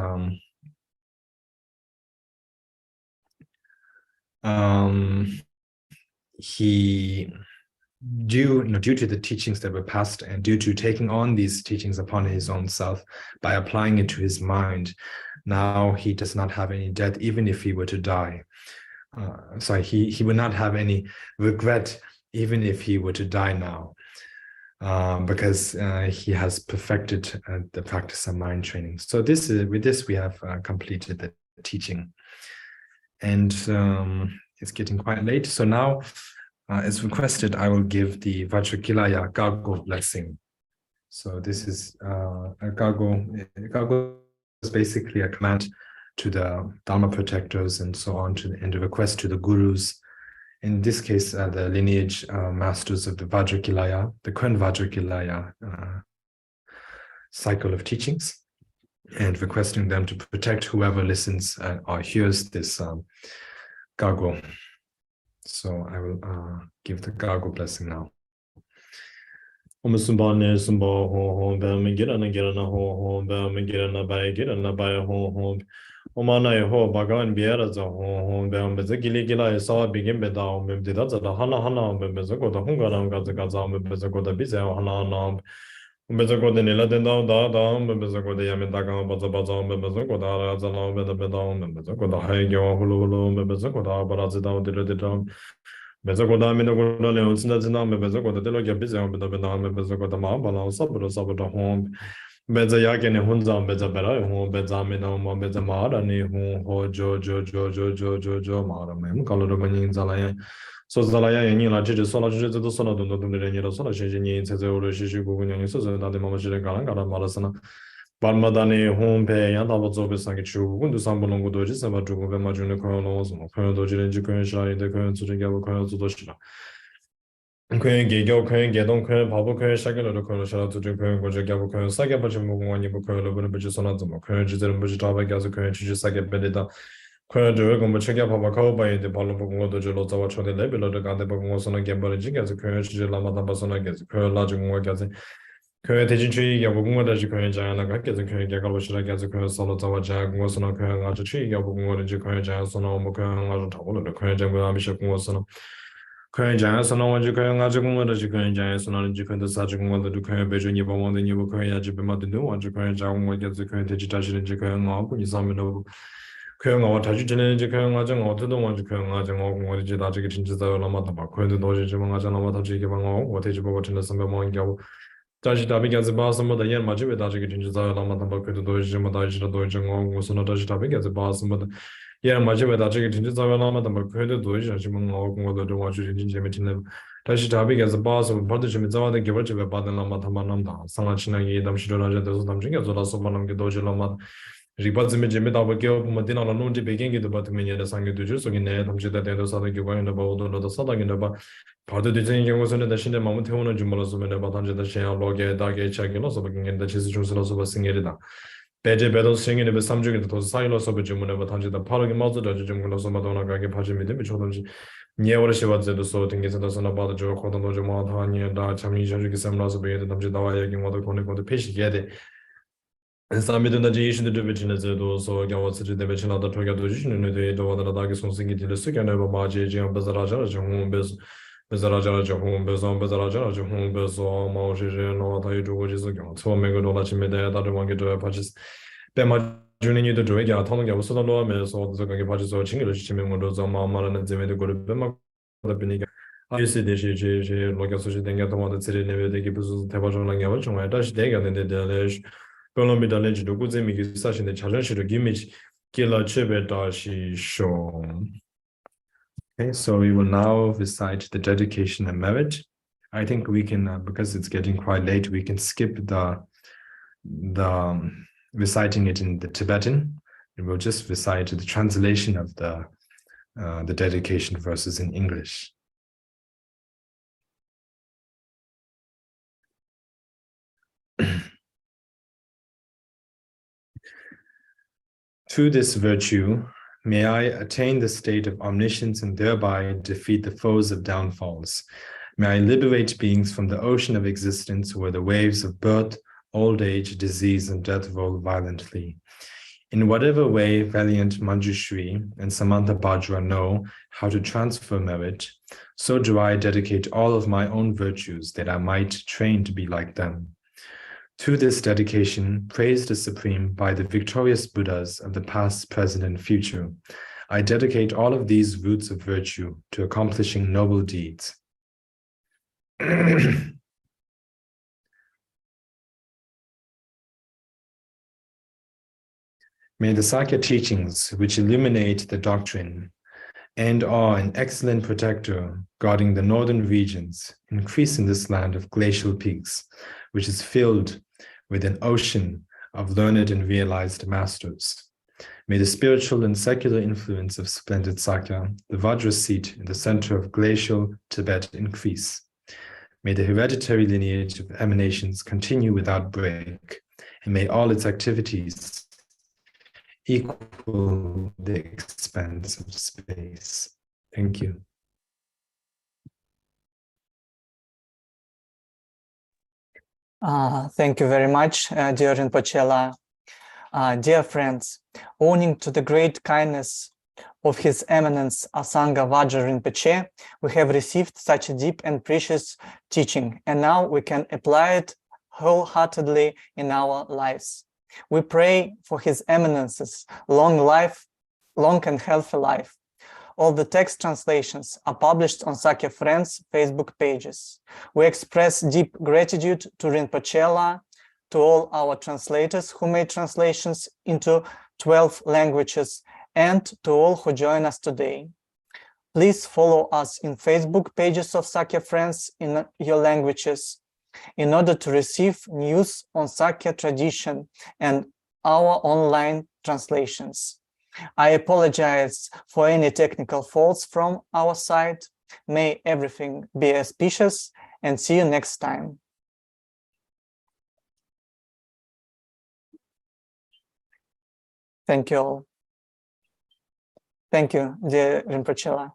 due to the teachings that were passed, and due to taking on these teachings upon his own self by applying it to his mind, now he does not have any debt, even if he were to die. He would not have any regret, even if he were to die now. Because he has perfected the practice of mind training. So with this we have completed the teaching, and it's getting quite late. So now, as requested, I will give the Vajrakilaya Gargo blessing. So this is a Gargo. Gargo is basically a command to the Dharma protectors and so on, and a request to the gurus. In this case, the lineage masters of the Vajrakilaya, the Vajrakilaya cycle of teachings, and requesting them to protect whoever listens or hears this Gargo. So I will give the Gargo blessing now. Om Sumbane Sumbo Ho Ho Bam Girana Girana Ho Ho Bam Girana Baya Ho Ho Omana Ho Bagan Biera Ho Bam Bezagili Gila saw begin bedam Bidaz the Hana Hana Bezago the Hungaram Gazagazam Bezago the Bizel Hana Nam Bezago the Nila Dendam Dadam Bezago the Yamitagan Bazabazam Bezago the Razanam Bedam Bezago the Hayo Hulu Bezago the Barazidam Didam Bezagoda Minagoda Leons Nazina Bezago the Deloga Bizam Bedam Bezago the Mabala Sabra home Bezayagan Hunzam Bezabera, who Bezamino, Bezamara, who Jo Maramem, Coloramanin Zalaya. So Zalaya and Yila Sola the Sola do not do the Sola Shiji, says the Shishu, so that the Mamashiranga, Marasana. Barmadani, home pay, and I was always like a true, when do someone go to just about to go Majuna Colonels, Colonel Jirin, the current to the Gabo to Doshina. Queen Gigo, Queen Gedon, Queen Pablo, Queen Shagan, or Colonel Shell to the Queen Gabo, Queen Saga, but you move on your Colonel, but just on them, Queen Jizel, Bujava, Gaza, Queen Saga Beneda, Queen Dragon, but check up Pabako by the Palo de Gelosa, watch on the label of the Ganda Bagos on a Gamba, as a Queen Lama Basona gets, Queen Large Gazi. Khöndung Teji Chui Yabu Gunga Daji Khöndung Jayana Gakezu Khöndung Gyakalo Shira Gazu Khöndung Solo Zawa Jaya Gunga Sono Khöndung Aja Chui Yabu Gunga Daji Khöndung Jaya Sono Omo Khöndung Aja Tawolo Khöndung Jaya Amisha Gunga Sono Khöndung Jaya Sono Wanji Khöndung Aja Gunga Daji Khöndung Jaya Sono Daji Khöndung Saji Gunga Daji Khöndung Bejo Nipa Wanda Nipa Khöndung Yaji Bima Dindu Wanji Khöndung Jaya Gunga Gazu Khöndung Teji Daji Daji Khöndung Abu Nisami No Khöndung Awa Taji Jine Daji Khöndung Aja Ngo Tudu Wanji Khöndung Aja Ngo Gunga Daji Daji Tinji Zayo Lama Taba Khöndung Doji Jima Aja Lama Taji Kiba Ngo Wateji Baba Tinda Sambe Mwangi Yabu Daji Tabi Gazi Basamba da Yen Majibe Daji Tinji Zayo Lama Taba Khöndung Doji Jima Daji Doji Ngo Sono Daji Tabi Gazi Basamba da Yen Majibe Daji Tinji Zayo Lama Taba Khöndung Doji Jima Ngo Gunga Doji Wanji Tinji Jima Tinji Daji Tabi Gazi Basamba Parti Jimi Zawa da Gibar Jibe Badan Lama Tama Namda Sanga China Yi Dam Shido Raja Dozo Dam Jinga Zola Soba Namgi Doji Lama Riba Zimi Jimi Daba Gyo Pumadina La Nunji Begingi Duba Tumini the Sangi Duju Sogi Ne Dam Shida Dendo Sada Giba in the Bodo the Sada in the Ba Parti de Jin was in the Shinda Mamutuno Jumala Sumina Batanja the Shea Loge Dage Chagino Sobaking in the Chizu Soba Singida Beje Bedo singing in the Samjung to Silo Soba Jumuna Batanja the Palo Mazo Jumula Somadona Gagi Pajimi Dimitri Niewashi was the sorting is the son about the Joe Cotton Jamatani and Chami Jajikisam Lasabi the Damjidawaya in what the Konic of the Pish Yeti. And some in the Jish the division is also again what's the division of the Toga division in the day to the Dagis on singing to the second over Maji and Bezaraja, Jahum Bez Bezaraja, Jahum Bezon Bezaraja, Jahum Bezo, Mauji, no other George is again. So Meganola Chimeda that one get to a patches. Then Junior the Drake, I told you, so the law is all the going patches or Chinglish Chimimudos or Mamma and Zimmy go to Bema. I see the G, Local Social thing at the one that city never they give us Tabajon language, and I dash dig and then the ledge. Belong the ledge to good thing such in the challenge to give me Killer Chibetashi show. Okay, so we will now recite the dedication and marriage. I think we can, because it's getting quite late, we can skip the reciting it in the Tibetan, and we'll just recite the translation of the dedication verses in English. Through this virtue, may I attain the state of omniscience and thereby defeat the foes of downfalls. May I liberate beings from the ocean of existence where the waves of birth, old age, disease, and death roll violently. In whatever way valiant Manjushri and Samantha Vajra know how to transfer merit, so do I dedicate all of my own virtues that I might train to be like them. Through this dedication, praised as supreme by the victorious Buddhas of the past, present, and future, I dedicate all of these roots of virtue to accomplishing noble deeds. May the Sakya teachings, which illuminate the doctrine and are an excellent protector guarding the northern regions, increase in this land of glacial peaks, which is filled with an ocean of learned and realized masters. May the spiritual and secular influence of splendid Sakya, the Vajra seat in the center of glacial Tibet, increase. May the hereditary lineage of emanations continue without break, and may all its activities equal the expanse of space. Thank you. Thank you very much, dear Rinpoche. Dear friends, owing to the great kindness of His Eminence Asanga Vajra Rinpoche, we have received such a deep and precious teaching, and now we can apply it wholeheartedly in our lives. We pray for His Eminence's long and healthy life. All the text translations are published on Sakya Friends Facebook pages. We express deep gratitude to Rinpoche, to all our translators who made translations into 12 languages, and to all who join us today. Please follow us in Facebook pages of Sakya Friends in your languages in order to receive news on Sakya tradition and our online translations. I apologize for any technical faults from our side. May everything be auspicious, and see you next time. Thank you all. Thank you, dear Rinpoche.